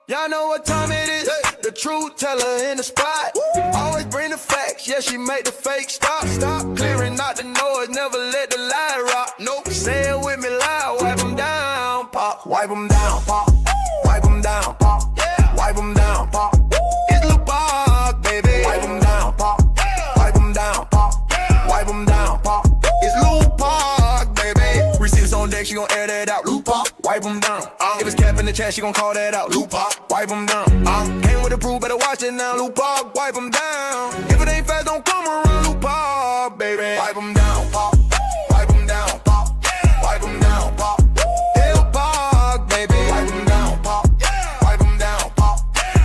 Y'all know what time it is. The truth teller in the spot. Always bring the facts. Yeah, she make the fake stop. Stop clearing out the noise. Never let the lie rock. Nope. Say it with me loud. Wipe them down, pop. Wipe them down, pop. Wipe them down, pop. Yeah. Wipe them down, pop. It's Lil Pop, baby. Wipe them down, pop. Wipe them down, pop. Wipe them down, pop. It's Lil Pop, baby. Receipts on deck, she gon' air that out. Lil Pop, wipe them down. If it's cap in the chat, she gon' call that out. Lil Pop, wipe them down. Came with the proof, better watch it now. Lil Pop, wipe them down. If it ain't fast, don't come around. Lil Pop, baby. Wipe them down, pop. Wipe them down, pop. Wipe them down, pop. Lil Pop, baby. Wipe them down, pop. Wipe them down, pop.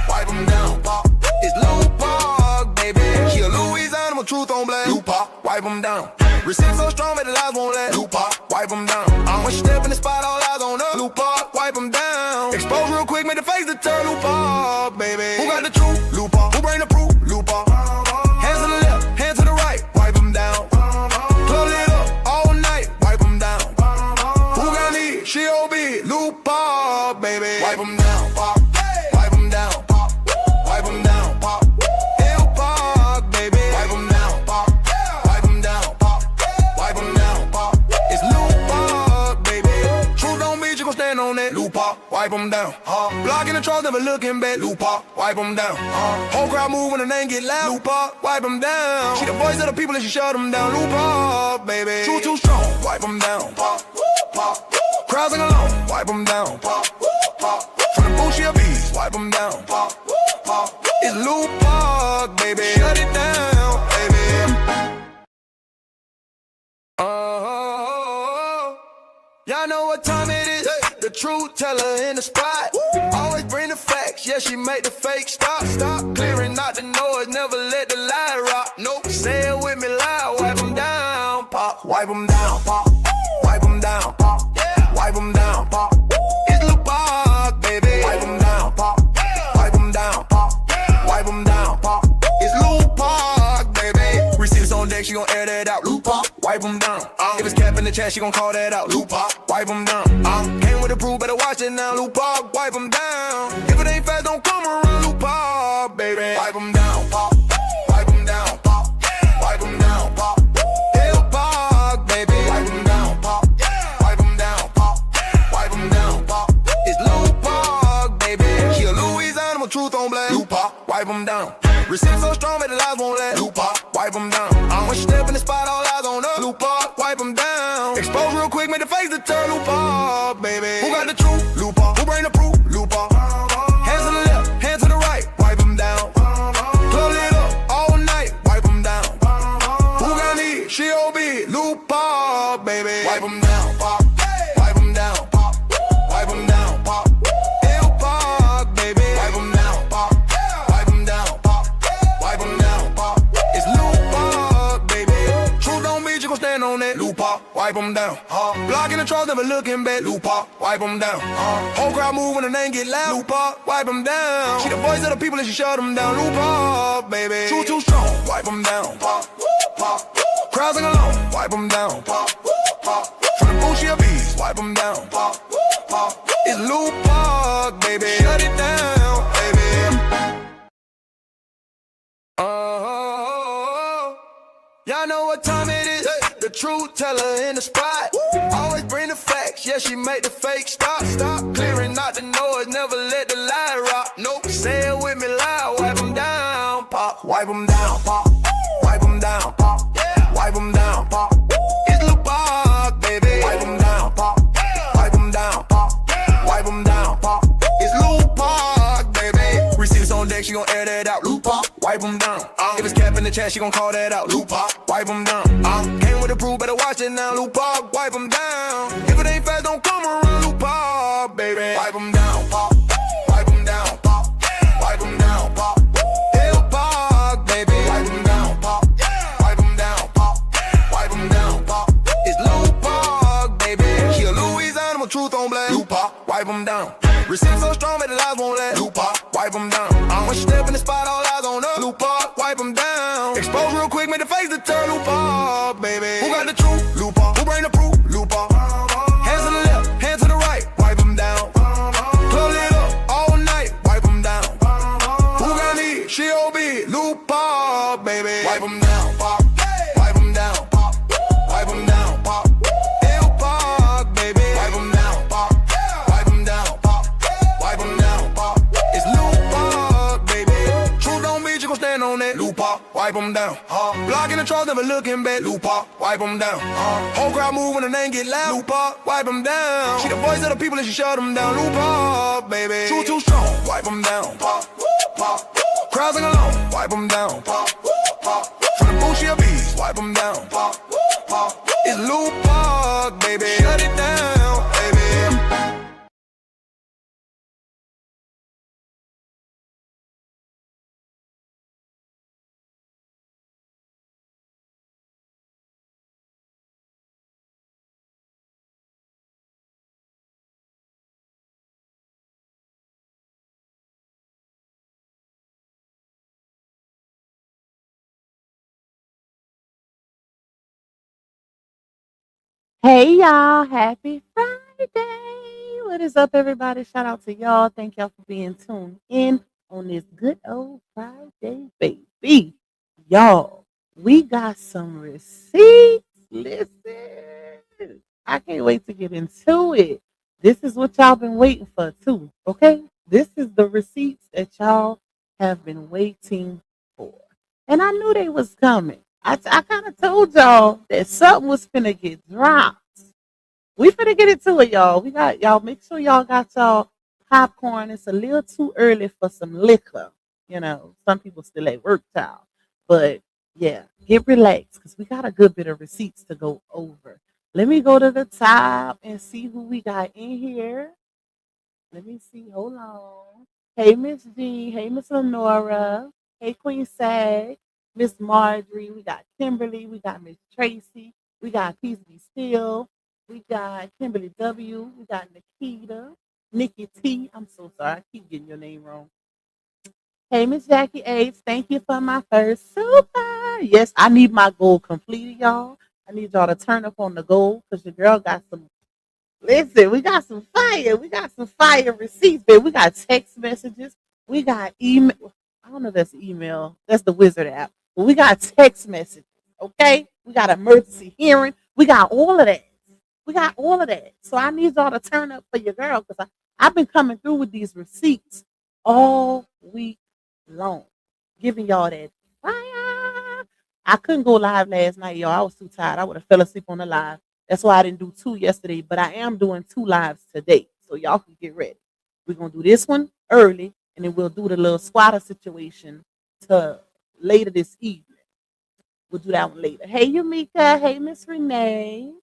Wipe them down, pop. It's Lil Pop, baby. She a Louisiana, my truth on blast. Lil Pop, wipe them down. Receipts so strong that the lies won't last. Lil Pop, wipe them down. When she step in the spot, all eyes on her. Lil Pop, wipe them down. Expose real quick, make the face to turn. Lil Pop, baby. Who got the truth? Lil Pop. Who bring the proof? Lil Pop. Hands to the left, hands to the right, wipe them down. Club lit up all night, wipe them down. Who got need? She OB. Lil Pop, baby. Wipe them down, pop. Wipe them down, pop. Wipe them down, pop. Lil Pop, baby. Wipe them down, pop. Wipe them down, pop. Wipe them down, pop. It's Lil Pop, baby. Truth don't mean you gon' stand on that. Lil Pop, wipe them down. Blocking the trolls, never looking back. Lil Pop, wipe them down. Whole crowd move when the name get loud. Lil Pop, wipe them down. She the voice of the people and she shut them down. Lil Pop, baby. Truth too strong, wipe them down. Pop, pop. Crowds sing along, wipe them down. Pop, pop. From the booth, she a beast, wipe them down. Pop, pop. It's Lil Pop, baby. Shut it down, baby. Y'all know what time it is. The truth teller in the spot. Always bring the facts. Yeah, she make the fake stop. Stop clearing out the noise. Never let the lie rock. Nope. Say it with me loud. Wipe them down, pop. Wipe them down, pop. Wipe them down, pop. Yeah. Wipe them down, pop. It's Lil Pop, baby. Wipe them down, pop. Wipe them down, pop. Wipe them down, pop. It's Lil Pop, baby. Receipts on deck, she gon' air that out. Lil Pop, wipe them down. If it's cap in the chat, she gon' call that out. Lil Pop, wipe them down. Came with the proof, better watch it now. Lil Pop, wipe them down. If it ain't fast, don't come around. Lil Pop, baby. Wipe them down, pop. Wipe them down, pop. Wipe them down, pop. Lil Pop, baby. Wipe them down, pop. Wipe them down, pop. Wipe them down, pop. It's Lil Pop, baby. She a Louisiana, my truth on blast. Lil Pop, wipe them down. Receipts so strong that the lies won't last. Lil Pop, wipe them down. When she step in the spot, all eyes on her. Lil Pop, wipe them down. Expose real quick, make the face to turn. Lil Pop, baby. Who got the truth? Lil Pop. Who bring the proof? Lil Pop. Hands to the left, hands to the right, wipe them down. Club lit up all night, wipe them down. Who got need? She OB. Lil Pop, baby. Wipe them down, pop. Wipe them down, pop. Wipe them down, pop. Lil Pop, baby. Wipe them down, pop. Wipe them down, pop. Wipe them down, pop. It's Lil Pop, baby. Truth don't mean you gon' stand on that. Lil Pop, wipe them down. Blocking the trolls, never looking back. Lil Pop, wipe them down. Whole crowd move when the name get loud. Lil Pop, wipe them down. She the voice of the people and she shut them down. Lil Pop, baby. Truth too strong, wipe them down. Pop, pop. Crowds sing along, wipe them down. Pop, pop. From the booth, she a beast, wipe them down. Pop, pop. It's Lil Pop, baby. Shut it down, baby. Y'all know what time it is. The truth teller in the spot. Always bring the facts. Yeah, she make the fake stop. Stop clearing out the noise. Never let the lie rock. Nope. Say it with me loud. Wipe them down, pop. Wipe them down, pop. Wipe them down, pop. Yeah. Wipe them down, pop. It's Lil Pop, baby. Wipe them down, pop. Wipe them down, pop. Wipe them down, pop. It's Lil Pop, baby. Receipts on deck, she gon' air that out. Lil Pop, wipe them down. If it's cap in the chat, she gon' call that out. Lil Pop, wipe them down. Came with the proof, better watch it now. Lil Pop, wipe them down. If it ain't fast, don't come around. Lil Pop, baby. Wipe them down, pop. Wipe them down, pop. Wipe them down, pop. Lil Pop, baby. Wipe them down, pop. Wipe them down, pop. Wipe them down, pop. It's Lil Pop, baby. She a Louisiana, my truth on blast. Lil Pop, wipe them down. Receipts so strong that the lies won't last. Lil Pop, wipe them down. When she step in the spot, all eyes on her. Lil Pop, wipe them down. Expose real quick, make the face to turn. Lil Pop, baby. Who got the truth? Lil Pop. Who bring the proof? Lil Pop. Hands to the left, hands to the right, wipe them down. Club lit up all night, wipe wipe them down. Blocking the trolls, never looking back. Looper, wipe them down. Whole crowd move when the name get loud. Looper, wipe them down. She the voice of the people and she shut them down. Looper, baby. True too strong, wipe them down. Crowds sing along, wipe them down. From the booth, she a beast, wipe them down. It's Looper, baby. Shut it down, baby. Hey y'all, happy Friday. What is up, everybody? Shout out to y'all. Thank y'all for being tuned in on this good old Friday, baby. Y'all, we got some receipts. Listen, I can't wait to get into it. This is what y'all been waiting for, too. Okay? This is the receipts that y'all have been waiting for. And I knew they was coming. I kind of told y'all that something was finna get dropped. We finna get into it, y'all. We got y'all. Make sure y'all got y'all popcorn. It's a little too early for some liquor. You know, some people still at work, child. But yeah, get relaxed because we got a good bit of receipts to go over. Let me go to the top and see who we got in here. Let me see. Hold on. Hey, Miss G. Hey, Miss Lenora. Hey, Queen Sag. Miss Marjorie. We got Kimberly. We got Miss Tracy. We got Peace Be Still. We got Kimberly W. We got Nikita. Nikki T. I'm so sorry. I keep getting your name wrong. Hey, Miss Jackie H. Thank you for my first super. Yes, I need my goal completed, y'all. I need y'all to turn up on the goal because your girl got some. Listen, we got some fire. We got some fire receipts, babe. We got text messages. We got email. I don't know if that's email. That's the Wizard app. But we got text messages. Okay? We got emergency hearing. We got all of that. We got all of that. So I need y'all to turn up for your girl because I've been coming through with these receipts all week long, giving y'all that fire. I couldn't go live last night, y'all. I was too tired. I would have fell asleep on the live. That's why I didn't do two yesterday, but I am doing two lives today. So y'all can get ready. We're gonna do this one early, and then we'll do the little squatter situation to later this evening. We'll do that one later. Hey, Yumika. Hey, Miss Renee.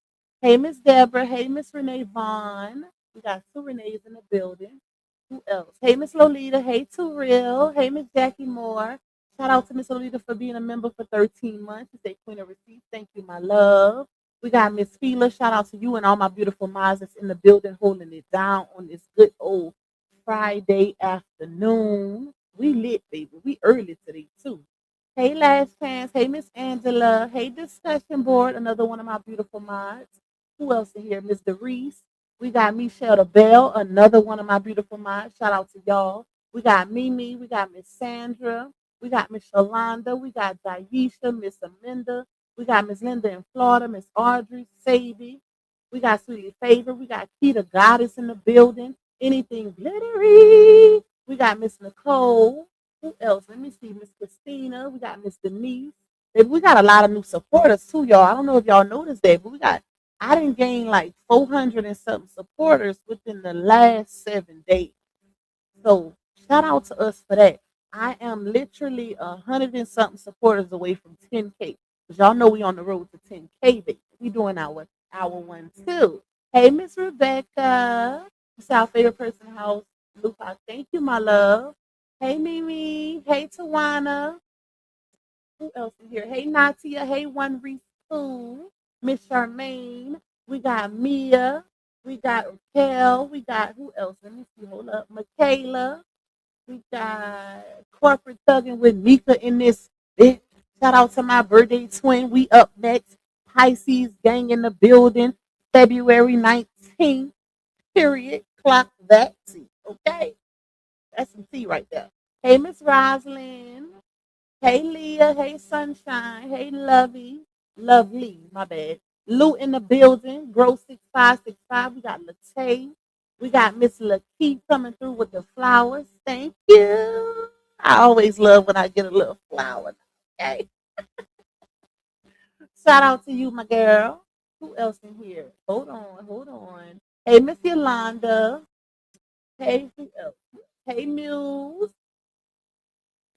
Hey, Miss Deborah. Hey, Miss Renee Vaughn. We got two Renees in the building. Who else? Hey, Miss Lolita. Hey, Too Real. Hey, Miss Jackie Moore. Shout out to Miss Lolita for being a member for 13 months. She said, Queen of Receipts. Thank you, my love. We got Miss Fila. Shout out to you and all my beautiful moms that's in the building holding it down on this good old Friday afternoon. We lit, baby. We early today, too. Hey, Last Chance. Hey, Miss Angela. Hey, Discussion Board. Another one of my beautiful mods. Who else in here? Miss Reese. We got Michelle the Bell. Another one of my beautiful mods. Shout out to y'all. We got Mimi. We got Miss Sandra. We got Miss Shalonda. We got Daisha. Miss Amanda. We got Miss Linda in Florida. Miss Audrey. Sadie. We got Sweetie Favor. We got Keita Goddess in the building. Anything glittery. We got Miss Nicole. Who else? Let me see. Miss Christina. We got Miss Denise. We got a lot of new supporters too, y'all. I don't know if y'all noticed that, but I didn't gain like 400 and something supporters within the last 7 days. So shout out to us for that. I am literally 100 and something supporters away from 10K. Because y'all know we on the road to 10K, baby. We doing our one too. Hey, Miss Rebecca. It's our favorite person in the house. Luca, thank you, my love. Hey, Mimi. Hey, Tawana. Who else is here? Hey, Natia. Hey, One Reese Pooh. Miss Charmaine. We got Mia. We got Raquel. We got who else? Let me see. Hold up. Michaela. We got Corporate Thugging with Mika in this bit. Shout out to my birthday twin. We up next. Pisces gang in the building. February 19th. Period. Clock that tea. Okay? That's some tea right there. Hey, Miss Roslyn. Hey, Leah. Hey, Sunshine. Hey, Lovely. My bad. Lou in the building. Grow 6565. We got Latay. We got Miss Lakeith coming through with the flowers. Thank you. I always love when I get a little flower. Okay. Shout out to you, my girl. Who else in here? Hold on, hold on. Hey, Miss Yolanda. Hey, who else? Hey, Muse.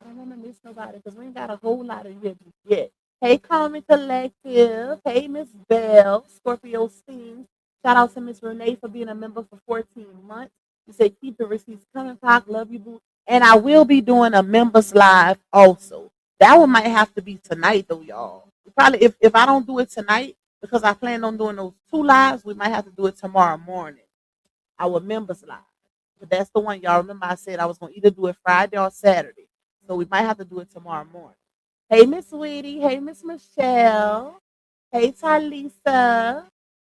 I don't want to miss nobody because we ain't got a whole lot of here yet. Hey, Common Collective. Hey, Miss Bell. Scorpio Steam. Shout out to Miss Renee for being a member for 14 months. You say keep the receipts coming, Pac. Love you, boo. And I will be doing a members live also. That one might have to be tonight though, y'all. Probably if I don't do it tonight, because I plan on doing those two lives, we might have to do it tomorrow morning. Our members live. But that's the one, y'all. Remember I said I was gonna either do it Friday or Saturday. So we might have to do it tomorrow morning. Hey, Miss Sweetie. Hey, Miss Michelle. Hey, Talisa.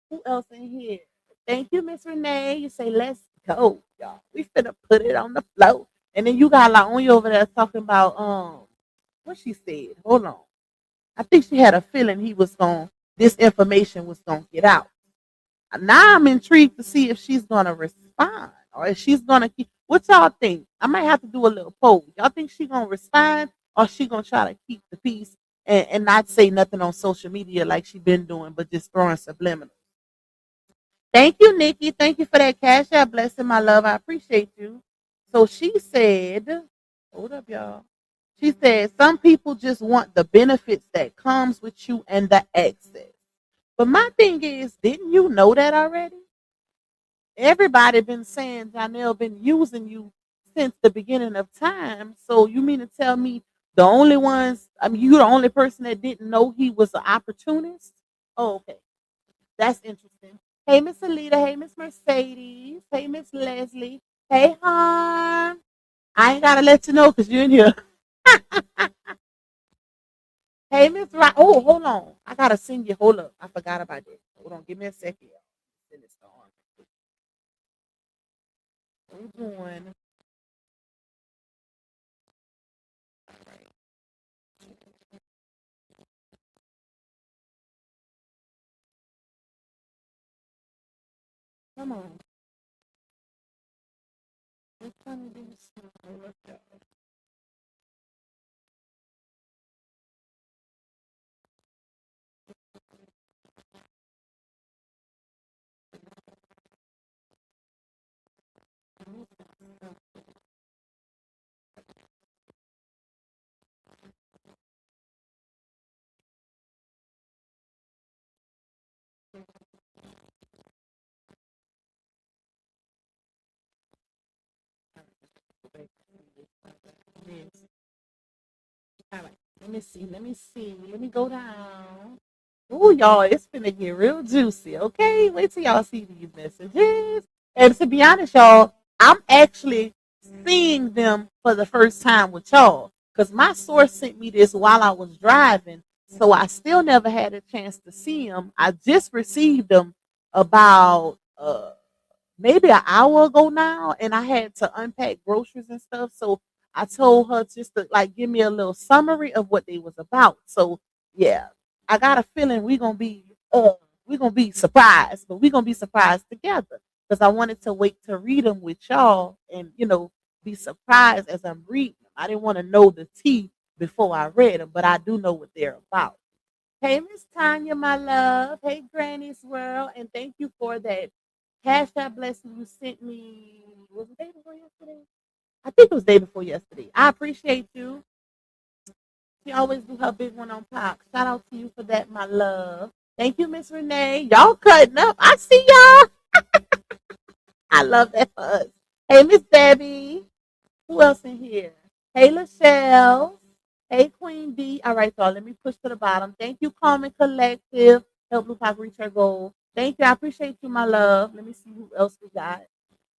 Who else in here? Thank you, Miss Renee. You say, let's go, y'all. We finna put it on the floor. And then you got Laonya over there talking about what she said. Hold on. I think she had a feeling this information was gonna get out. Now I'm intrigued to see if she's gonna respond or if she's gonna keep. What y'all think? I might have to do a little poll. Y'all think she's gonna respond or she gonna try to keep the peace and not say nothing on social media like she been doing, but just throwing subliminal? Thank you, Nikki. Thank you for that cash out blessing, my love. I appreciate you. So she said, hold up, y'all. She said some people just want the benefits that comes with you and the access. But my thing is, didn't you know that already? Everybody been saying Johnell been using you since the beginning of time. So you mean to tell me the only ones? I mean, you the only person that didn't know he was an opportunist? Oh, okay, that's interesting. Hey, Miss Alita. Hey, Miss Mercedes. Hey, Miss Leslie. Hey, hon. I ain't gotta let you know because you're in here. Hey, Miss Rock. Oh, hold on. I gotta send you. Hold up. I forgot about that. Hold on. Give me a second. Send this on. What we doing? All right. Come on. We're trying to do this. Yes. All right. Let me see. Let me see. Let me go down. Oh, y'all, it's gonna get real juicy. Okay, wait till y'all see these messages. And to be honest, y'all, I'm actually seeing them for the first time with y'all because my source sent me this while I was driving, so I still never had a chance to see them. I just received them about maybe an hour ago now, and I had to unpack groceries and stuff. So I told her just to like give me a little summary of what they was about. So yeah, I got a feeling we're gonna be surprised, but we're gonna be surprised together because I wanted to wait to read them with y'all and be surprised as I'm reading them. I didn't want to know the tea before I read them, but I do know what they're about. Hey, Miss Tanya, my love. Hey, Granny's World. And thank you for that cash app blessing you sent me. Was it day before yesterday? I think it was day before yesterday. I appreciate you. She always do her big one on Pop. Shout out to you for that, my love. Thank you, Miss Renee. Y'all cutting up. I see y'all. I love that for us. Hey, Miss Debbie. Who else in here? Hey, Lachelle. Hey, Queen B. All right, y'all. Let me push to the bottom. Thank you, Common Collective. Help Blue Pop reach her goal. Thank you. I appreciate you, my love. Let me see who else we got.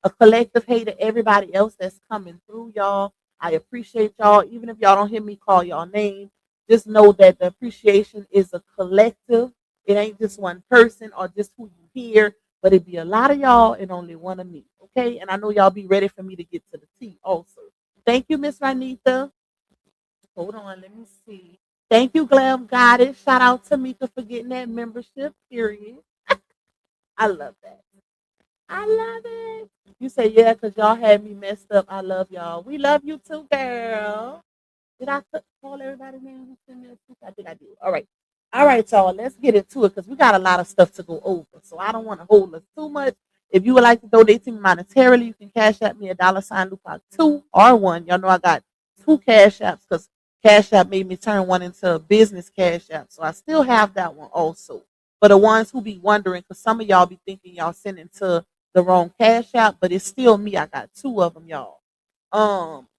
A collective hey to everybody else that's coming through, y'all. I appreciate y'all. Even if y'all don't hear me call y'all name, just know that the appreciation is a collective. It ain't just one person or just who you hear, but it be a lot of y'all and only one of me. Okay. And I know y'all be ready for me to get to the tea also. Thank you, Miss Ranita. Hold on, let me see. Thank you, Glam Goddess. Shout out to Mika for getting that membership, period. I love that. I love it. You say, yeah, because y'all had me messed up. I love y'all. We love you too, girl. Did I call everybody name who's in there? I think I did. All right. All right, y'all. Let's get into it because we got a lot of stuff to go over. So I don't want to hold us too much. If you would like to donate to me monetarily, you can cash at me $2 or 1. Y'all know I got 2 cash apps because Cash App made me turn one into a business Cash App. So I still have that one also. For the ones who be wondering, because some of y'all be thinking y'all sending to the wrong Cash App, but it's still me. I got 2 of them, y'all.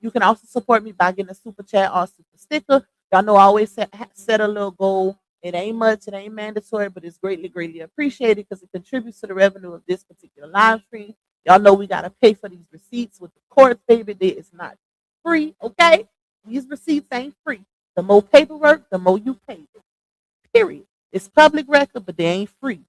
You can also support me by getting a super chat or super sticker. Y'all know I always set a little goal. It ain't much, it ain't mandatory, but it's greatly, greatly appreciated because it contributes to the revenue of this particular live stream. Y'all know we gotta pay for these receipts with the courts, baby. It's not free, okay? These receipts ain't free. The more paperwork, the more you pay. Period. It's public record, but they ain't free.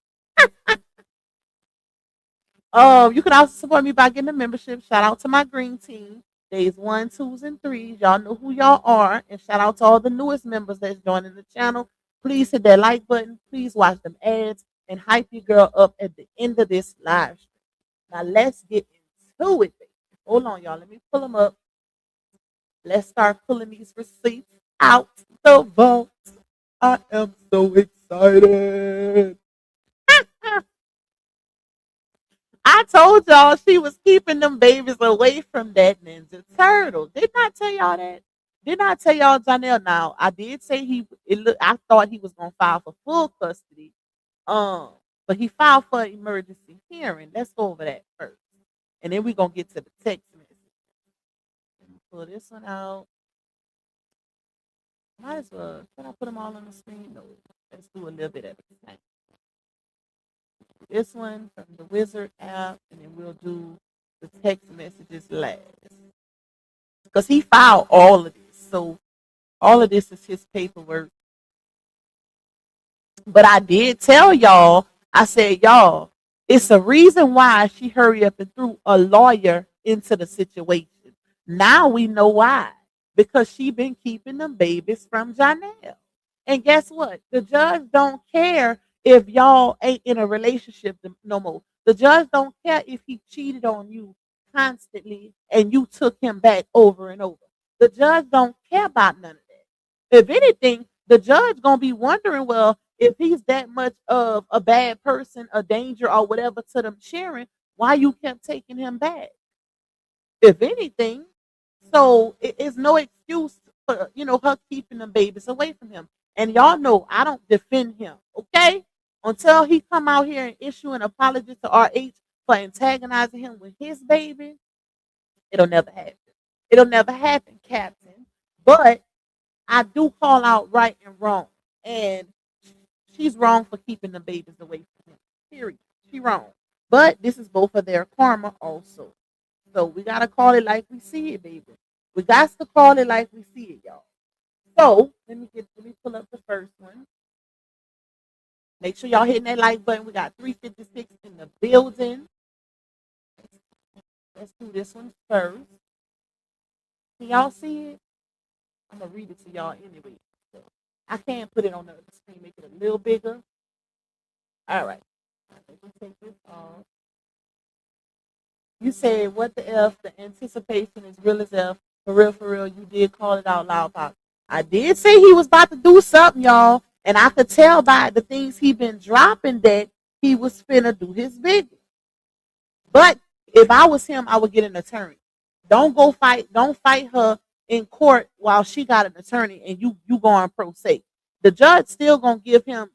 You can also support me by getting a membership. Shout out to my green team. Days 1, 2s, and 3s. Y'all know who y'all are. And shout out to all the newest members that's joining the channel. Please hit that like button. Please watch them ads and hype your girl up at the end of this live stream. Now let's get into it, baby. Hold on, y'all. Let me pull them up. Let's start pulling these receipts out the vault. I am so excited. I told y'all she was keeping them babies away from that Ninja Turtle. Didn't I tell y'all that? Didn't I tell y'all Johnell? Now I did say I thought he was gonna file for full custody. But he filed for emergency hearing. Let's go over that first. And then we're gonna get to the text message. Let me pull this one out. Might as well. Can I put them all on the screen? No. Let's do a little bit at a time. This one from the Wizard app, and then we'll do the text messages last. Because he filed all of this. So all of this is his paperwork. But I did tell y'all, I said, y'all, it's a reason why she hurried up and threw a lawyer into the situation. Now we know why. Because she been keeping them babies from Johnell. And guess what? The judge don't care if y'all ain't in a relationship no more. The judge don't care if he cheated on you constantly and you took him back over and over. The judge don't care about none of that. If anything, the judge gonna be wondering, well, if he's that much of a bad person, a danger, or whatever to them sharing, why you kept taking him back? If anything, so it is no excuse for her keeping them babies away from him. And y'all know I don't defend him, okay? Until he come out here and issue an apology to RH for antagonizing him with his baby, it'll never happen. It'll never happen, Captain. But I do call out right and wrong. And she's wrong for keeping the babies away from him. Period. She wrong. But this is both of their karma also. So we gotta call it like we see it, baby. We got to call it like we see it, y'all. So let me pull up the first one. Make sure y'all hitting that like button. We got 356 in the building. Let's do this one first. Can y'all see it? I'm gonna read it to y'all anyway. So I can put it on the screen, make it a little bigger. All right. Let me take this off. You said, what the F? The anticipation is real as F. For real, you did call it out loud, Pop. I did say he was about to do something, y'all. And I could tell by the things he been dropping that he was finna do his biggest. But if I was him, I would get an attorney. Don't fight her in court while she got an attorney and you going pro se. The judge still gonna give him,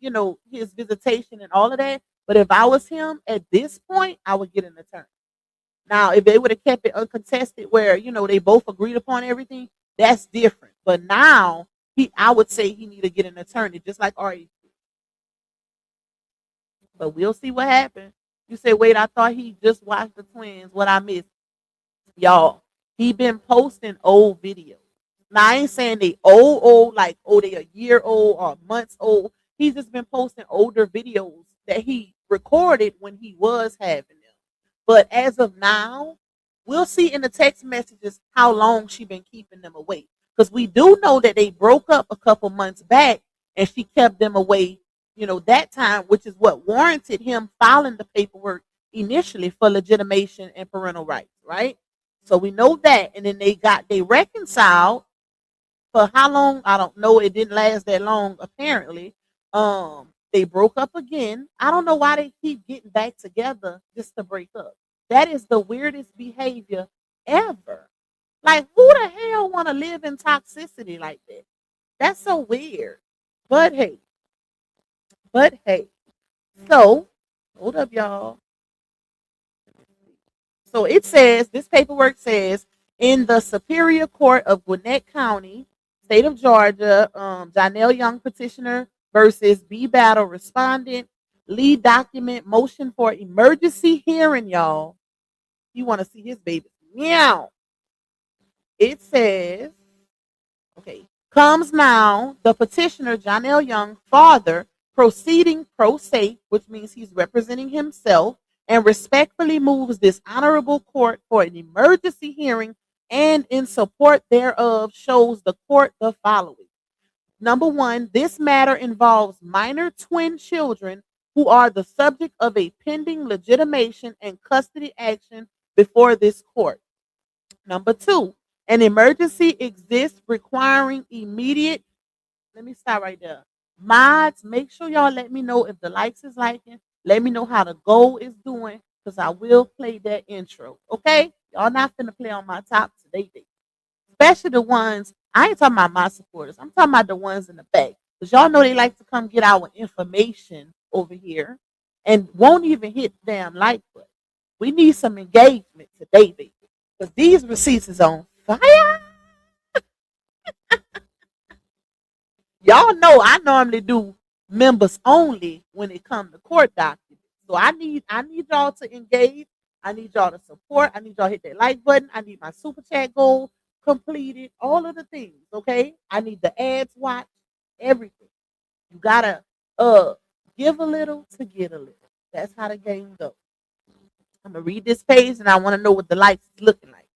his visitation and all of that. But if I was him at this point, I would get an attorney. Now, if they would have kept it uncontested where, they both agreed upon everything, that's different. But now, I would say he need to get an attorney, just like Ari. But we'll see what happens. You say, wait, I thought he just watched the twins. What I missed? Y'all, he been posting old videos. Now, I ain't saying they old, like, they a year old or months old. He's just been posting older videos that he recorded when he was having them. But as of now, we'll see in the text messages how long she been keeping them away. Because we do know that they broke up a couple months back and she kept them away, that time, which is what warranted him filing the paperwork initially for legitimation and parental rights, right? So we know that. And then they reconciled for how long? I don't know. It didn't last that long, apparently. They broke up again. I don't know why they keep getting back together just to break up. That is the weirdest behavior ever. Like, who the hell want to live in toxicity like that? That's so weird. But hey, but hey. So, hold up, y'all. So it says, this paperwork says, in the Superior Court of Gwinnett County, state of Georgia, Johnell Young petitioner versus B Battle respondent, lead document, motion for emergency hearing, y'all. You want to see his baby. Meow. It says, okay, comes now the petitioner, Johnell Young, father, proceeding pro se, which means he's representing himself, and respectfully moves this honorable court for an emergency hearing and in support thereof shows the court the following. Number one, this matter involves minor twin children who are the subject of a pending legitimation and custody action before this court. Number two, an emergency exists requiring immediate. Let me stop right there. Mods, make sure y'all let me know if the likes is liking. Let me know how the goal is doing because I will play that intro. Okay? Y'all not finna play on my top today. Especially the ones, I ain't talking about my supporters. I'm talking about the ones in the back. Because y'all know they like to come get our information over here and won't even hit the damn like button. We need some engagement today, baby. Because these receipts is on fire. Y'all know I normally do members only when it comes to court documents. So I need y'all to engage. I need y'all to support. I need y'all to hit that like button. I need my super chat goal completed. All of the things, okay? I need the ads watched, everything. You gotta give a little to get a little. That's how the game goes. I'm gonna read this page and I want to know what the lights is looking like.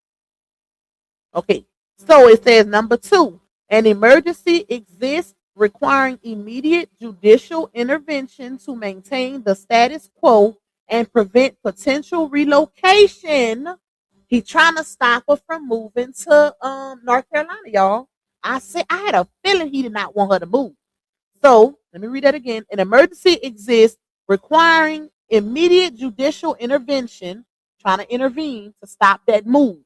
Okay, so it says number two, an emergency exists requiring immediate judicial intervention to maintain the status quo and prevent potential relocation. He's trying to stop her from moving to North Carolina, y'all. I had a feeling he did not want her to move. So let me read that again. An emergency exists requiring immediate judicial intervention, trying to intervene to stop that move,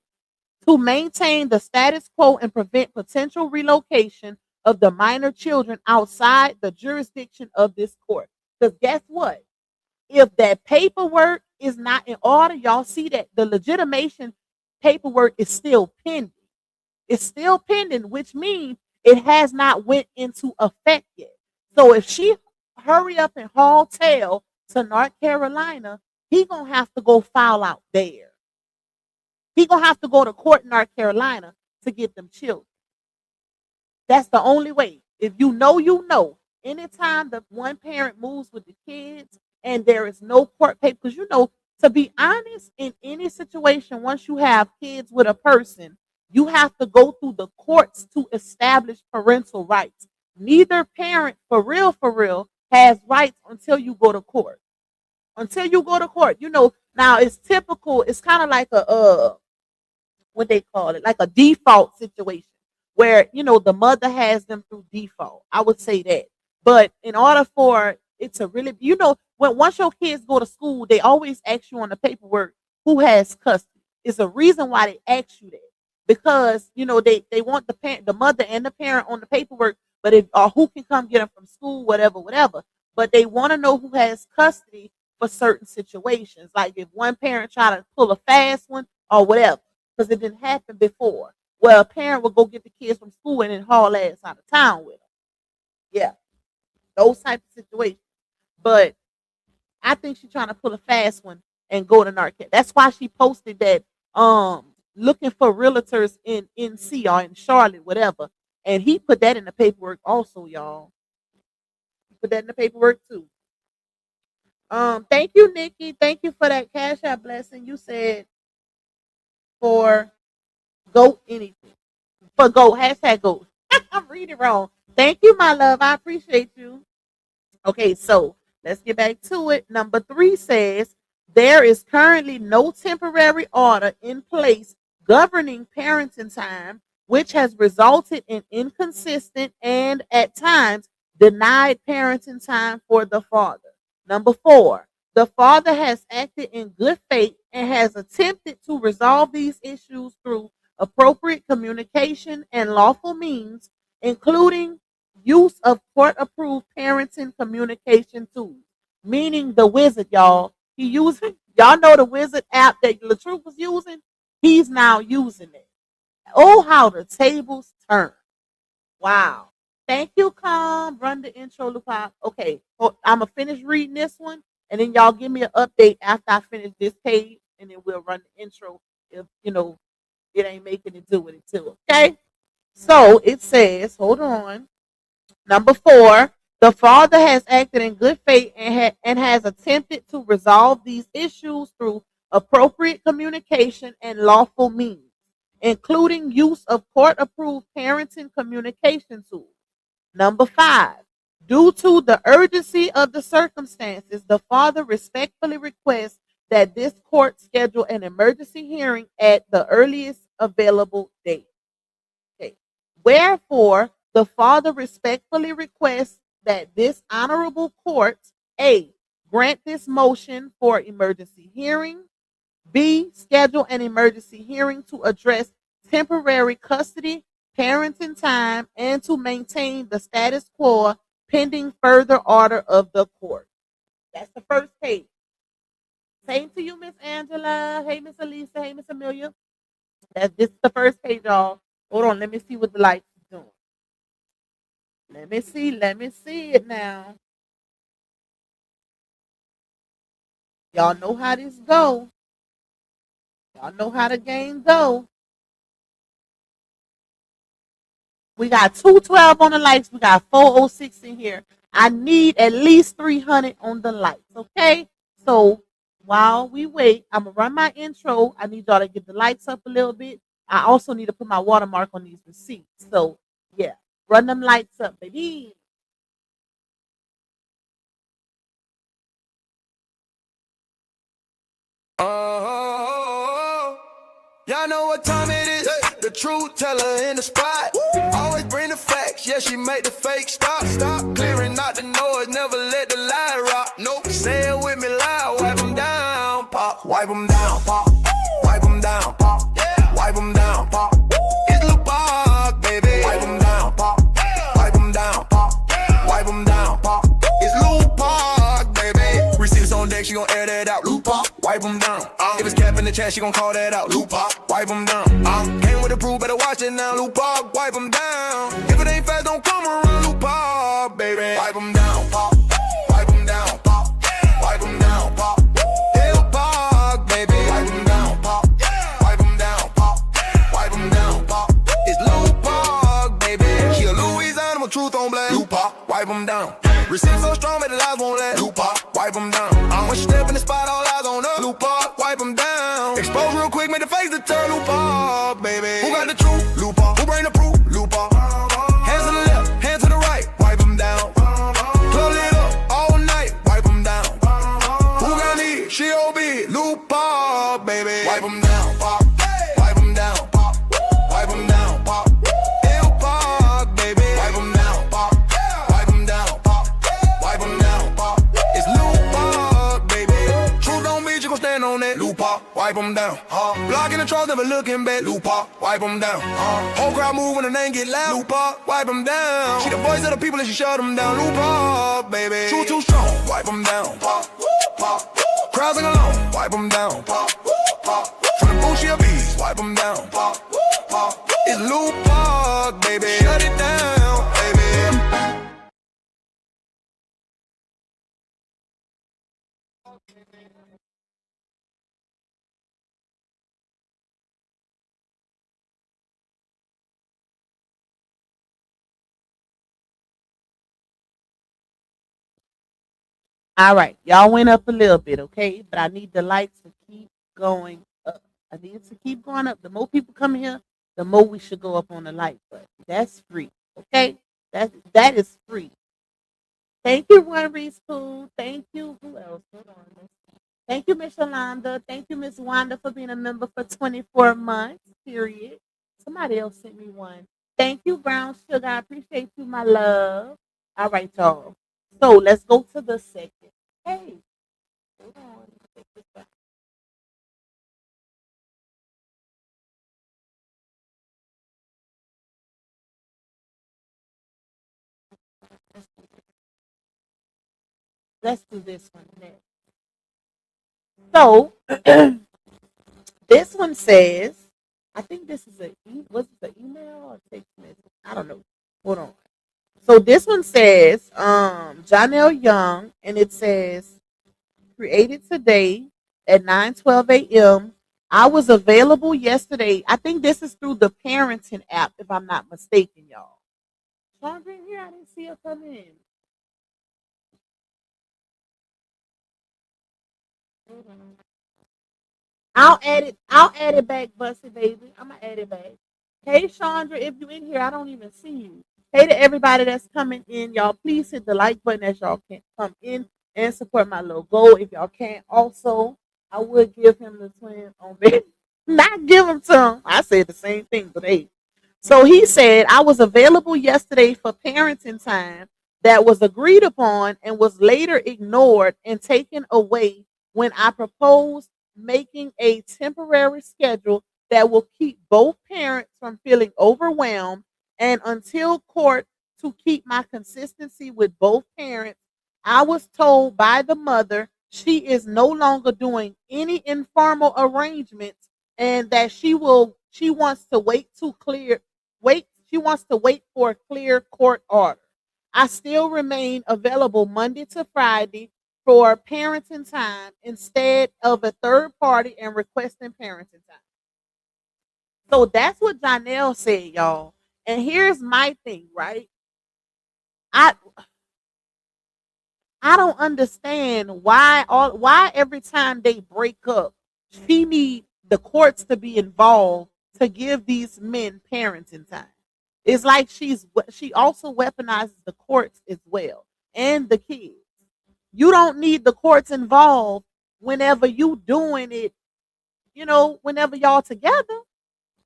to maintain the status quo and prevent potential relocation of the minor children outside the jurisdiction of this court. Because guess what? If that paperwork is not in order, y'all see that the legitimation paperwork is still pending. It's still pending, which means it has not went into effect yet. So if she hurry up and haul tail to North Carolina, he gonna have to go file out there. He gonna have to go to court in North Carolina to get them children. That's the only way. If you know, you know. Anytime the one parent moves with the kids and there is no court paper, because you know, to be honest, in any situation, once you have kids with a person, you have to go through the courts to establish parental rights. Neither parent, for real, has rights until you go to court. Until you go to court, you know. Now it's typical. It's kind of like a what they call it, like a default situation where you know the mother has them through default. I would say that, but in order for it to really, you know, when once your kids go to school, they always ask you on the paperwork who has custody. It's a reason why they ask you that because you know they want the parent, the mother, and the parent on the paperwork, but if or who can come get them from school, whatever. But they want to know who has custody for certain situations, like if one parent try to pull a fast one or whatever because it didn't happen before. Well, a parent will go get the kids from school and then haul ass out of town with them. Yeah, those types of situations. But I think she's trying to pull a fast one and go to North Carolina. That's why she posted that looking for realtors in NC or in Charlotte, whatever. And he put that in the paperwork also, y'all. He put that in the paperwork too. Thank you, Nikki. Thank you for that cash app blessing. You said for go anything. For go, hashtag go. I'm reading wrong. Thank you, my love. I appreciate you. Okay, so let's get back to it. Number 3 says there is currently no temporary order in place governing parenting time which has resulted in inconsistent and at times denied parenting time for the father. Number 4, the father has acted in good faith and has attempted to resolve these issues through appropriate communication and lawful means, including use of court approved parenting communication tools. Meaning the wizard, y'all. He using y'all know the wizard app that LaTruth was using? He's now using it. Oh, how the tables turn. Wow. Thank you, Calm. Run the intro, Lupa. Okay, I'm going to finish reading this one, and then y'all give me an update after I finish this page, and then we'll run the intro if, it ain't making it do what it do. Okay? So it says, hold on. Number 4, the father has acted in good faith and has attempted to resolve these issues through appropriate communication and lawful means, including use of court-approved parenting communication tools. Number 5, due to the urgency of the circumstances, the father respectfully requests that this court schedule an emergency hearing at the earliest available date. Okay. Wherefore, the father respectfully requests that this honorable court, A, grant this motion for emergency hearing, B, schedule an emergency hearing to address temporary custody, parenting time, and to maintain the status quo pending further order of the court. That's the first page. Same to you, Miss Angela. Hey, Miss Elisa. Hey, Miss Amelia. This is the first page, y'all. Hold on. Let me see what the lights is doing. Let me see it now. Y'all know how this go. Y'all know how the game go. We got 212 on the lights. We got 406 in here. I need at least 300 on the lights, okay? So while we wait, I'm going to run my intro. I need y'all to get the lights up a little bit. I also need to put my watermark on these receipts. So, yeah, run them lights up, baby. Oh, y'all know what time it is. The truth teller in the spot. Always bring the facts. Yeah, she make the fake stop. Stop clearing out the noise. Never let the lie rock. Nope. Say it with me loud. Wipe them down, pop. Wipe them down, pop. Wipe them down, pop. Yeah. Wipe them down, pop. It's Lil Pop, baby. Wipe them down, pop. Wipe them down, pop. Wipe them down, pop. It's Lil Pop, baby. Receipts on deck, she gon' air that out. Lil Pop, wipe them down. If it's cap in the chat, she gon' call that out. Lil Pop, wipe them down. Came with the proof, better watch it now. Lil Pop, wipe them down. If it ain't fast, don't come around. Lil Pop, baby. Wipe them down, pop. Wipe them down, pop. Wipe them down, pop. Lil Pop, baby. Wipe them down, pop. Wipe them down, pop. Wipe them down, pop. It's Lil Pop, baby. She a Louisiana with truth on black. Lil Pop, wipe them down. Receive so strong that the lies won't last. Lil Pop, wipe them down. When she step in the spot, all eyes on her. Lil Pop, wipe them down. Expose real quick, make the face to turn. Lil Pop, baby. Who got the truth? Lil Pop. Who bring the proof? Lil Pop. Hands to the left, hands to the right, wipe them down. Club lit up all night, wipe them down. Who got need? She OB. Lil Pop, baby. Wipe them down, pop. Wipe them down, pop. Wipe them down, pop. Lil Pop, baby. Wipe them down, pop. Wipe them down, pop. Wipe them down, pop. It's Lil Pop, baby. Truth don't mean you gon' stand on that. Lil Pop, wipe them down. Blocking the trolls, never looking back. Lil Pop, wipe them down. Whole crowd move when the name get loud. Lil Pop, wipe them down. She the voice of the people and she shut them down. Lil Pop, baby. Truth too strong, wipe them down. Pop, pop. Crowds sing along, wipe them down. Pop, pop. From the booth, she a beast, wipe them down. Pop, pop. It's Lil Pop, baby. Shut it down, baby. All right. Y'all went up a little bit, okay? But I need the lights to keep going up. I need it to keep going up. The more people come here, the more we should go up on the light. But that's free, okay? That is free. Thank you, One Reese Pool. Thank you. Who else? Hold on. Thank you, Miss Yolanda. Thank you, Miss Wanda, for being a member for 24 months, period. Somebody else sent me one. Thank you, Brown Sugar. I appreciate you, my love. All right, y'all. So let's go to the second. Hey, hold on. Take this back. Let's do this one next. So this one says, I think this is was it the email or text message? I don't know. Hold on. So this one says, Johnell Young, and it says, created today at 9:12 a.m. I was available yesterday. I think this is through the parenting app, if I'm not mistaken, y'all. Chandra in here, I didn't see her come in. Hold on. I'll add it. I'll add it back, Bussy baby. I'm gonna add it back. Hey, Chandra, if you in here, I don't even see you. Hey to everybody that's coming in, y'all. Please hit the like button as y'all can come in and support my little goal. If y'all can't, also, I would give him the twin on bed. Not give him some. I said the same thing, but hey. So he said I was available yesterday for parenting time that was agreed upon and was later ignored and taken away when I proposed making a temporary schedule that will keep both parents from feeling overwhelmed and until court to keep my consistency with both parents. I was told by the mother she is no longer doing any informal arrangements and that she wants to wait she wants to wait for a clear court order. I still remain available Monday to Friday for parenting time instead of a third party and requesting parenting time. So that's what Johnell said, y'all. And here's my thing, right? I I don't understand why every time they break up, she need the courts to be involved to give these men parenting time. It's like she also weaponizes the courts as well and the kids. You don't need the courts involved whenever you doing it, whenever y'all together.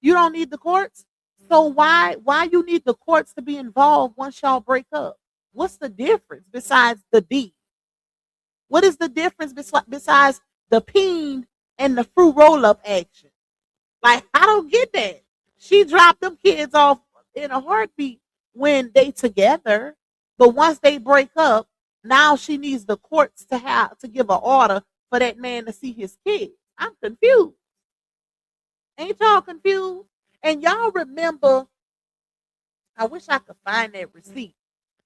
You don't need the courts. So why you need the courts to be involved once y'all break up? What's the difference besides the D? What is the difference besides the peen and the fruit roll up action? Like, I don't get that. She dropped them kids off in a heartbeat when they together, but once they break up, now she needs the courts to give an order for that man to see his kids. I'm confused. Ain't y'all confused? And y'all remember? I wish I could find that receipt.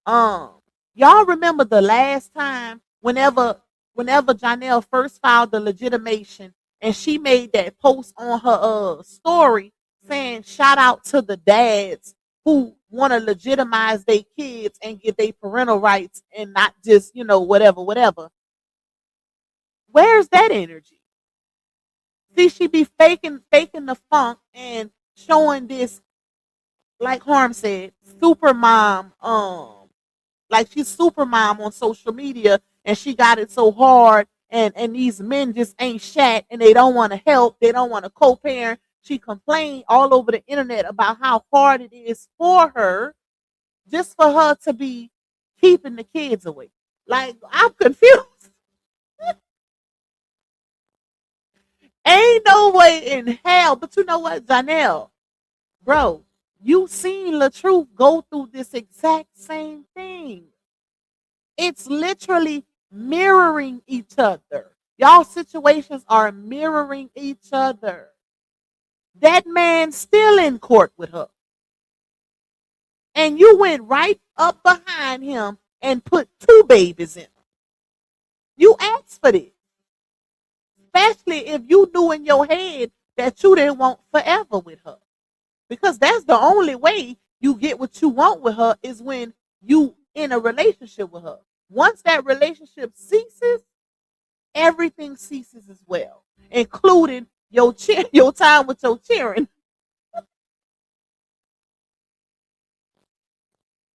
Um, y'all remember the last time whenever Johnell first filed the legitimation and she made that post on her story saying shout out to the dads who want to legitimize their kids and get their parental rights and not just, whatever. Where's that energy? See, she be faking the funk and showing this, like Harm said, super mom, like she's super mom on social media and she got it so hard and these men just ain't shat and they don't want to help, they don't want to co-parent. She complained all over the internet about how hard it is for her just for her to be keeping the kids away. Like, I'm confused. Ain't no way in hell. But you know what, Johnell, bro, you seen LaTruth go through this exact same thing. It's literally mirroring each other. Y'all situations are mirroring each other. That man still in court with her. And you went right up behind him and put two babies in him. You asked for this. Especially if you knew in your head that you didn't want forever with her. Because that's the only way you get what you want with her is when you in a relationship with her. Once that relationship ceases, everything ceases as well, including your time with your children.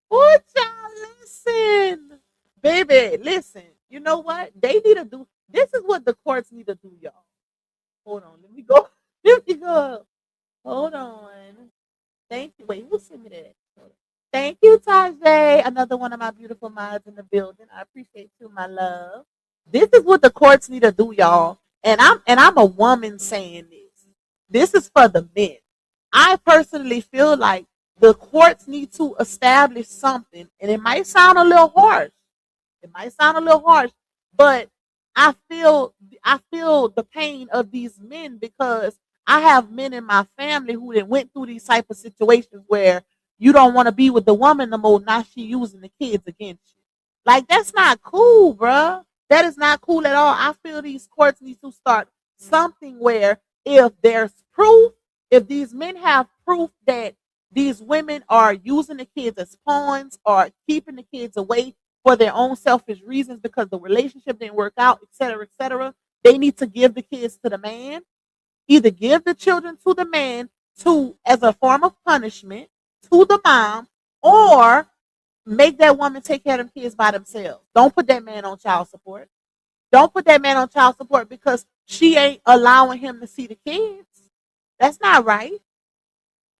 What y'all listen, baby? Listen. You know what they need to do? This is what the courts need to do, y'all. Hold on, let me go. Let me go. Hold on. Wait, who sent me that? Thank you, Tajay. Another one of my beautiful minds in the building. I appreciate you, my love. This is what the courts need to do, y'all. And I'm a woman saying this. This is for the men. I personally feel like the courts need to establish something, and it might sound a little harsh. It might sound a little harsh, but I feel the pain of these men because I have men in my family who then went through these type of situations where you don't want to be with the woman no more. Now she using the kids against you. Like that's not cool, bruh. That is not cool at all. I feel these courts need to start something where if there's proof, if these men have proof that these women are using the kids as pawns or keeping the kids away for their own selfish reasons because the relationship didn't work out, et cetera, they need to give the kids to the man. Either give the children to the man to as a form of punishment to the mom, or make that woman take care of them kids by themselves. Don't put that man on child support. Don't put that man on child support because she ain't allowing him to see the kids. That's not right.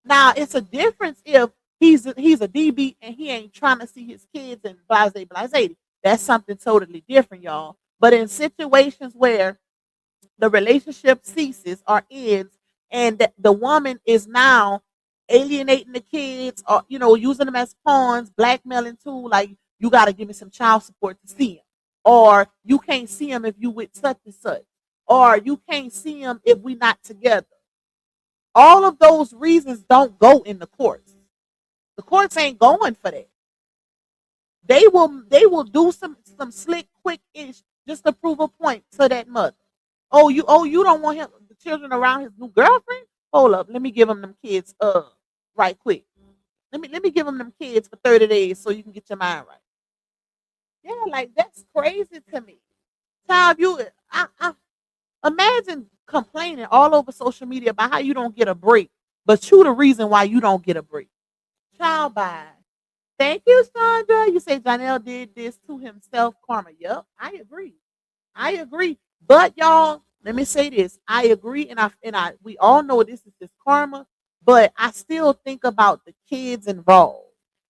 Now it's a difference if he's a DB and he ain't trying to see his kids and blase. That's something totally different, y'all. But in situations where the relationship ceases or ends, and the woman is now alienating the kids or using them as pawns, blackmailing too, like you got to give me some child support to see him, or you can't see him if you with such and such, or you can't see him if we not together. All of those reasons don't go in the courts. The courts ain't going for that. They will do some slick, quick ish just to prove a point to that mother. Oh you don't want him the children around his new girlfriend? Hold up, let me give him them kids right quick. Let me give him them kids for 30 days so you can get your mind right. Yeah, like that's crazy to me. Child, I imagine complaining all over social media about how you don't get a break, but you the reason why you don't get a break. Child, bye. Thank you, Sandra. You say Johnell did this to himself, karma. Yep, I agree. I agree. But y'all, let me say this. I agree, and I we all know this is just karma, but I still think about the kids involved.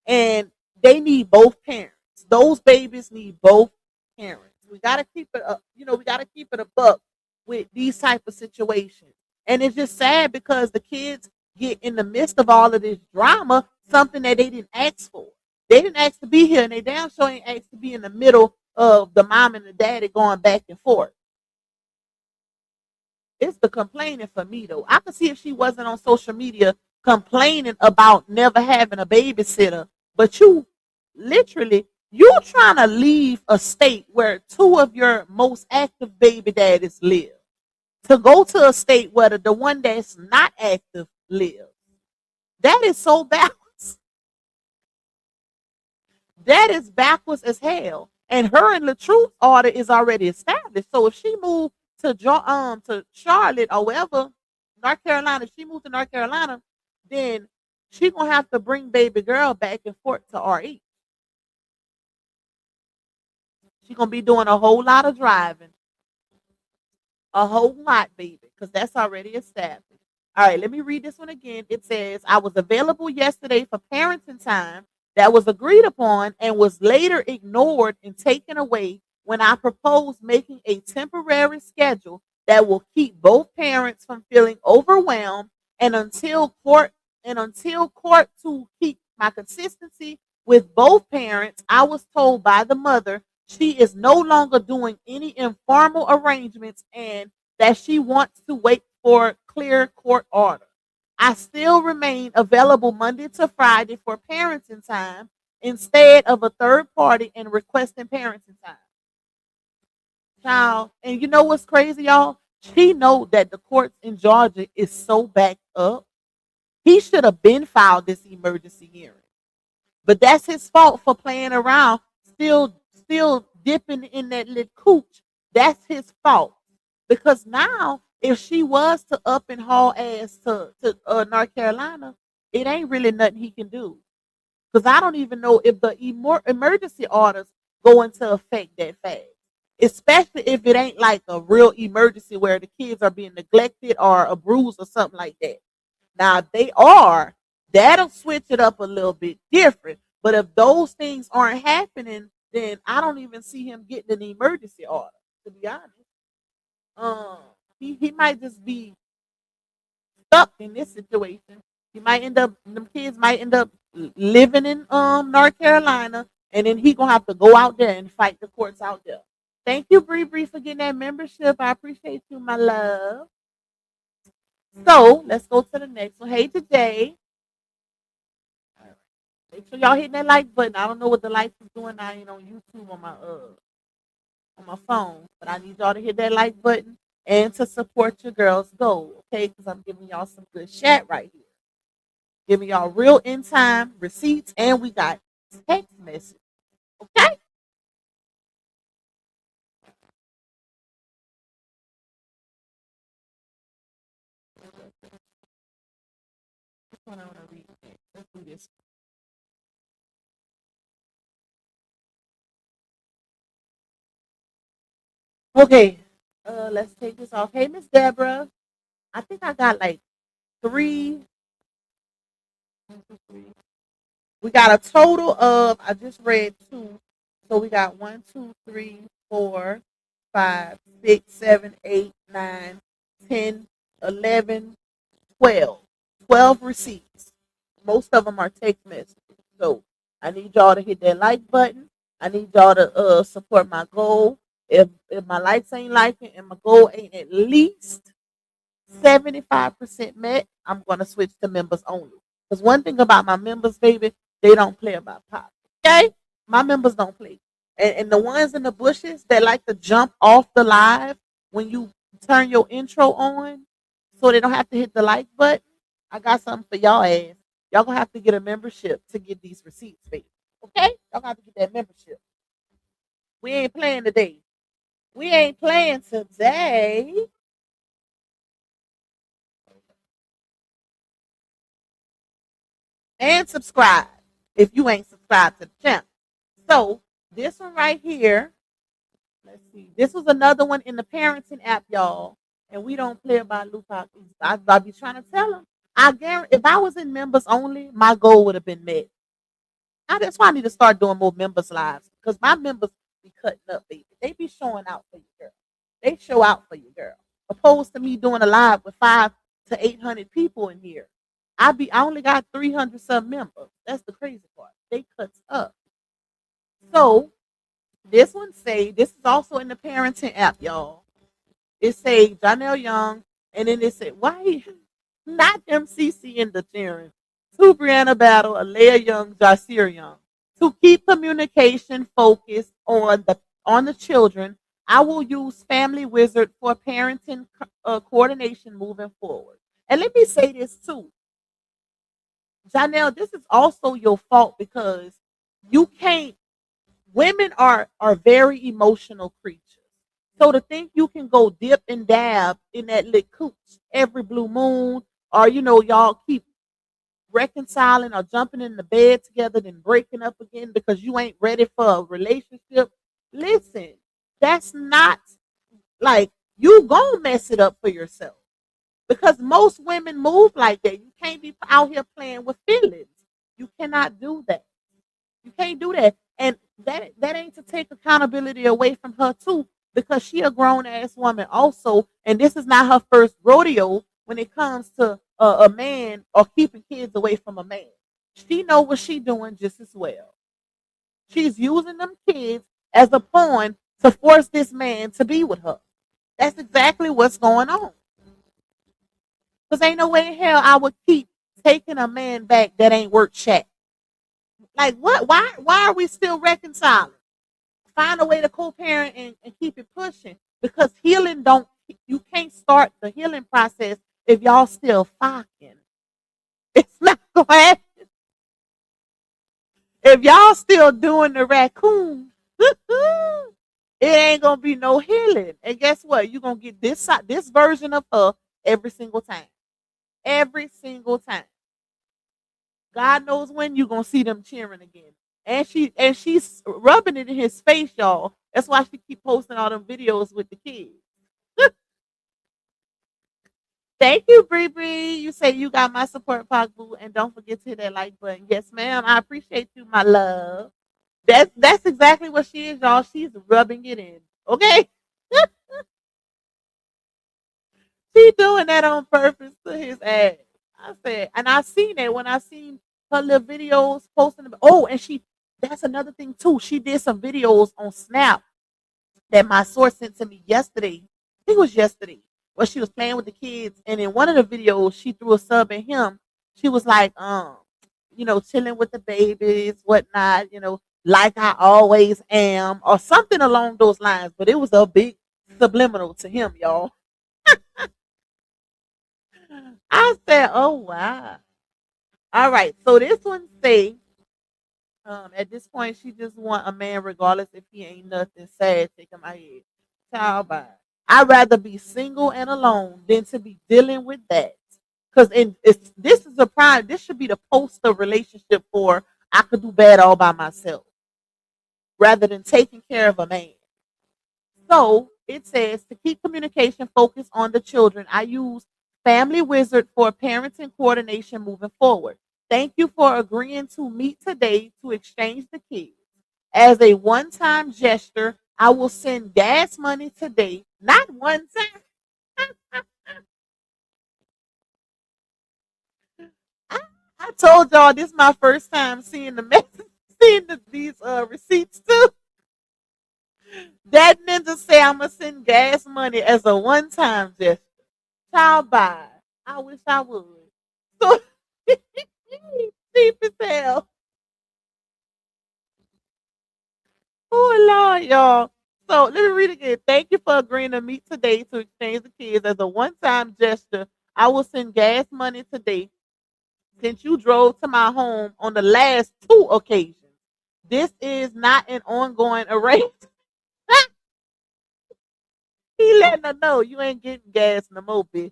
And they need both parents. Those babies need both parents. We gotta keep it up, we gotta keep it a buck with these type of situations. And it's just sad because the kids get in the midst of all of this drama, something that they didn't ask for. They didn't ask to be here, and they damn sure ain't asked to be in the middle of the mom and the daddy going back and forth. It's the complaining for me though. I could see if she wasn't on social media complaining about never having a babysitter, but you trying to leave a state where two of your most active baby daddies live to go to a state where the one that's not active lives. That is so backwards. That is backwards as hell. And her and Latruth's order is already established. So if she moved to Charlotte or wherever, North Carolina, if she moved to North Carolina, then she gonna have to bring baby girl back and forth to RE. She gonna be doing a whole lot of driving. A whole lot, baby, because that's already established. All right, let me read this one again. It says, I was available yesterday for parenting time that was agreed upon and was later ignored and taken away when I proposed making a temporary schedule that will keep both parents from feeling overwhelmed and until court to keep my consistency with both parents. I was told by the mother she is no longer doing any informal arrangements and that she wants to wait for clear court order. I still remain available Monday to Friday for parenting time instead of a third party and requesting parenting time. Child, and you know what's crazy, y'all? She know that the courts in Georgia is so backed up. He should have been filed this emergency hearing. But that's his fault for playing around, still dipping in that little cooch. That's his fault. Because now, if she was to up and haul ass to North Carolina, it ain't really nothing he can do. Because I don't even know if the emergency orders go into effect that fast. Especially if it ain't like a real emergency where the kids are being neglected or abused or something like that. Now, if they are, that'll switch it up a little bit different. But if those things aren't happening, then I don't even see him getting an emergency order, to be honest. Um, he might just be stuck in this situation. He might end up, them kids might end up living in North Carolina, and then he gonna have to go out there and fight the courts out there. Thank you, Bree Bree, for getting that membership. I appreciate you, my love. So let's go to the next one. Hey, today. Make sure y'all hitting that like button. I don't know what the lights is doing. I ain't on YouTube on my phone, but I need y'all to hit that like button and to support your girls' goal, okay? Because I'm giving y'all some good chat right here, giving y'all real in time receipts, and we got text messages, okay? Which one I want to read next? Let's do this. Okay, let's take this off. Hey, Miss Deborah, I think I got like three. One, two, three. We got a total of, I just read two. So we got 1, 2, 3, 4, 5, 6, 7, 8, 9, 10, 11, 12. 12 receipts. Most of them are text messages. So I need y'all to hit that like button. I need y'all to support my goal. If my likes ain't liking and my goal ain't at least 75% met, I'm going to switch to members only. Because one thing about my members, baby, they don't play about pop. Okay? My members don't play. And the ones in the bushes that like to jump off the live when you turn your intro on so they don't have to hit the like button, I got something for y'all ass. Y'all gonna have to get a membership to get these receipts, baby. Okay? Y'all gonna have to get that membership. We ain't playing today. We ain't playing today. And subscribe if you ain't subscribed to the channel. So this one right here, let's see. This was another one in the parenting app, y'all. And we don't play about Lupac. I be trying to tell them. I guarantee if I was in members only, my goal would have been met. Now that's why I need to start doing more members lives because my members be cutting up, baby. They be showing out for you, girl. They show out for you, girl. Opposed to me doing a live with 500 to 800 people in here. I only got 300 some members. That's the crazy part. They cuts up. So this one say this is also in the parenting app, y'all. It say Johnell Young, and then it said why not MCC in the cheering. To Brianna Battle, Alea Young, Jasir Young. To keep communication focused on the children, I will use Family Wizard for parenting coordination moving forward. And let me say this too. Janelle, this is also your fault because you can't. Women are very emotional creatures. So to think you can go dip and dab in that lick cooch every blue moon, or y'all keep reconciling or jumping in the bed together, then breaking up again because you ain't ready for a relationship. Listen, that's not like you gonna mess it up for yourself because most women move like that. You can't be out here playing with feelings. You cannot do that. You can't do that. And that ain't to take accountability away from her too, because she a grown ass woman also, and this is not her first rodeo when it comes to a man or keeping kids away from a man. She know what she doing just as well. She's using them kids as a pawn to force this man to be with her. That's exactly what's going on. Because ain't no way in hell I would keep taking a man back that ain't worth chat. Like what? Why are we still reconciling? Find a way to co-parent and keep it pushing. Because healing don't you can't start the healing process if y'all still fucking. It's not gonna happen. If y'all still doing the raccoon, it ain't gonna be no healing. And guess what? You're gonna get this version of her every single time. Every single time. God knows when you're gonna see them cheering again. And she's rubbing it in his face, y'all. That's why she keep posting all them videos with the kids. Thank you, Bree Bree. You say you got my support, Pog Boo, and don't forget to hit that like button. Yes, ma'am. I appreciate you, my love. That's exactly what she is, y'all. She's rubbing it in. Okay, she doing that on purpose to his ass. I said, and I seen it when I seen her little videos posting. Oh, and she. That's another thing too. She did some videos on Snap that my source sent to me yesterday. I think it was yesterday, where she was playing with the kids, and in one of the videos, she threw a sub at him. She was like, chilling with the babies, whatnot, like I always am, or something along those lines. But it was a big subliminal to him, y'all. I said, "Oh wow." All right, so this one say, at this point, she just want a man, regardless if he ain't nothing sad. Taking my head, child, bye. I'd rather be single and alone than to be dealing with that. Because this is a prime. This should be the poster relationship for I could do bad all by myself, rather than taking care of a man. So it says to keep communication focused on the children, I use Family Wizard for parenting coordination moving forward. Thank you for agreeing to meet today to exchange the kids. As a one time gesture, I will send gas money today. Not one time. I, I told y'all this is my first time seeing the message, seeing these receipts too. That ninja say I'm gonna send gas money as a one time gesture. Child bye. I wish I would. So cheap as hell. Oh Lord, y'all. So let me read again. Thank you for agreeing to meet today to exchange the kids as a one-time gesture. I will send gas money today since you drove to my home on the last two occasions. This is not an ongoing arrangement. He letting her know you ain't getting gas no more, bitch.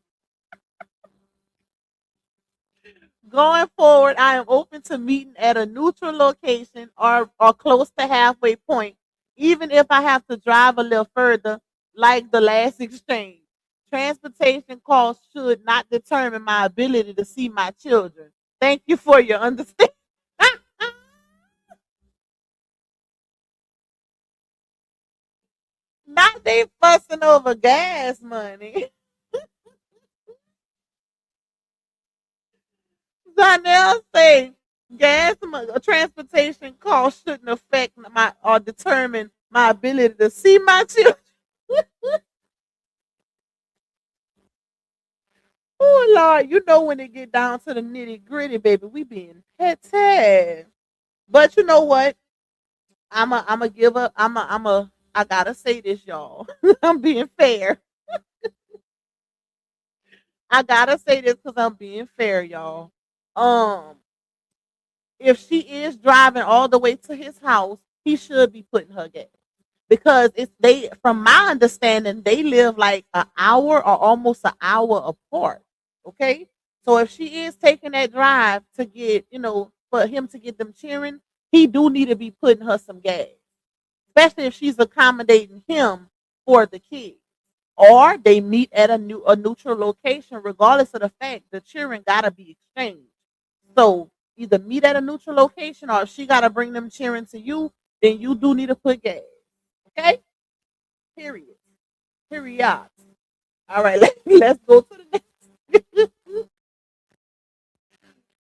Going forward, I am open to meeting at a neutral location or close to halfway point, even if I have to drive a little further, like the last exchange. Transportation costs should not determine my ability to see my children. Thank you for your understanding. Not they fussing over gas money. Johnell say transportation costs shouldn't affect my or determine my ability to see my children. Oh Lord, you know when it get down to the nitty gritty, baby, we being petty. But you know what? I'm a give up. I gotta say this, y'all. I'm being fair. I gotta say this because I'm being fair, y'all. Um, if she is driving all the way to his house, he should be putting her gas because it's they. From my understanding, they live like an hour or almost an hour apart. Okay, so if she is taking that drive to get, for him to get them cheering, he do need to be putting her some gas, especially if she's accommodating him for the kids. Or they meet at a neutral location, regardless of the fact the cheering gotta be exchanged. So either meet at a neutral location, or if she gotta bring them cheering to you, then you do need to put gas. Okay? Period. Period. All right, let's go to the next.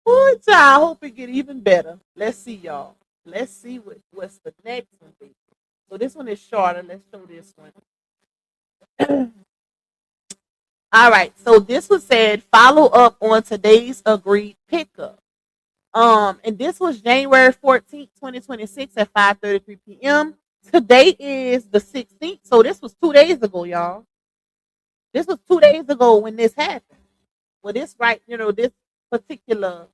Oh, child, I hope it get even better. Let's see, y'all. Let's see what's the next one. Be. So this one is shorter. Let's show this one. All right. So this was said follow up on today's agreed pickup. And this was January 14th, 2026 at 5:33 p.m. Today is the 16th. So this was 2 days ago, y'all. This was 2 days ago when this happened. Well, this particular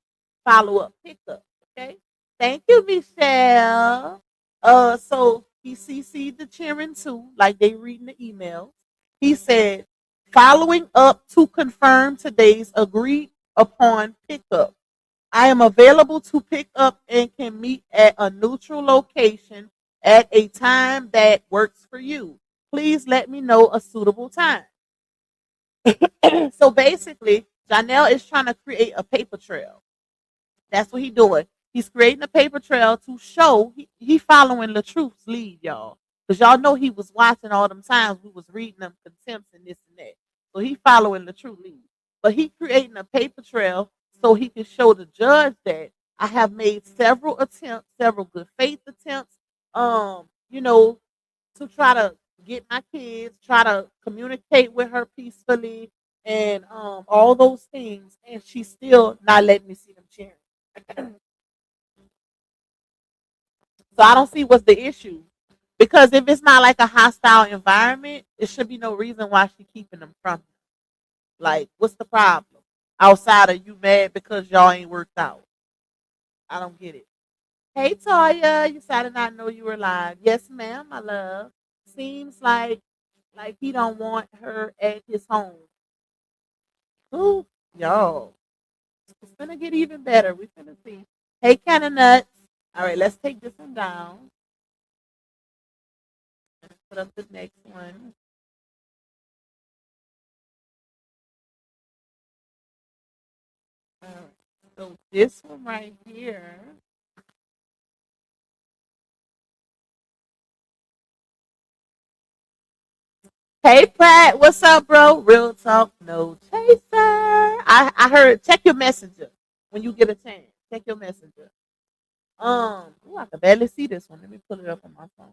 follow up pickup. Okay. Thank you, Michelle. So he CC'd the chairman too, like they reading the emails. He said, following up to confirm today's agreed upon pickup. I am available to pick up and can meet at a neutral location at a time that works for you. Please let me know a suitable time. So basically, Johnell is trying to create a paper trail. That's what he's doing. He's creating a paper trail to show he following LaTruth's lead, y'all. Because y'all know he was watching all them times we was reading them contempts and this and that. So he following the true lead. But he creating a paper trail so he can show the judge that I have made several attempts, several good faith attempts, you know, to try to get my kids, try to communicate with her peacefully, and all those things, and she's still not letting me see them cheering. So I don't see what's the issue. Because if it's not like a hostile environment, it should be no reason why she's keeping them from him. Like, what's the problem? Outside of you mad because y'all ain't worked out. I don't get it. Hey Toya, you said I did not know you were live. Yes, ma'am, my love. Seems like he don't want her at his home. Ooh, yo. It's gonna get even better. We're gonna see. Hey, Canna Nuts. All right, let's take this one down. Let's put up the next one. All right. So this one right here. Hey Pratt, what's up, bro? Real talk, no chaser. I heard. Check your messenger when you get a chance. Check your messenger. Ooh, I can barely see this one. Let me pull it up on my phone.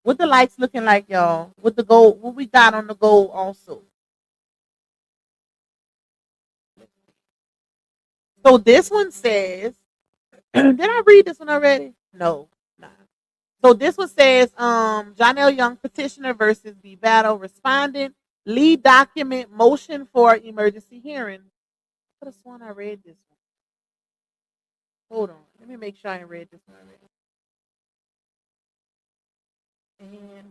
What the lights looking like, y'all? What the gold? What we got on the gold also? So this one says, did I read this one already? No, nah. So this one says, Johnell Young petitioner versus the battle respondent, lead document, motion for emergency hearing. I could have sworn I read this one. Hold on, let me make sure I read this one already. And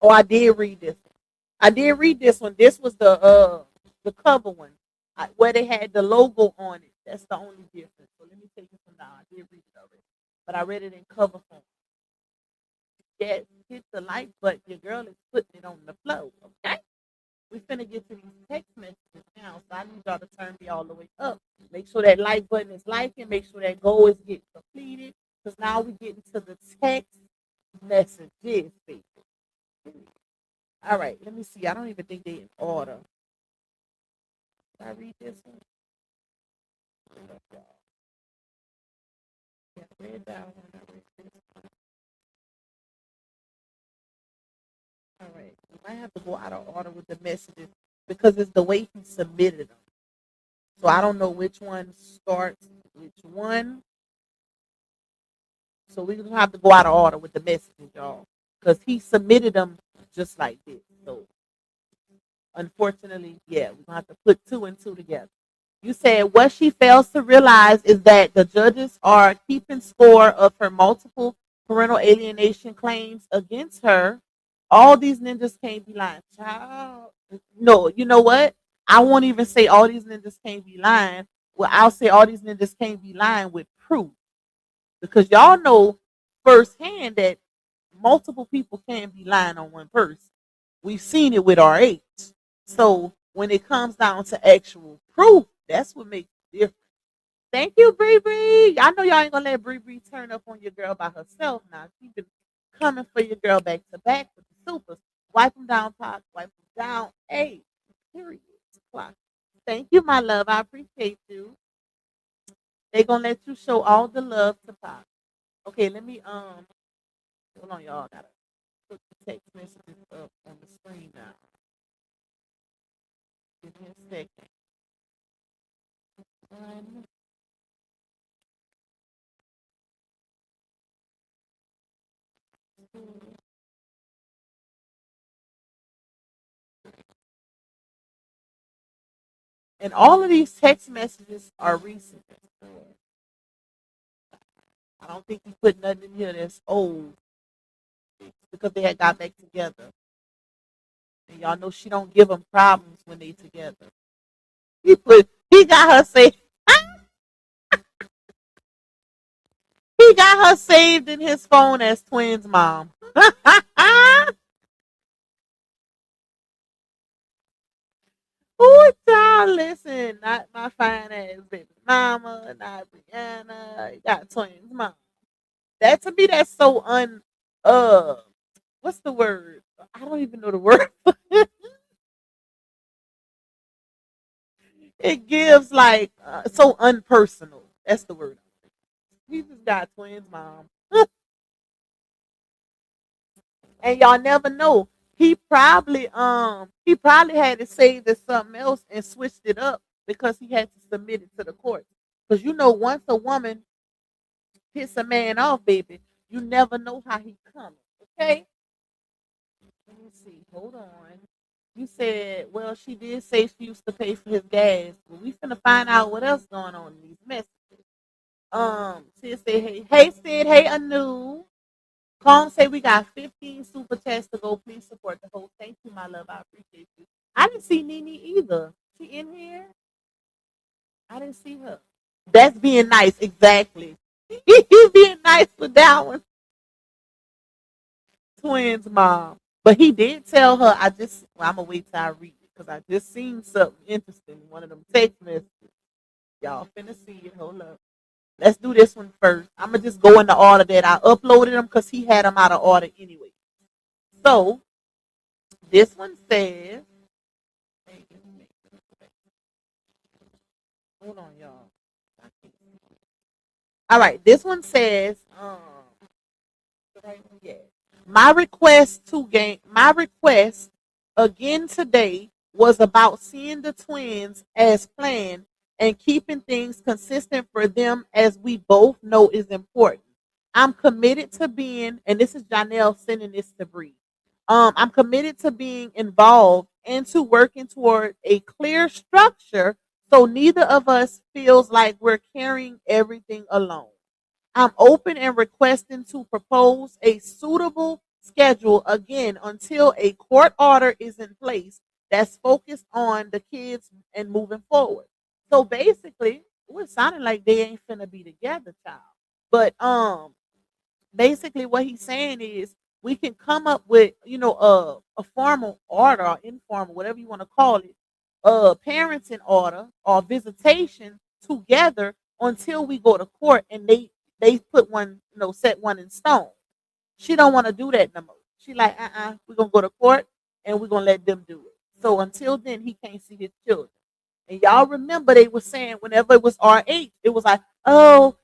oh, I did read this one. I did read this one. This was the cover one, where they had the logo on it. That's the only difference. So let me take this one down. I did read it already, but I read it in cover form. Yes, hit the like button. Your girl is putting it on the flow. Okay, we finna get to these text messages now, so I need y'all to turn me all the way up. Make sure that like button is liking. Make sure that goal is getting completed. Because now we get into the text messages, people. All right, let me see. I don't even think they in order. Did I read this one? Yeah, I read that one. I read this one. All right. We might have to go out of order with the messages because it's the way he submitted them. So I don't know which one starts which one. So we're gonna have to go out of order with the messages, y'all. Because he submitted them just like this. So unfortunately, yeah, we're gonna have to put two and two together. You said what she fails to realize is that the judges are keeping score of her multiple parental alienation claims against her. All these ninjas can't be lying. Child. No, you know what? I won't even say all these ninjas can't be lying. Well, I'll say all these ninjas can't be lying with proof. Because y'all know firsthand that multiple people can't be lying on one person. We've seen it with our age. So when it comes down to actual proof, that's what makes it different. Thank you, Bree Bree. I know y'all ain't gonna let Bree Bree turn up on your girl by herself now. She's been coming for your girl back to back with the supers. Wipe them down, Pop. Wipe them down. Hey, period. Clock. Thank you, my love. I appreciate you. They gonna let you show all the love to Pop. Okay, let me hold on, y'all. Gotta put the text messages up on the screen now. Give me a second. One, two, and all of these text messages are recent. I don't think he put nothing in here that's old because they had got back together. And y'all know she don't give them problems when they together. He got her say, he He got her saved in his phone as twins mom. Ooh, child, listen, not my fine ass baby mama, not Brianna. You got twins mom. That to me, that's so uh what's the word? I don't even know the word. It gives like so unpersonal. That's the word. He just got twins mom. And y'all never know. He probably had it saved as something else and switched it up because he had to submit it to the court. Because you know, once a woman piss a man off, baby, you never know how he coming. Okay? Let me see. Hold on. You said, well, she did say she used to pay for his gas. Well, we finna find out what else going on in these messages. Sid say, hey, Sid, hey, Anu. Calm say we got 15 super chats to go. Please support the host. Thank you, my love. I appreciate you. I didn't see Nene either. She in here? I didn't see her. That's being nice, exactly. You being nice with that one. Twins mom. But he did tell her, I'm gonna wait till I read it because I just seen something interesting in one of them text messages. Y'all finna see it. Hold up. Let's do this one first. I'm gonna just go in the order that I uploaded them because he had them out of order anyway. So this one says, hold on, y'all. All right, this one says, my request again today was about seeing the twins as planned and keeping things consistent for them as we both know is important. I'm committed to being, and this is Johnell sending this to Bree. I'm committed to being involved and to working toward a clear structure so neither of us feels like we're carrying everything alone. I'm open and requesting to propose a suitable schedule again until a court order is in place that's focused on the kids and moving forward. So basically, it sounding like they ain't finna be together, child. But basically what he's saying is we can come up with a formal order or informal, whatever you want to call it, parenting order or visitation together until we go to court and they put one, set one in stone. She don't want to do that no more. She like, we're gonna go to court and we're gonna let them do it. So until then, he can't see his children. And y'all remember they were saying whenever it was RH, it was like, oh,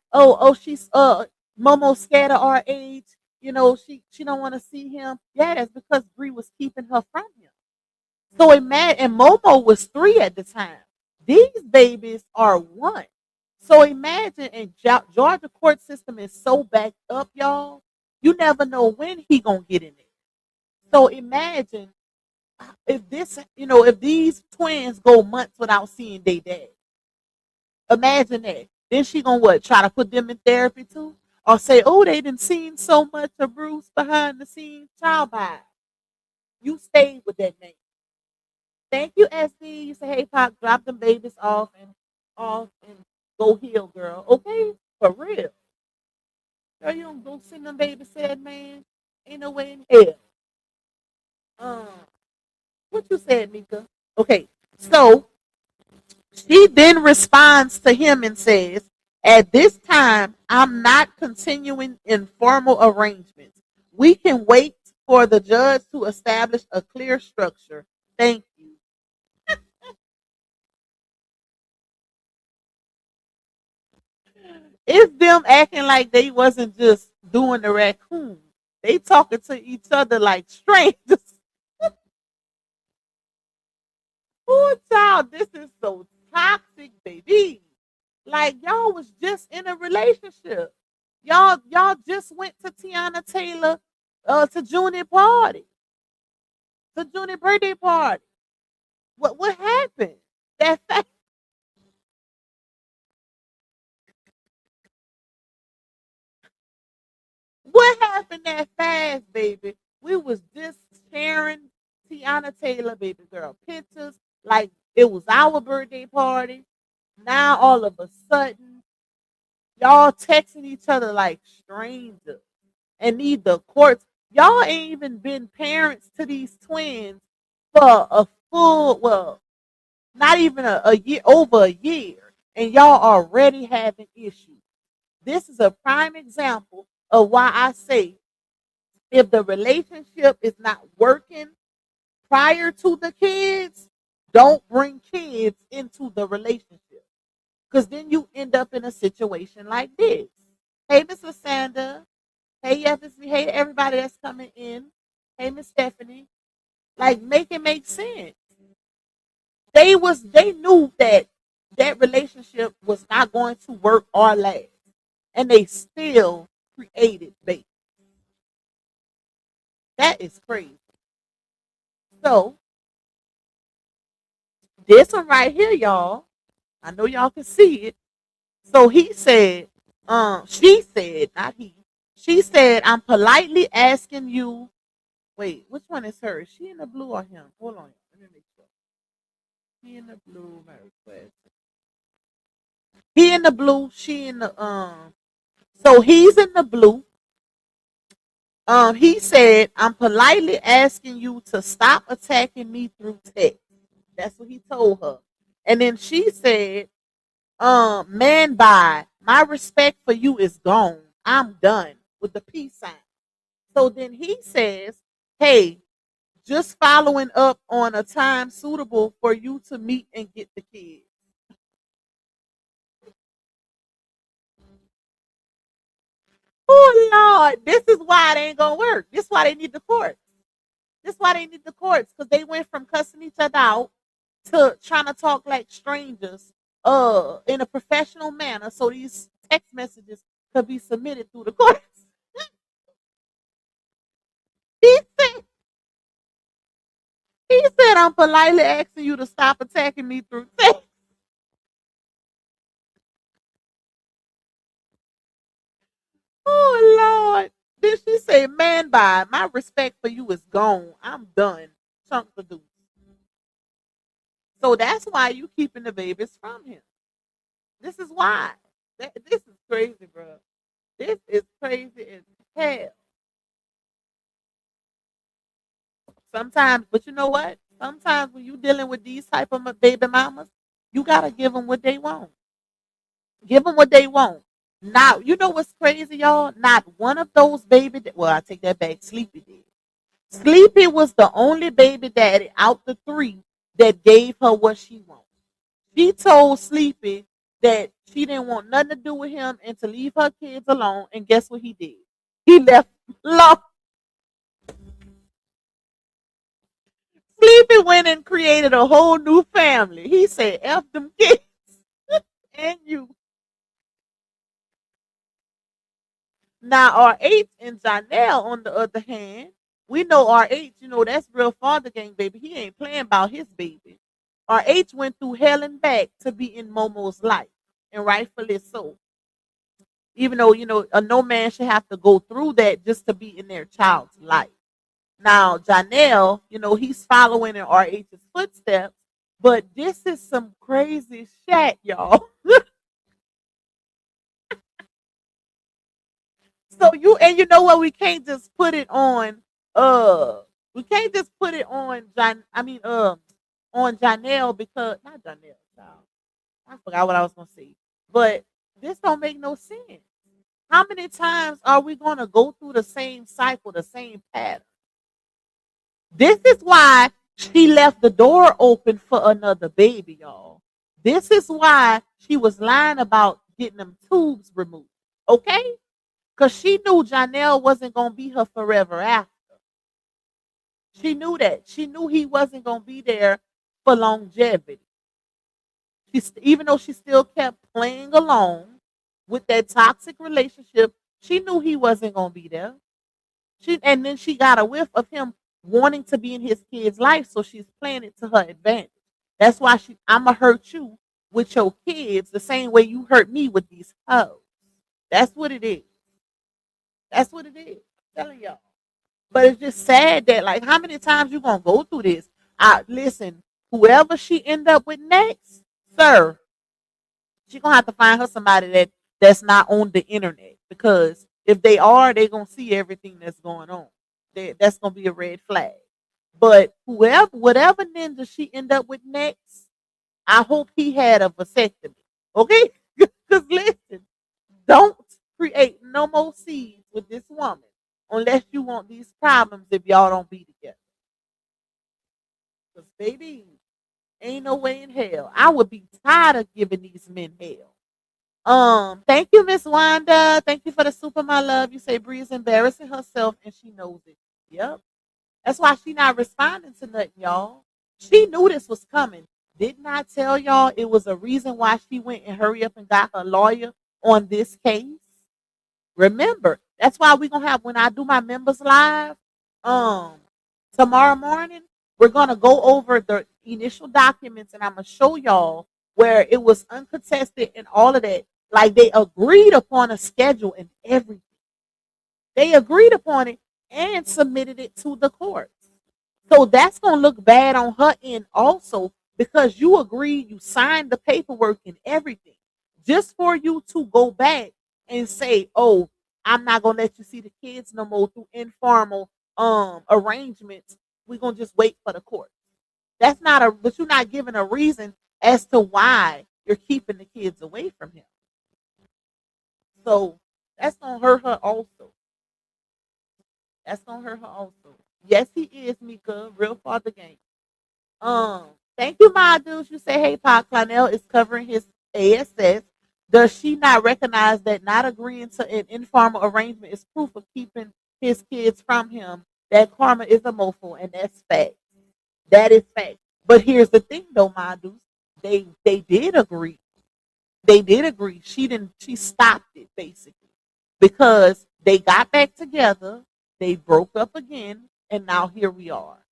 she's Momo scared of RH. She don't want to see him. Yeah, that's because Bree was keeping her from him. So imagine, and Momo was 3 at the time. These babies are 1. So imagine, and Georgia court system is so backed up, y'all. You never know when he gonna get in there. So imagine if these twins go months without seeing their dad. Imagine that. Then she gonna what? Try to put them in therapy too, or say, "Oh, they didn't seen so much of Bruce behind the scenes." Child, by you stayed with that name. Thank you, SD. You say, "Hey, Pop, drop them babies off and go heal, girl." Okay, for real. Girl, you don't go send them babies to that man. Ain't no way in hell. Um, what you said, Mika? Okay, so she then responds to him and says, at this time, I'm not continuing informal arrangements. We can wait for the judge to establish a clear structure. Thank you. It's them acting like they wasn't just doing the raccoon. They talking to each other like strangers. Poor child, this is so toxic, baby. Like y'all was just in a relationship. Y'all just went to Tiana Taylor to Junior party, to Junior birthday party. What happened? That fact, what happened that fast, baby? We was just sharing Tiana Taylor, baby girl, pictures like it was our birthday party. Now all of a sudden, Y'all texting each other like strangers. And need the courts. Y'all ain't even been parents to these twins for a full, well, not even a year, over a year. And y'all already having issues. This is a prime example of why I say if the relationship is not working prior to the kids, don't bring kids into the relationship. Because then you end up in a situation like this. Hey, Miss Sandra. Hey, FSB. Hey, everybody that's coming in. Hey, Miss Stephanie. Like, make it make sense. They knew that that relationship was not going to work or last. And they still created babies. That is crazy. So, this one right here, y'all. I know y'all can see it. So he said, she said, not he. She said, I'm politely asking you. Wait, which one is her? Is she in the blue or him? Hold on. Let me make sure. He in the blue, my request. He in the blue, she in the so he's in the blue. He said, I'm politely asking you to stop attacking me through text. That's what he told her. And then she said, man, bye. My respect for you is gone. I'm done with the peace sign. So then he says, hey, just following up on a time suitable for you to meet and get the kids. Oh Lord, this is why it ain't gonna work. This is why they need the courts. This is why they need the courts, because they went from cussing each other out to trying to talk like strangers in a professional manner so these text messages could be submitted through the courts. He said, he said, I'm politely asking you to stop attacking me through text. Oh Lord. Then she said, man, bye. My respect for you is gone. I'm done. Chunk the deuce. So that's why you keeping the babies from him. This is why. This is crazy, bro. This is crazy as hell. Sometimes, but you know what? Sometimes when you dealing with these type of baby mamas, you gotta give them what they want. Give them what they want. Now, you know what's crazy, y'all? Not one of those well, I take that back. Sleepy did. Sleepy was the only baby daddy out the three that gave her what she wanted. She told Sleepy that she didn't want nothing to do with him and to leave her kids alone. And guess what he did? He left alone. Sleepy went and created a whole new family. He said, F them kids and you. Now, RH and Johnell, on the other hand, we know RH, that's real father gang, baby. He ain't playing about his baby. RH went through hell and back to be in Momo's life, and rightfully so. Even though, no man should have to go through that just to be in their child's life. Now, Johnell, he's following in RH's footsteps, but this is some crazy shit, y'all. So you know what? We can't just put it on. We can't just put it on on Johnell, because not Johnell. Child. I forgot what I was gonna say, but this don't make no sense. How many times are we gonna go through the same cycle, the same pattern? This is why she left the door open for another baby, y'all. This is why she was lying about getting them tubes removed. Okay? Because she knew Johnell wasn't going to be her forever after. She knew that. She knew he wasn't going to be there for longevity. Even though she still kept playing along with that toxic relationship, she knew he wasn't going to be there. And then she got a whiff of him wanting to be in his kid's life, so she's playing it to her advantage. That's why I'ma hurt you with your kids the same way you hurt me with these hoes. That's what it is. That's what it is. I'm telling y'all. But it's just sad that, like, how many times you gonna go through this? Listen, whoever she end up with next, sir, she gonna have to find her somebody that that's not on the internet, because if they are, they're gonna see everything that's going on. That's gonna be a red flag. But whatever ninja she end up with next, I hope he had a vasectomy. Okay? Because listen, don't create no more seeds with this woman unless you want these problems if y'all don't be together. Because baby, ain't no way in hell. I would be tired of giving these men hell. Thank you, Miss Wanda. Thank you for the super, my love. You say Bree is embarrassing herself and she knows it. Yep. That's why she not responding to nothing, y'all. She knew this was coming. Didn't I tell y'all it was a reason why she went and hurry up and got her lawyer on this case? Remember, that's why we're gonna have, when I do my members live, um, tomorrow morning, we're gonna go over the initial documents and I'm gonna show y'all where it was uncontested and all of that. Like they agreed upon a schedule and everything. They agreed upon it and submitted it to the courts. So that's gonna look bad on her end also, because you agreed, you signed the paperwork and everything, just for you to go back and say, "Oh, I'm not gonna let you see the kids no more through informal arrangements. We're gonna just wait for the court." That's not a, but you're not giving a reason as to why you're keeping the kids away from him. So that's gonna hurt her also. That's gonna hurt her also. Yes, he is, Mika, real father game. Um, Thank you, my dudes. You say, hey, Pa, Clonell is covering his ASS. Does she not recognize that not agreeing to an informal arrangement is proof of keeping his kids from him? That karma is a mofo, and that's fact. That is fact. But here's the thing, though, my dudes. They did agree. They did agree. She didn't. She stopped it basically because they got back together. They broke up again, and now here we are.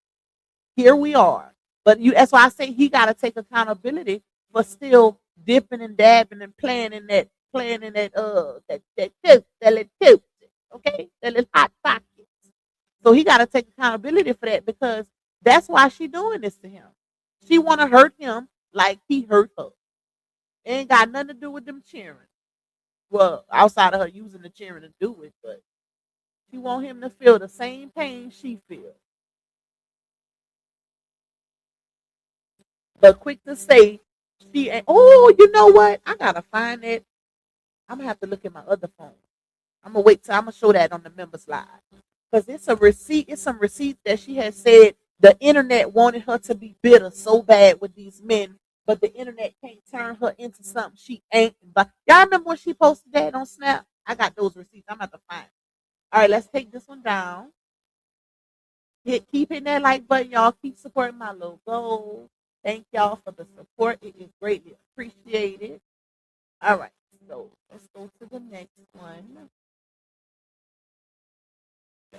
Here we are. But you, that's why I say he got to take accountability for still dipping and dabbing and playing in that little tip, okay, that little hot pocket. So he got to take accountability for that, because that's why she doing this to him. She want to hurt him like he hurt her. It ain't got nothing to do with them cheering. Well, outside of her using the cheering to do it, but she want him to feel the same pain she feels. But quick to say, she ain't. Oh, you know what? I gotta find it. I'm gonna have to look at my other phone. I'm gonna wait till I'm gonna show that on the members live, because it's a receipt. It's some receipts that she has said the internet wanted her to be bitter so bad with these men, but the internet can't turn her into something she ain't. But y'all remember when she posted that on Snap? I got those receipts. I'm about to find it. All right, let's take this one down. Keep hitting that like button, y'all. Keep supporting my logo. Thank y'all for the support. It is greatly appreciated. All right, so let's go to the next one.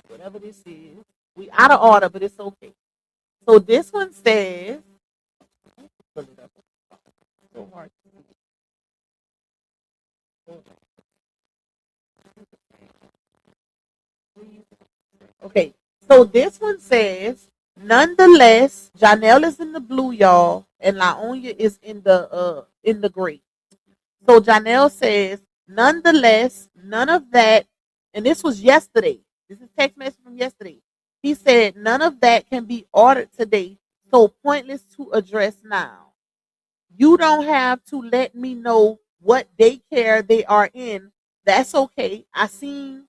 Whatever this is, we out of order, but it's okay. So this one says, pull it up. So hard. Okay, so this one says, nonetheless, Johnell is in the blue, y'all, and Laonia is in the gray. So Johnell says, nonetheless, none of that, and this was yesterday. This is text message from yesterday. He said, none of that can be ordered today, so pointless to address now. You don't have to let me know what daycare they are in. That's okay. I seen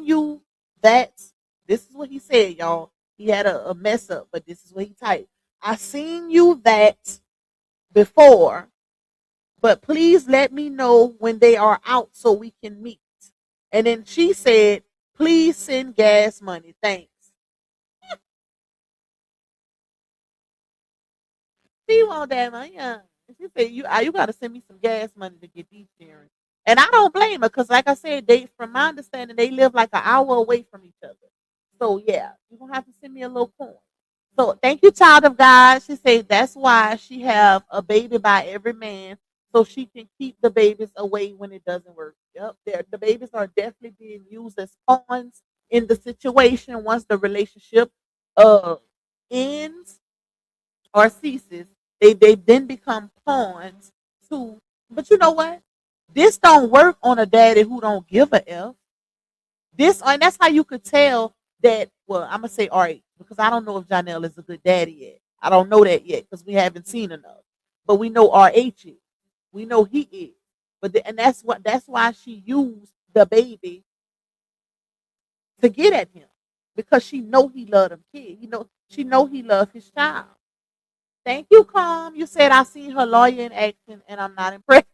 you. That's This is what he said, y'all. He had a mess up, but this is what he typed. I seen you that before, but please let me know when they are out so we can meet. And then she said, please send gas money. Thanks. She want that money. Yeah. She said, you got to send me some gas money to get these sharing. And I don't blame her, because like I said, they, from my understanding, they live like an hour away from each other. So yeah, you're gonna have to send me a little coin. So thank you, child of God. She said that's why she have a baby by every man, so she can keep the babies away when it doesn't work. Yep, the babies are definitely being used as pawns in the situation once the relationship uh ends or ceases. They then become pawns to. But you know what? This don't work on a daddy who don't give a F. This and that's how you could tell that. Well, I'm gonna say RH because I don't know if Johnell is a good daddy yet. I don't know that yet because we haven't seen enough. But we know RH is. We know he is. And that's why she used the baby to get at him because she know he loved him kid. She know he loved his child. Thank you, Calm. You said I seen her lawyer in action and I'm not impressed.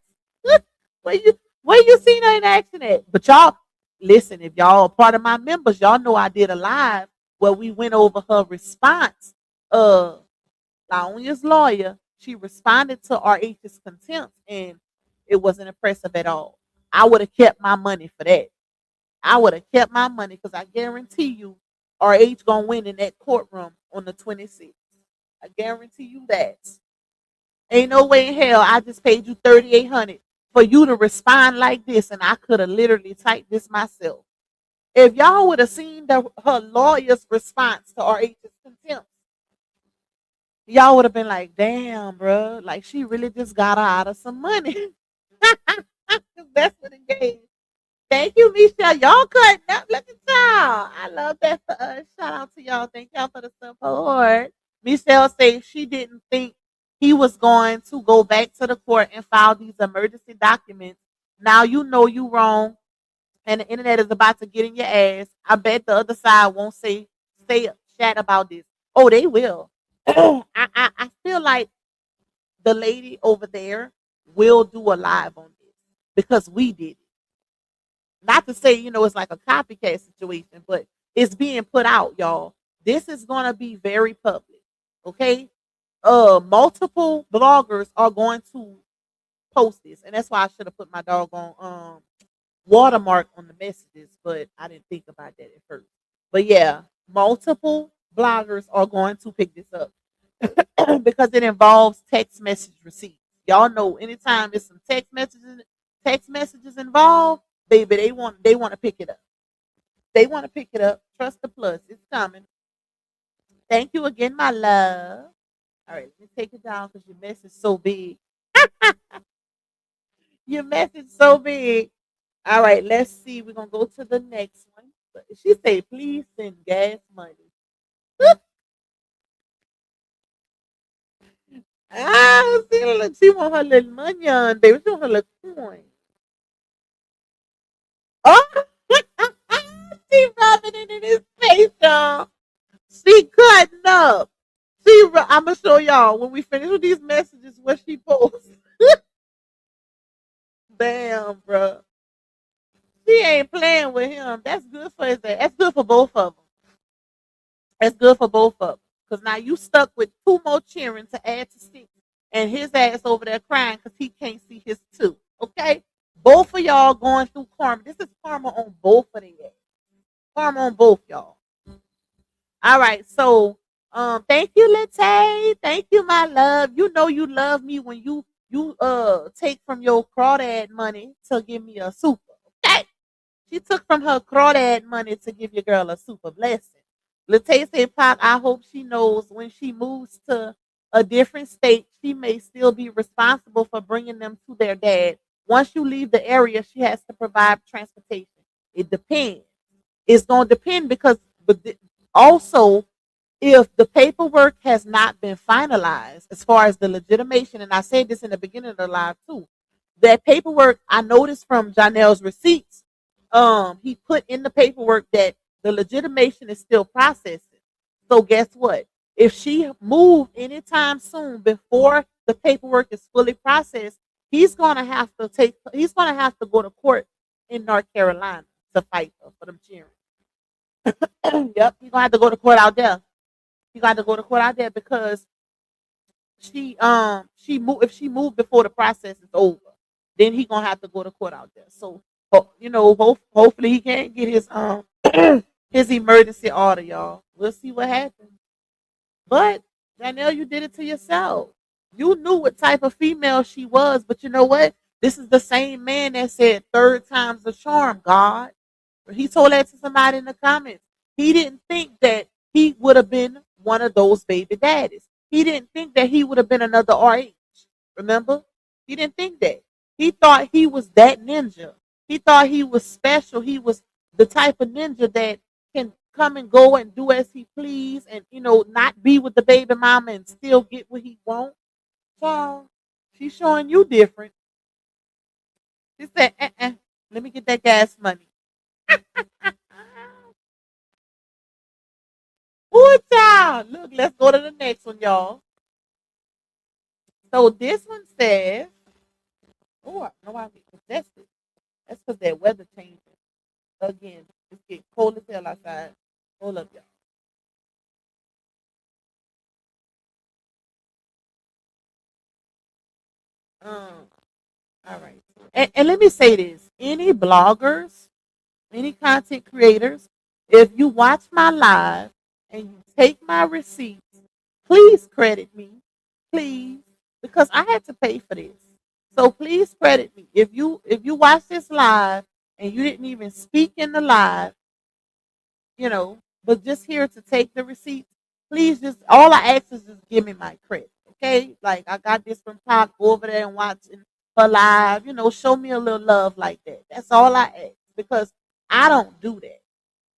Where you seen her in action at? But y'all listen, if y'all are part of my members, y'all know I did a live where we went over her response. Laonia's lawyer, she responded to RH's contempt and it wasn't impressive at all. I would have kept my money for that. I would have kept my money because I guarantee you RH gonna win in that courtroom on the 26th. I guarantee you that. Ain't no way in hell I just paid you $3,800 for you to respond like this, and I could have literally typed this myself. If y'all would have seen her lawyer's response to RH's contempt, y'all would have been like, "Damn, bro! Like she really just got her out of some money." That's what it gave. Thank you, Michelle. Y'all cutting up. Look at y'all. I love that for us. Shout out to y'all. Thank y'all for the support. Michelle says she didn't think he was going to go back to the court and file these emergency documents. Now you know you wrong, and the internet is about to get in your ass. I bet the other side won't say chat about this. Oh, they will. I feel like the lady over there will do a live on this because we did it. Not to say, it's like a copycat situation, but it's being put out, y'all. This is gonna be very public. Okay. Multiple bloggers are going to post this. And that's why I should have put my doggone watermark on the messages, but I didn't think about that at first. But yeah, multiple bloggers are going to pick this up because it involves text message receipts. Y'all know anytime there's some text messages involved, baby, they want to pick it up. They want to pick it up. Trust the plus. It's coming. Thank you again, my love. All right, let me take it down because your mess is so big. Your mess is so big. All right, let's see. We're gonna go to the next one. She say, please send gas money. She want her little money on, baby. She want her little coin. Oh, she rubbing it in his face, y'all. She cutting up. I'm gonna show y'all when we finish with these messages what she posts. Damn, bro. She ain't playing with him. That's good for his ass. That's good for both of them. That's good for both of them. Because now you stuck with two more cheering to add to six. And his ass over there crying because he can't see his two. Okay? Both of y'all going through karma. This is karma on both of them. Karma on both y'all. All right. So thank you, Lete. Thank you, my love. You know you love me when you take from your crawdad money to give me a super. Okay? She took from her crawdad money to give your girl a super blessing. Latae said, Pac, I hope she knows when she moves to a different state, she may still be responsible for bringing them to their dad. Once you leave the area, she has to provide transportation. It depends. It's going to depend because also, if the paperwork has not been finalized as far as the legitimation, and I said this in the beginning of the live too, that paperwork I noticed from Johnell's receipts, he put in the paperwork that the legitimation is still processing. So guess what? If she moved anytime soon before the paperwork is fully processed, he's gonna have to go to court in North Carolina to fight for them cheering. Yep, he's gonna have to go to court out there. He got to go to court out there because if she moved before the process is over, then he gonna have to go to court out there. So hopefully he can get his his emergency order, y'all. We'll see what happens. But Danielle, you did it to yourself. You knew what type of female she was, but you know what? This is the same man that said third time's the charm, God. He told that to somebody in the comments. He didn't think that he would have been one of those baby daddies. He didn't think that he would have been another RH. Remember? He didn't think that. He thought he was that ninja. He thought he was special. He was the type of ninja that can come and go and do as he please, and not be with the baby mama and still get what he wants. So she's showing you different. She said, let me get that gas money. Ooh, child. Look, let's go to the next one, y'all. So this one says, oh, I know I possessed it. That's because that weather changing. Again, it's getting cold as hell outside. Hold up, y'all. All right. And let me say this. Any bloggers, any content creators, if you watch my live and you take my receipts, please credit me. Please. Because I had to pay for this. So please credit me. If you watch this live and you didn't even speak in the live, but just here to take the receipts, please just all I ask is just give me my credit. Okay? Like I got this from Talk, go over there and watching her live, show me a little love like that. That's all I ask. Because I don't do that.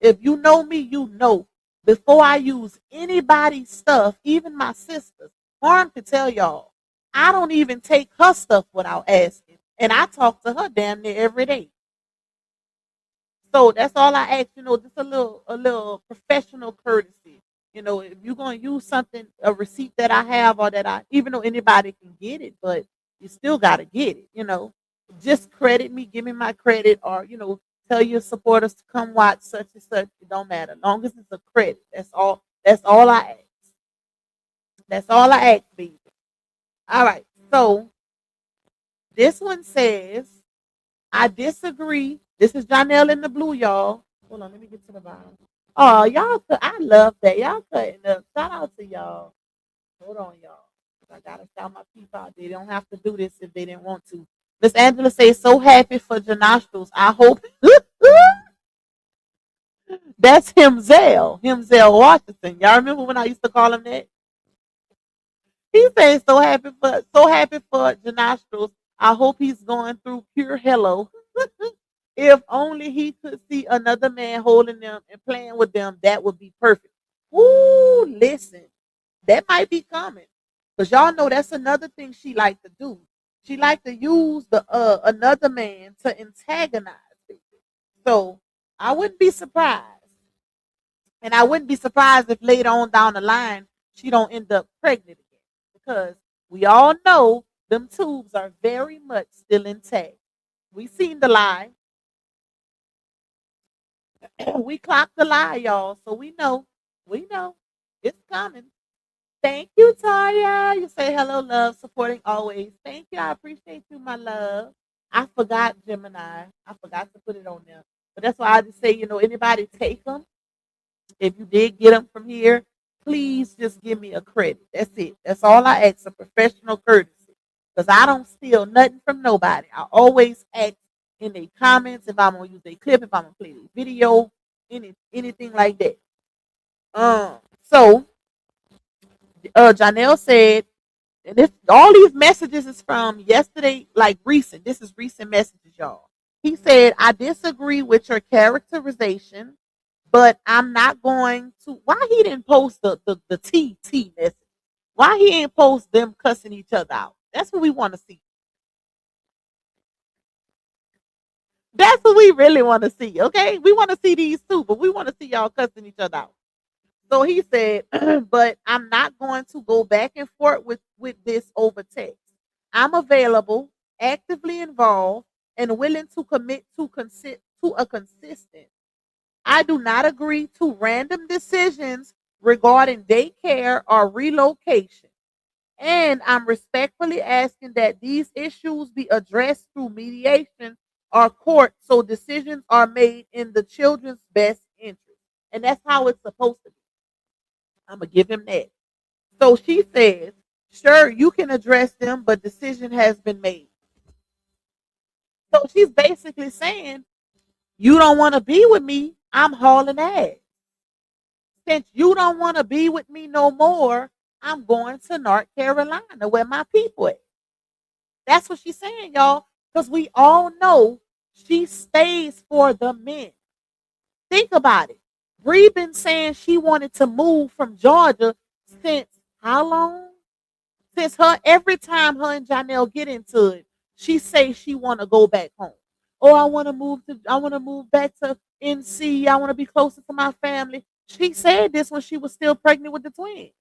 If you know me, you know. Before I use anybody's stuff, even my sister's, Harm can tell y'all, I don't even take her stuff without asking. And I talk to her damn near every day. So that's all I ask, just a little professional courtesy. If you're gonna use something, a receipt that I have or that even though anybody can get it, but you still gotta get it. Just credit me, give me my credit, or tell your supporters to come watch such and such. It don't matter. As long as it's a credit. That's all I ask. That's all I ask, baby. All right. So this one says, I disagree. This is Johnell in the blue, y'all. Hold on, let me get to the bottom. Oh, y'all, I love that. Y'all cutting up. Shout out to y'all. Hold on, y'all. I gotta shout my people out. They don't have to do this if they didn't want to. Miss Angela says, so happy for Jonostrils. I hope that's Himzel Washington. Y'all remember when I used to call him that? He says so happy for Jonostrils. I hope he's going through pure hello. If only he could see another man holding them and playing with them, that would be perfect. Ooh, listen, that might be coming. Because y'all know that's another thing she like to do. She like to use the another man to antagonize people. So I wouldn't be surprised. And I wouldn't be surprised if later on down the line she don't end up pregnant again. Because we all know them tubes are very much still intact. We seen the lie. We clocked the lie, y'all. So we know it's coming. Thank you, Taya. You say hello, love, supporting always. Thank you. I appreciate you, my love. I forgot Gemini. I forgot to put it on there. But that's why I just say, anybody take them. If you did get them from here, please just give me a credit. That's it. That's all I ask, a professional courtesy. Because I don't steal nothing from nobody. I always ask in the comments if I'm gonna use a clip, if I'm gonna play the video, anything like that. So Johnell said, and this all these messages is from yesterday, like recent. This is recent messages, y'all. He said, I disagree with your characterization, but I'm not going to. Why he didn't post the TT message? Why he ain't post them cussing each other out? That's what we want to see. That's what we really want to see, okay? We want to see these too, but we want to see y'all cussing each other out. So he said, but I'm not going to go back and forth with this over text. I'm available, actively involved, and willing to commit to a consistent. I do not agree to random decisions regarding daycare or relocation. And I'm respectfully asking that these issues be addressed through mediation or court so decisions are made in the children's best interest. And that's how it's supposed to be. I'm going to give him that. So she says, sure, you can address them, but decision has been made. So she's basically saying, you don't want to be with me, I'm hauling ass. Since you don't want to be with me no more, I'm going to North Carolina where my people at. That's what she's saying, y'all. Because we all know she stays for the men. Think about it. Bree been saying she wanted to move from Georgia since how long? Since her every time her and Johnell get into it, she say she want to go back home. Oh, I want to move back to NC. I want to be closer to my family. She said this when she was still pregnant with the twins.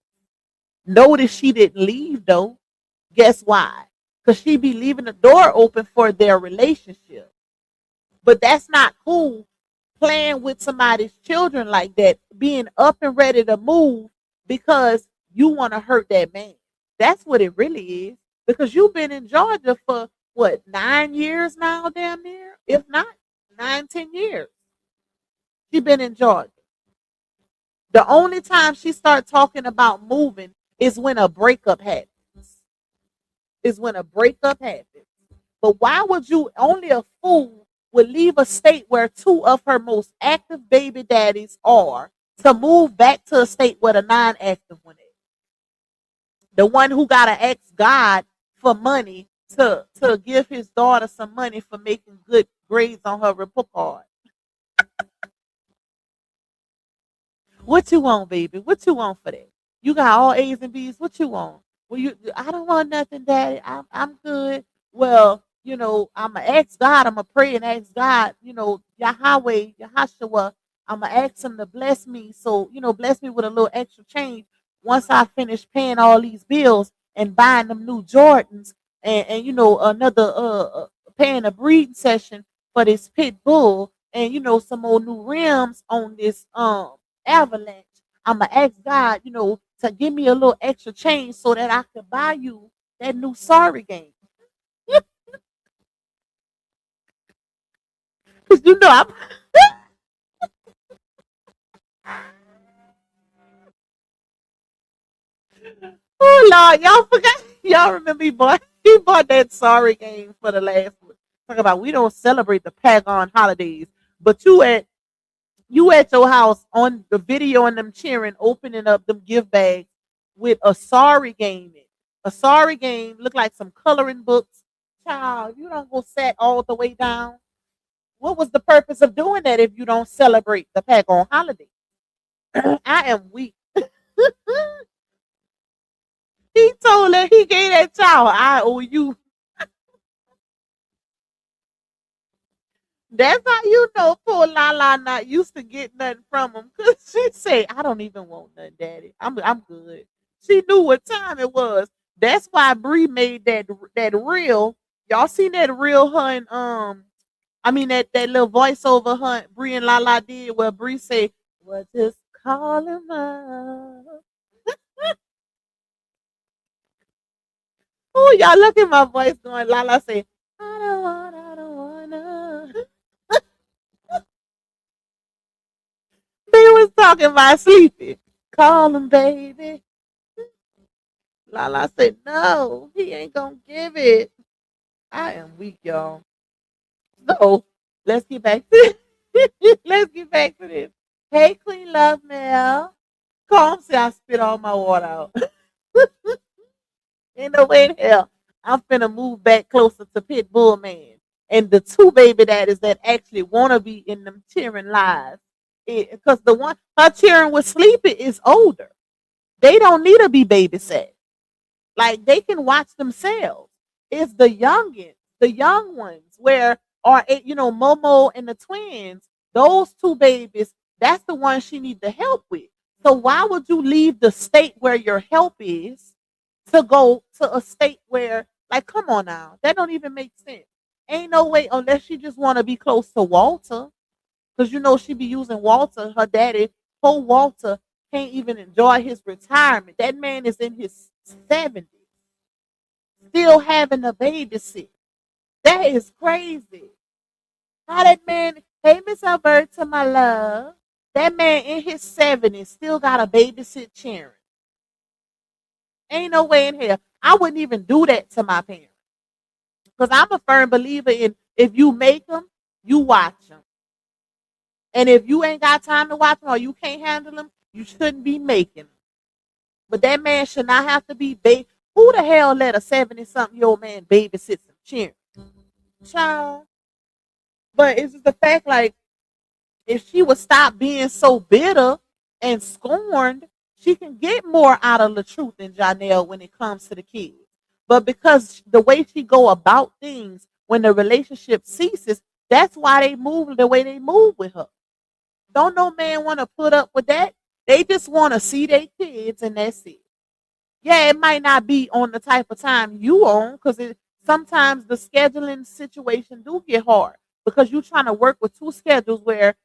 Notice she didn't leave though. Guess why? Because she be leaving the door open for their relationship. But that's not cool playing with somebody's children like that, being up and ready to move because you want to hurt that man. That's what it really is. Because you've been in Georgia for what, 9 years now, damn near? If not 9, 10 years. She been in Georgia. The only time she start talking about moving is when a breakup happens. Is when a breakup happens. But why would you, only a fool would leave a state where two of her most active baby daddies are to move back to a state where the non-active one is. The one who got to ask God for money to give his daughter some money for making good grades on her report card. What you want, baby? What you want for that? You got all A's and B's. What you want? Well, I don't want nothing, Daddy. I'm good. Well, I'm going to ask God. I'm going to pray and ask God, Yahweh, Yahashua. I'm going to ask him to bless me. So, bless me with a little extra change once I finish paying all these bills and buying them new Jordans and another paying a breeding session for this pit bull and, some more new rims on this Avalanche. I'm going to ask God, to give me a little extra change so that I can buy you that new sorry game. Because I'm oh Lord, y'all forgot. Y'all remember he bought that sorry game for the last one. Talk about we don't celebrate the Pagon holidays, but you at your house on the video and them cheering, opening up them gift bags with a sorry game in it. A sorry game look like some coloring books. Child, you don't go sat all the way down. What was the purpose of doing that if you don't celebrate the Pagon holiday? I am weak. He told her he gave that child, I owe you. That's how you know poor Lala not used to get nothing from him. Cause she say, I don't even want nothing, Daddy. I'm good. She knew what time it was. That's why Bree made that reel. Y'all seen that reel her and I mean that little voiceover hunt Bree and Lala did where Bree say, well just call him up. Oh, y'all look at my voice going, Lala say, I don't wanna. They was talking about sleepy. Call him, baby. Lala said, no, he ain't gonna give it. I am weak, y'all. So let's get back to let's get back to this. Hey, Queen Love Mel. Calm say I spit all my water out. Ain't no way in hell. I'm finna move back closer to Pitbull Man. And the two baby daddies that actually wanna be in them cheering lives. Because the one her cheering with Sleepy is older. They don't need to be babysat. Like they can watch themselves. It's the youngins, the young ones, where are Momo and the twins. Those two babies, that's the one she needs the help with. So why would you leave the state where your help is to go to a state where, like, come on now, that don't even make sense. Ain't no way unless she just want to be close to Walter, because she be using Walter, her daddy. Poor Walter can't even enjoy his retirement. That man is in his 70s, still having a babysit. That is crazy. How that man, hey Miss Alberta, my love. That man in his 70s still got a babysit cheering. Ain't no way in hell. I wouldn't even do that to my parents. Because I'm a firm believer in if you make them, you watch them. And if you ain't got time to watch them or you can't handle them, you shouldn't be making them. But that man should not have to be Who the hell let a 70-something-year-old man babysit some children? child. But it's just the fact, like, if she would stop being so bitter and scorned, she can get more out of the truth than Johnell when it comes to the kids. But because the way she go about things when the relationship ceases, that's why they move the way they move with her. Don't no man want to put up with that. They just want to see their kids and that's it. Yeah, it might not be on the type of time you on because sometimes the scheduling situation do get hard because you're trying to work with two schedules where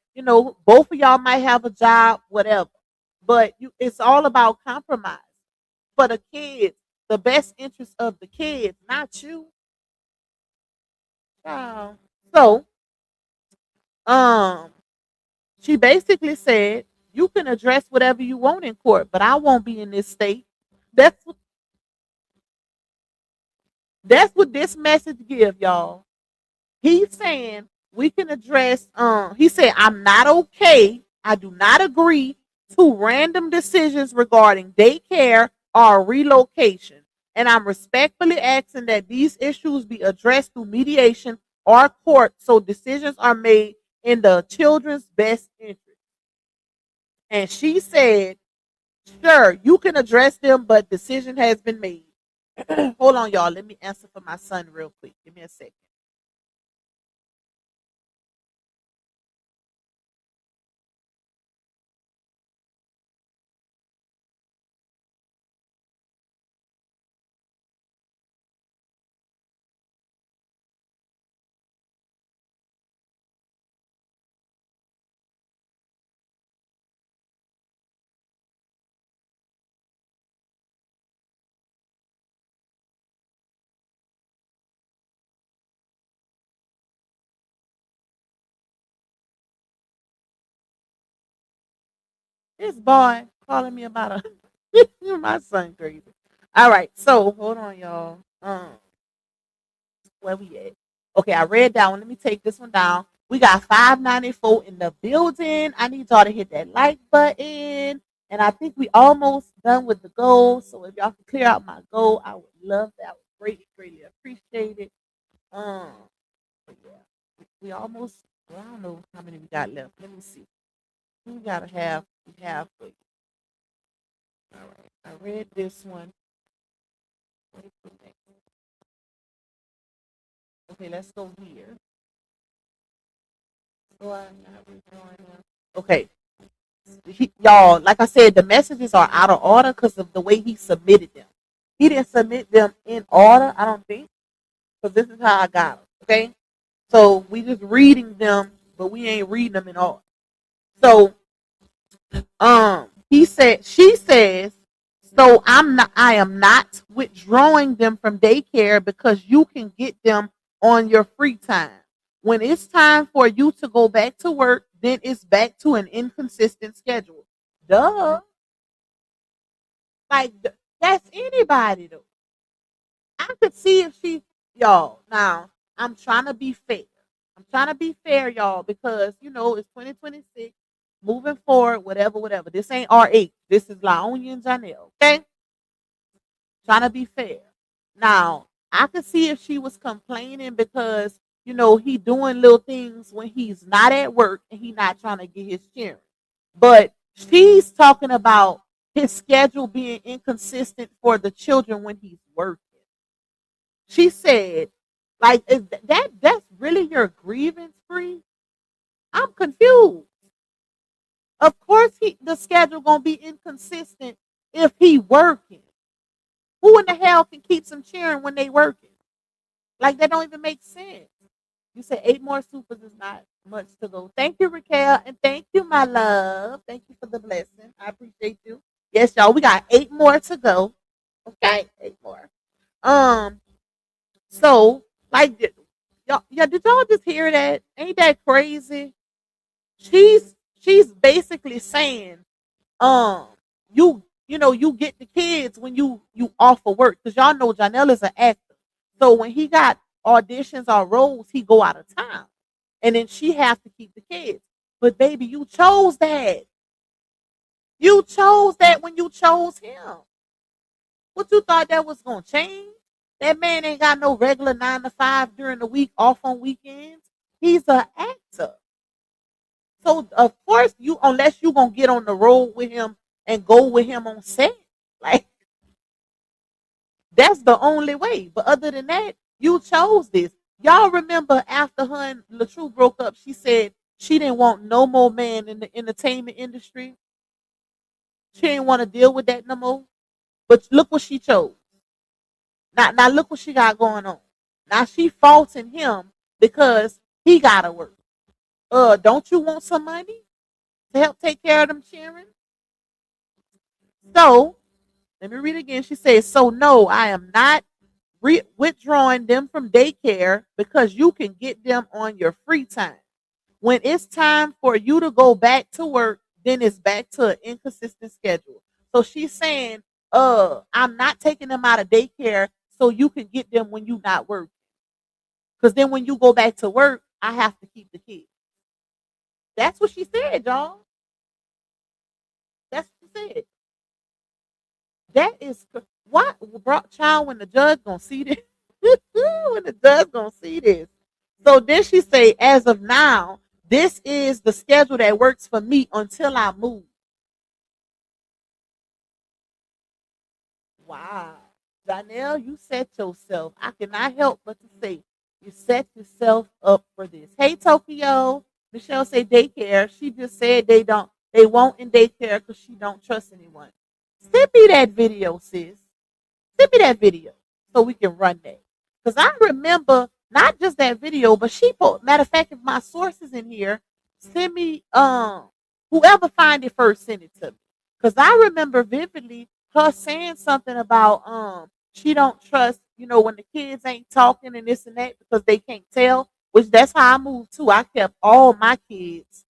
both of y'all might have a job, whatever. But it's all about compromise for the kids, the best interest of the kids, not you. Child. So, um, she basically said you can address whatever you want in court, but I won't be in this state. That's what this message give y'all. He's saying we can address he said I'm not okay. I do not agree to random decisions regarding daycare or relocation. And I'm respectfully asking that these issues be addressed through mediation or court so decisions are made in the children's best interest. And she said, sure, you can address them, but decision has been made. Hold on, y'all. Let me answer for my son real quick. Give me a second. This boy calling me about a my son crazy. All right, so hold on, y'all. Where we at? Okay, I read that one. Let me take this one down. We got 594 in the building. I need y'all to hit that like button. And I think we almost done with the goal. So if y'all can clear out my goal, I would love that. I would greatly appreciate it. Um, yeah, we almost. Well, I don't know how many we got left. Let me see. We gotta have. We have. All right. I read this one. Okay, let's go here. So okay, y'all. Like I said, the messages are out of order because of the way he submitted them. He didn't submit them in order, I don't think, because this is how I got them. Okay, so we just reading them, but we ain't reading them in order. So, she says, so I am not withdrawing them from daycare because you can get them on your free time. When it's time for you to go back to work, then it's back to an inconsistent schedule. Duh. Like that's anybody though. I could see if y'all. Now I'm trying to be fair. I'm trying to be fair, y'all, because it's 2026. Moving forward, whatever. This ain't R8. This is Laonia and Johnell. Okay, trying to be fair. Now I could see if she was complaining because he doing little things when he's not at work and he not trying to get his sharing. But she's talking about his schedule being inconsistent for the children when he's working. She said, like, is that's really your grievance free? I'm confused. Of course the schedule gonna be inconsistent if he working. Who in the hell can keep some cheering when they working? Like that don't even make sense. You said 8 more supers is not much to go. Thank you, Raquel, and thank you, my love. Thank you for the blessing. I appreciate you. Yes, y'all, we got 8 more to go. Okay, 8 more. So like, y'all, yeah, did y'all just hear that? Ain't that crazy? She's basically saying, um, you get the kids when you off of work because y'all know Johnell is an actor. So when he got auditions or roles, he go out of town, and then she has to keep the kids. But baby, you chose that. You chose that when you chose him. What you thought that was gonna change? That man ain't got no regular 9 to 5 during the week, off on weekends. He's an actor. So of course you, unless you gonna get on the road with him and go with him on set, like that's the only way. But other than that, you chose this. Y'all remember after her and LaTrue broke up, she said she didn't want no more man in the entertainment industry. She didn't want to deal with that no more. But look what she chose. Now look what she got going on. Now she faulting him because he gotta work. Don't you want some money to help take care of them children? So let me read it again. She says, "So no, I am not withdrawing them from daycare because you can get them on your free time. When it's time for you to go back to work, then it's back to an inconsistent schedule." So she's saying, I'm not taking them out of daycare so you can get them when you not working. Because then when you go back to work, I have to keep the kids. That's what she said, y'all. That's what she said. That is what brought child when the judge gonna see this. When the judge gonna see this. So then she say, as of now, this is the schedule that works for me until I move. Wow. Johnell, you set yourself. I cannot help but to say you set yourself up for this. Hey Tokyo. Michelle say daycare. She just said they won't in daycare because she don't trust anyone. Send me that video, sis. Send me that video so we can run that. Because I remember not just that video, but she put, matter of fact, if my sources in here, send me whoever find it first, send it to me. Because I remember vividly her saying something about she don't trust, when the kids ain't talking and this and that because they can't tell, which that's how I moved too. I kept all my kids.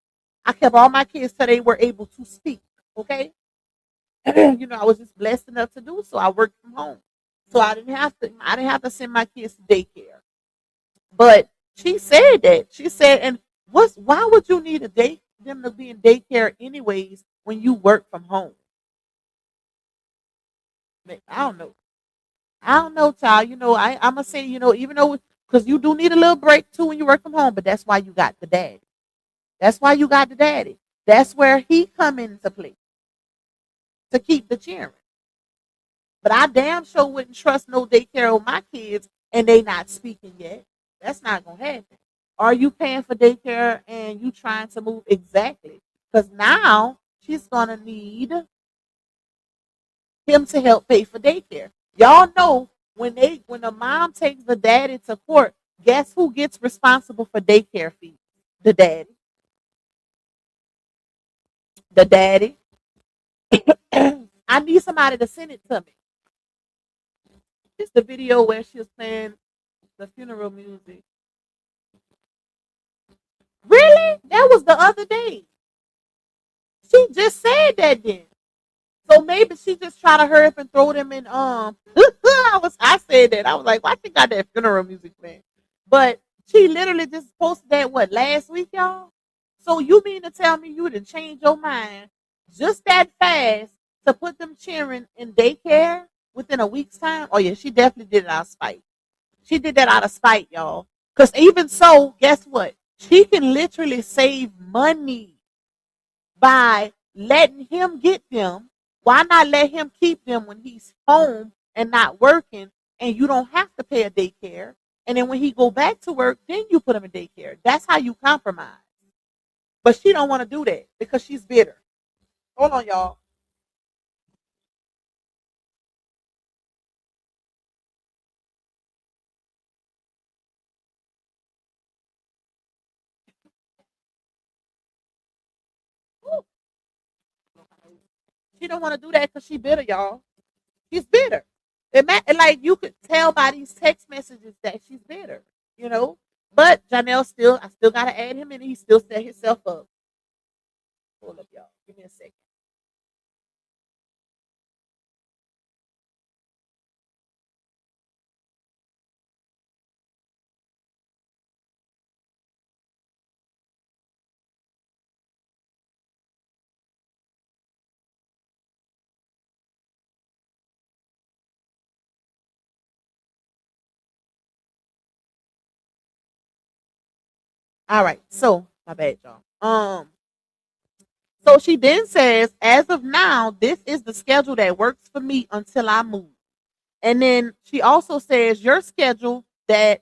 I kept all my kids till they were able to speak. Okay. I was just blessed enough to do so. I worked from home. So I didn't have to send my kids to daycare. But she said that. She said, and why would you need them to be in daycare anyways when you work from home? I don't know. I don't know, child. I'm gonna say, even though because you do need a little break too when you work from home, but that's why you got the daddy. That's why you got the daddy. That's where he come into play to keep the cheering. But I damn sure wouldn't trust no daycare with my kids and they not speaking yet. That's not gonna happen. Are you paying for daycare and you trying to move exactly? Because now she's gonna need him to help pay for daycare. Y'all know when the mom takes the daddy to court, guess who gets responsible for daycare fees? The daddy. The daddy. I need somebody to send it to me. It's the video where she was playing the funeral music. Really? That was the other day. She just said that then. So maybe she just try to hurry up and throw them in I said that. I was like, why she got that funeral music playing? But she literally just posted that last week, y'all? So you mean to tell me you didn't change your mind just that fast to put them cheering in daycare within a week's time? Oh yeah, she definitely did it out of spite. She did that out of spite, y'all. Because even so, guess what? She can literally save money by letting him get them. Why not let him keep them when he's home and not working, and you don't have to pay a daycare? And then when he go back to work, then you put him in daycare. That's how you compromise. But she don't want to do that because she's bitter. Hold on, y'all. She don't want to do that because she bitter, y'all. She's bitter. Like you could tell by these text messages that she's bitter, you know. But I still gotta add him in. He still set himself up. Hold up, y'all. Give me a second. All right. So my bad, y'all. So she then says, as of now, this is the schedule that works for me until I move. And then she also says your schedule that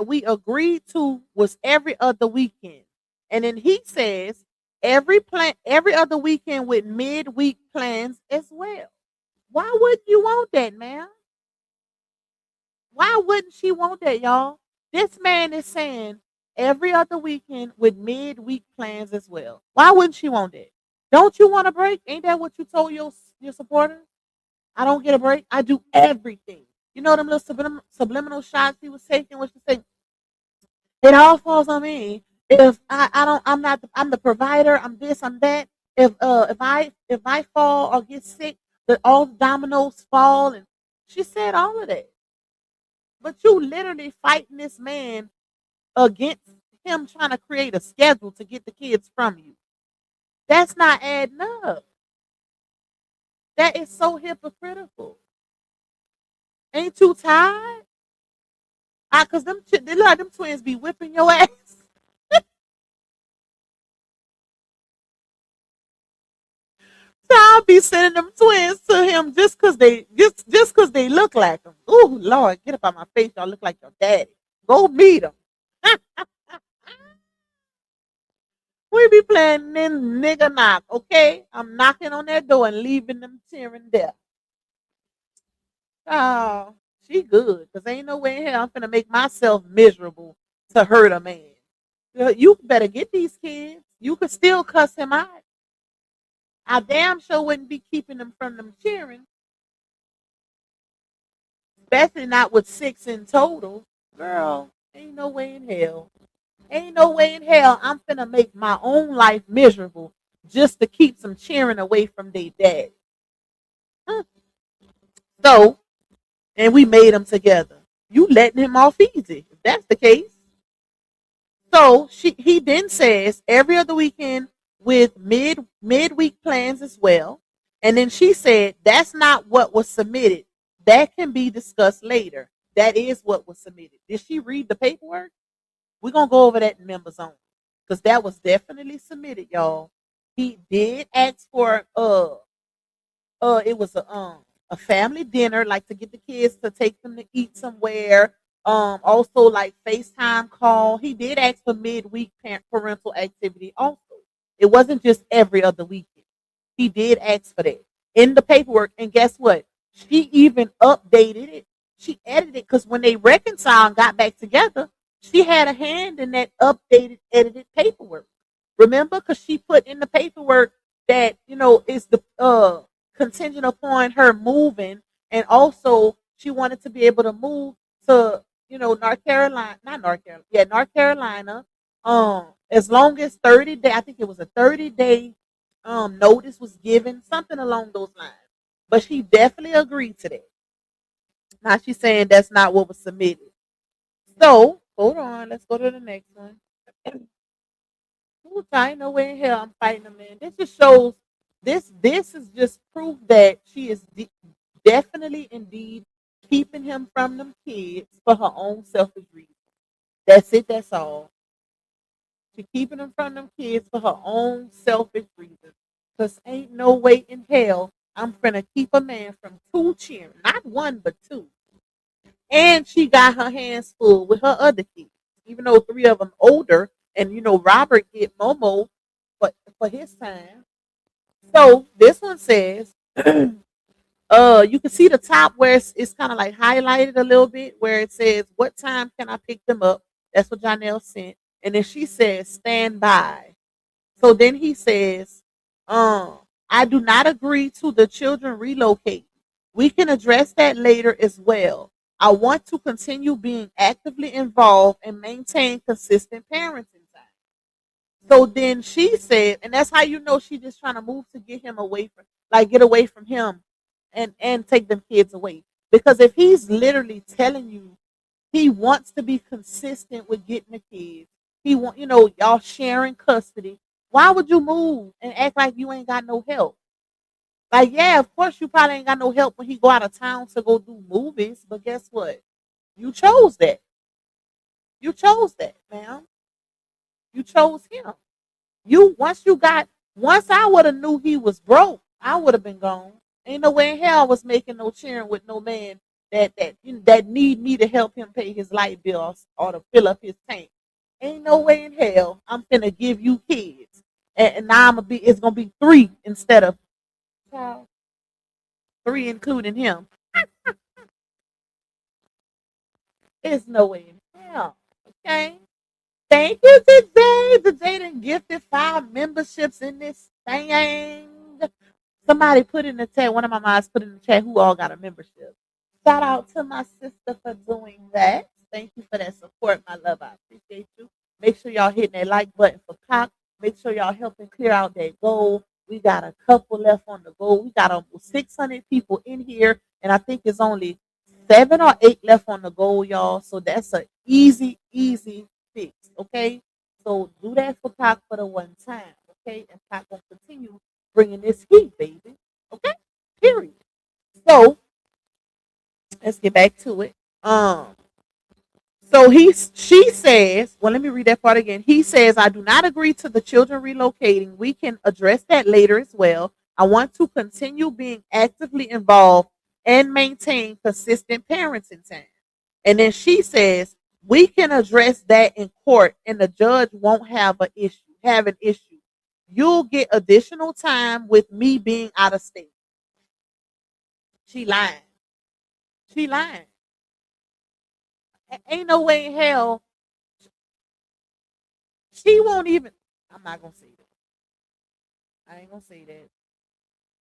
we agreed to was every other weekend. And then he says every other weekend with midweek plans as well. Why wouldn't you want that, man? Why wouldn't she want that, y'all? This man is saying every other weekend with midweek plans as well. Why wouldn't she want that? Don't you want a break? Ain't that what you told your supporters? I don't get a break. I do everything. You know them little subliminal shots he was taking, what she said, it all falls on me. If I don't, I'm the provider. I'm this. I'm that. If I fall or get sick, that all the dominoes fall. And she said all of that. But you literally fighting this man against him trying to create a schedule to get the kids from you. That's not adding up. That is so hypocritical. Ain't you tired? Cause they look like them twins be whipping your ass. So I'll be sending them twins to him just cause they look like him. Ooh, Lord, get up out my face! Y'all look like your daddy. Go meet him. We be playing nigga knock, okay? I'm knocking on that door and leaving them tearing there. Oh, she good, cause ain't no way in hell I'm finna make myself miserable to hurt a man. You better get these kids. You could still cuss him out. I damn sure wouldn't be keeping them from them cheering, especially not with 6 in total. Girl, ain't no way in hell. Ain't no way in hell I'm finna make my own life miserable just to keep some cheering away from their dad. Huh. So, and we made them together. You letting him off easy. If that's the case. So he then says every other weekend with midweek plans as well. And then she said that's not what was submitted. That can be discussed later. That is what was submitted. Did she read the paperwork? We're gonna go over that in members only. Because that was definitely submitted, y'all. He did ask for it was a family dinner, like to get the kids to take them to eat somewhere. Also like FaceTime call. He did ask for midweek parental activity also. It wasn't just every other weekend. He did ask for that in the paperwork. And guess what? She even updated it. She edited it because when they reconciled and got back together, she had a hand in that updated, edited paperwork. Remember? Because she put in the paperwork that, is the contingent upon her moving, and also she wanted to be able to move to North Carolina, not North Carolina, yeah, North Carolina. As long as 30 day, I think it was a 30-day notice was given, something along those lines. But she definitely agreed to that. Now she's saying that's not what was submitted. So hold on, let's go to the next one. Ooh, I ain't no way in hell I'm fighting a man. This just shows this is just proof that she is definitely indeed keeping him from them kids for her own selfish reasons. That's it, that's all. She keeping him from them kids for her own selfish reasons. Cause ain't no way in hell I'm finna keep a man from 2 cheering. Not 1, but 2. And she got her hands full with her other kids. Even though 3 of them older, and Robert get Momo for his time. So this one says, you can see the top where it's kind of like highlighted a little bit, where it says, "What time can I pick them up?" That's what Johnell sent, and then she says, "Stand by." So then he says, "I do not agree to the children relocate. We can address that later as well. I want to continue being actively involved and maintain consistent parenting time." So then she said, and that's how you know she just trying to move to get him away from, like, get away from him and take them kids away. Because if he's literally telling you he wants to be consistent with getting the kids, he want, y'all sharing custody, why would you move and act like you ain't got no help? Like, yeah, of course you probably ain't got no help when he go out of town to go do movies, but guess what? You chose that. You chose that, ma'am. You chose him. Once I would have knew he was broke, I would have been gone. Ain't no way in hell I was making no cheering with no man that need me to help him pay his light bills or to fill up his tank. Ain't no way in hell I'm finna give you kids. And now it's gonna be three instead of three including him. There's no way in hell. Okay. Thank you today. Today done gifted 5 memberships in this thing. Somebody put in the chat, one of my moms put in the chat who all got a membership. Shout out to my sister for doing that. Thank you for that support, my love. I appreciate you. Make sure y'all hitting that like button for Cock. Make sure y'all helping clear out that goal. We got a couple left on the goal. We got almost 600 people in here, and I think it's only 7 or 8 left on the goal, y'all. So that's a easy fix. Okay, so do that for Cock for the one time. Okay, and Cock gonna continue bringing this heat, baby. Okay, period. So let's get back to it. So she says, well, let me read that part again. He says, I do not agree to the children relocating. We can address that later as well. I want to continue being actively involved and maintain consistent parenting time. And then she says, we can address that in court and the judge won't have an issue. You'll get additional time with me being out of state. She lying. She lying. Ain't no way in hell she won't even. I'm not gonna say that. I ain't gonna say that.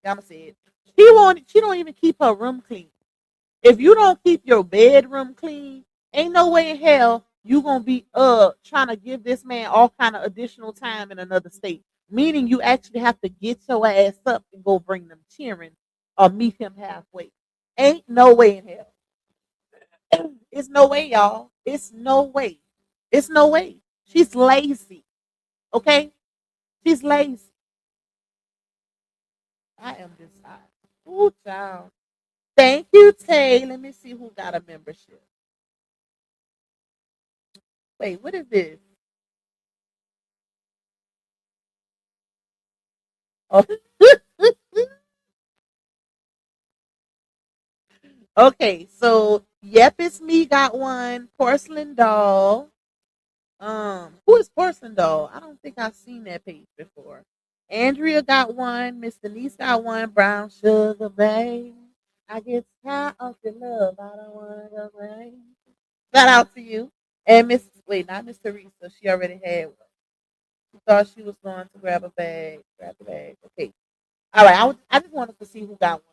I'm gonna say it. She won't. She don't even keep her room clean. If you don't keep your bedroom clean, ain't no way in hell you gonna be trying to give this man all kind of additional time in another state. Meaning you actually have to get your ass up and go bring them cheering or meet him halfway. Ain't no way in hell. It's no way, y'all. It's no way. It's no way. She's lazy. Okay? She's lazy. I am just hot. Ooh, child. Thank you, Tay. Let me see who got a membership. Wait, what is this? Oh. Okay, so yep, it's me got one. Porcelain doll. Who is Porcelain doll? I don't think I've seen that page before. Andrea got one. Miss Denise got one. Brown sugar, babe. I get tired of your love. I don't want to go away. Shout out to you. And not Miss Teresa. She already had one. She thought she was going to grab a bag. Grab the bag. Okay. All right. I just wanted to see who got one.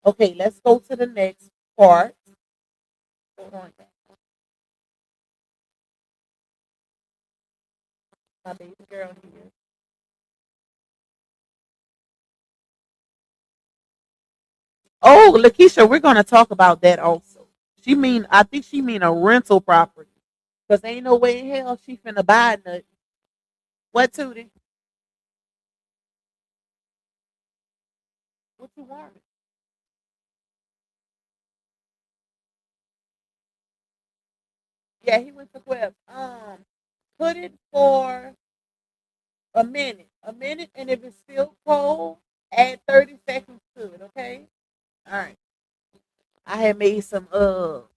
Okay, let's go to the next part. Hold on. My baby girl here. Oh, Lakeisha, we're gonna talk about that also. I think she mean a rental property. Cause ain't no way in hell she finna buy nothing. What, Tootie? What you want? Yeah, he went to Web. Put it for a minute, and if it's still cold, add 30 seconds to it. Okay. All right. I had made some honey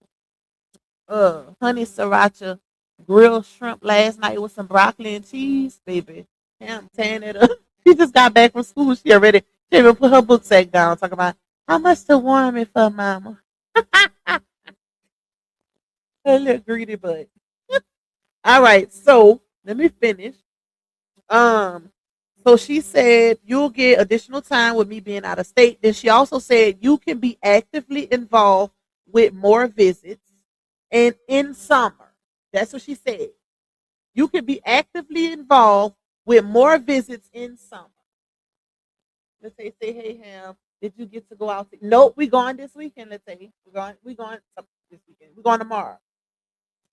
sriracha grilled shrimp last night with some broccoli and cheese, baby. Yeah, I'm tearing it up. She just got back from school. She even put her book sack down, talking about how much to warm it for, mama. Her little greedy butt. All right, so let me finish. Um, so she said you'll get additional time with me being out of state. Then she also said you can be actively involved with more visits and in summer. That's what she said. You can be actively involved with more visits in summer. Let's say, hey Ham, did you get to go out? Nope, we going this weekend. Let's say we going this weekend. We're going tomorrow.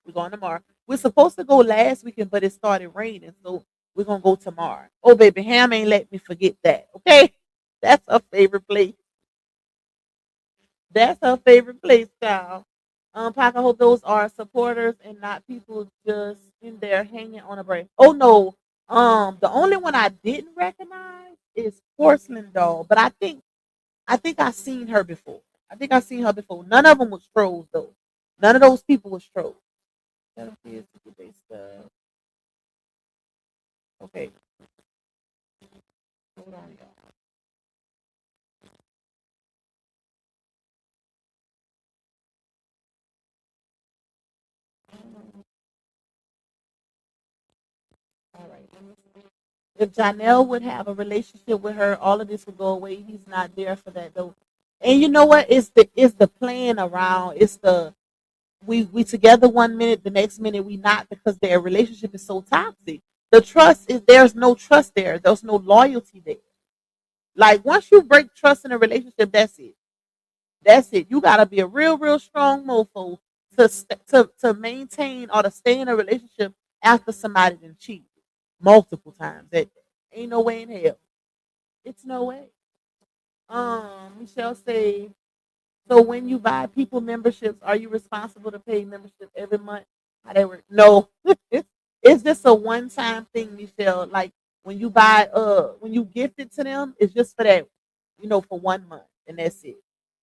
We're going tomorrow. We're supposed to go last weekend, but it started raining, so we're gonna go tomorrow. Oh baby, Ham ain't let me forget that. Okay, that's her favorite place. That's her favorite place, child. Pac, I hope those are supporters and not people just in there hanging on a break. Oh no. The only one I didn't recognize is Porcelain Doll, but I think I seen her before. I think I seen her before. None of them was trolls though. None of those people was trolls. Tell them kids to get their stuff. Okay, hold on, y'all. All right. Let me see. If Johnell would have a relationship with her, all of this would go away. He's not there for that though. And you know what? It's the playing around. It's the we together one minute, the next minute we not because their relationship is so toxic. The trust is there's no trust there. There's no loyalty there. Like once you break trust in a relationship, that's it. That's it. You gotta be a real, real strong mofo to maintain or to stay in a relationship after somebody done cheated multiple times. That ain't no way in hell. It's no way. Michelle say, so when you buy people memberships, are you responsible to pay membership every month? How they work? No, it's just a one time thing, Michelle. Like when you gift it to them, it's just for that, for 1 month, and that's it.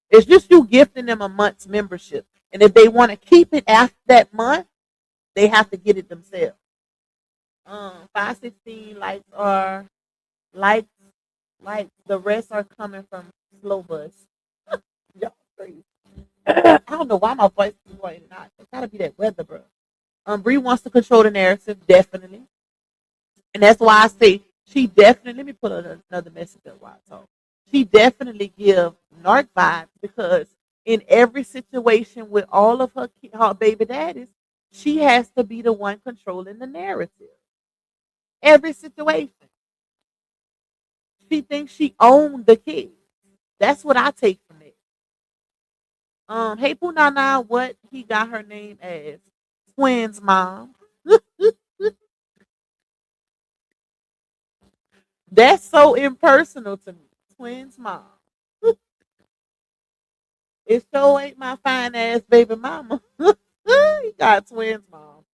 It's just you gifting them a month's membership, and if they want to keep it after that month, they have to get it themselves. 516 likes likes. The rest are coming from slow bus. Y'all crazy. I don't know why my voice is going out. It's gotta be that weather, bro. Bree wants to control the narrative, definitely. And that's why I say she definitely, let me put another message up while I talk. She definitely give narc vibes because in every situation with all of her baby daddies, she has to be the one controlling the narrative. Every situation. She thinks she owned the kid. That's what I take from it. Hey Punana, what he got her name as? Twins mom. That's so impersonal to me. Twins mom. It sure ain't my fine ass baby mama. He got twins mom.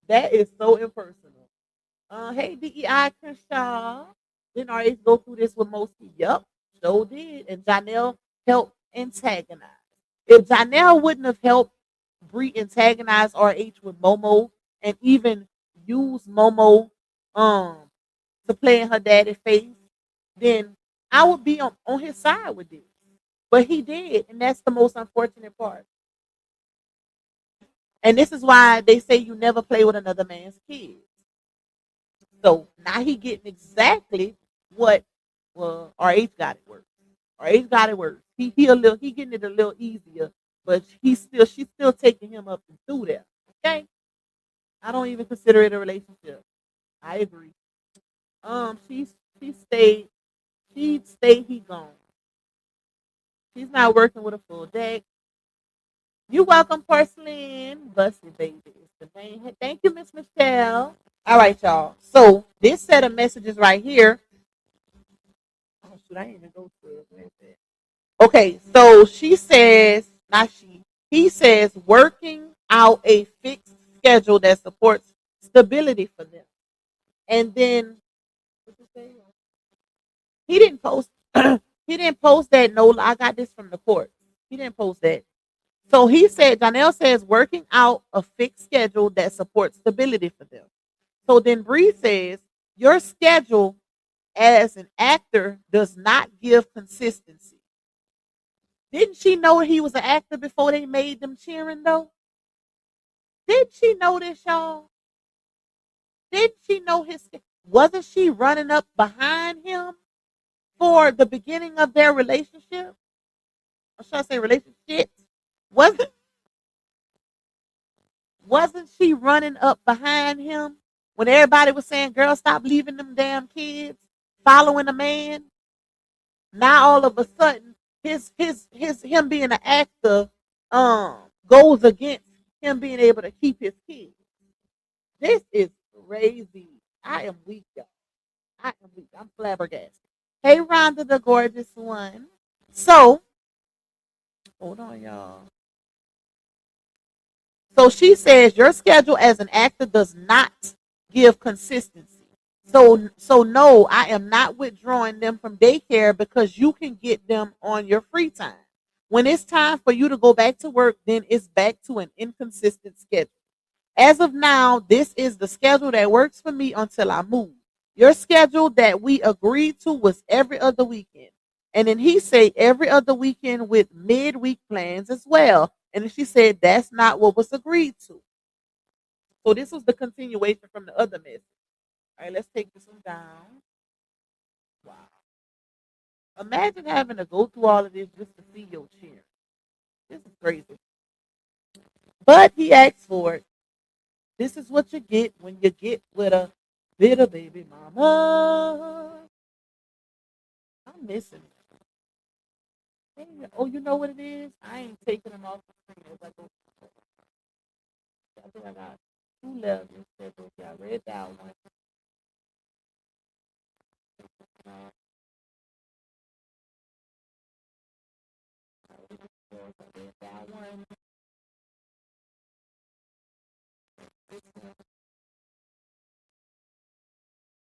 That is so impersonal. Hey DEI Crenshaw. Didn't always go through this with Mosey. Yup, so did. And Janelle helped antagonize. If Janelle wouldn't have helped Bree antagonize RH with Momo and even use Momo um to play in her daddy's face, then I would be on his side with this. But he did, and that's the most unfortunate part. And this is why they say you never play with another man's kids. So now he getting exactly what RH got it worse. RH got it worse. He getting it a little easier, but she's still taking him up and through there. Okay, I don't even consider it a relationship. I agree. She she stayed he gone. She's not working with a full deck. You welcome, porcelain. Busted baby is the name. Thank you, Miss Michelle. All right, y'all. So this set of messages right here. Oh shoot, I didn't even go to it. Where is it? Okay, so she says, not she. He says working out a fixed schedule that supports stability for them. And then what you say? He didn't post. He didn't post that. No, I got this from the court. He didn't post that. So he said, Johnell says, working out a fixed schedule that supports stability for them. So then Bree says, your schedule as an actor does not give consistency. Didn't she know he was an actor before they made them cheering though? Did she know this, y'all? Did she know his? Wasn't she running up behind him for the beginning of their relationship? Or should I say relationship? Wasn't wasn't she running up behind him when everybody was saying, "Girl, stop leaving them damn kids, following a man"? Now all of a sudden, his him being an actor goes against him being able to keep his kids. This is crazy. I am weak, y'all. I am weak. I'm flabbergasted. Hey, Rhonda, the gorgeous one. So, hold on, y'all. So she says your schedule as an actor does not give consistency. So no, I am not withdrawing them from daycare because you can get them on your free time. When it's time for you to go back to work, then it's back to an inconsistent schedule. As of now, this is the schedule that works for me until I move. Your schedule that we agreed to was every other weekend. And then he said every other weekend with midweek plans as well. And then she said that's not what was agreed to. So this was the continuation from the other message. All right, let's take this one down. Wow. Imagine having to go through all of this just to see your chair. This is crazy. But he asked for it. This is what you get when you get with a bitter baby mama. I'm missing it. Oh, you know what it is? I ain't taking them off the screen as I go. I think I got two left. Instead of I read that one. I read that one.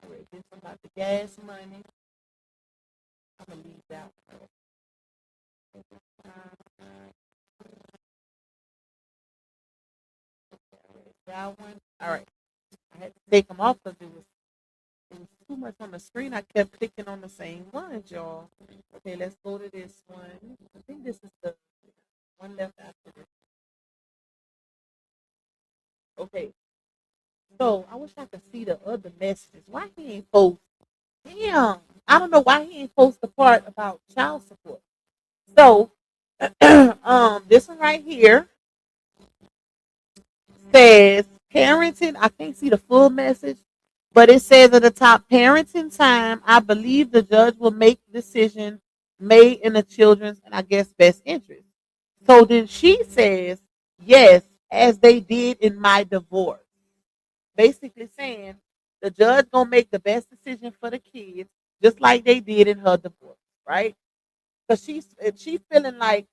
I read this one about the gas money. I'm gonna leave that one. That one. All right. I had to take them off because it was too much on the screen. I kept clicking on the same ones, y'all. Okay, let's go to this one. I think this is the one left after this. Okay, so I wish I could see the other messages. Why he ain't post? Damn, I don't know why he ain't post the part about child support. So, this one right here says parenting. I can't see the full message, but it says at the top, parenting time. I believe the judge will make the decision made in the children's and I guess best interest. So then she says, yes, as they did in my divorce. Basically saying the judge gonna make the best decision for the kids, just like they did in her divorce, right? Because she's feeling like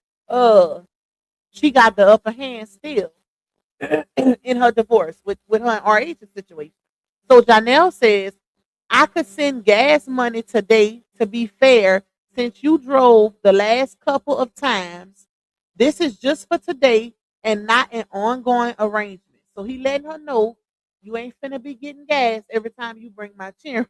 she got the upper hand still in her divorce with her and RH's situation. So Johnell says, I could send gas money today to be fair, since you drove the last couple of times. This is just for today and not an ongoing arrangement. So he letting her know you ain't finna be getting gas every time you bring my chair.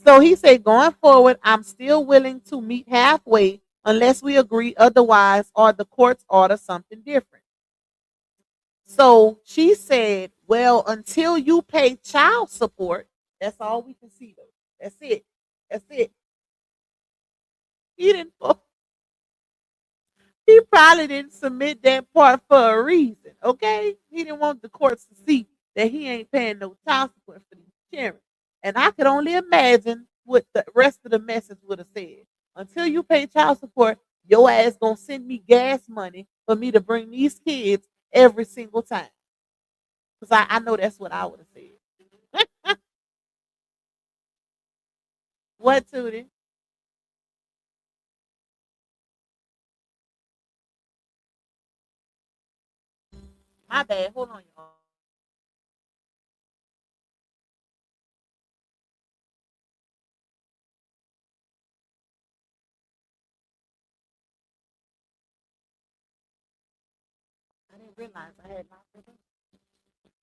So he said, going forward, I'm still willing to meet halfway unless we agree otherwise or the courts order something different. So she said, well, until you pay child support, that's all we can see though. That's it. That's it. He didn't he probably didn't submit that part for a reason. Okay? He didn't want the courts to see that he ain't paying no child support for these children. And I could only imagine what the rest of the message would have said. Until you pay child support, your ass gonna send me gas money for me to bring these kids every single time. Because I know that's what I would have said. What, Tootie? My bad. Hold on, y'all. I didn't realize I had my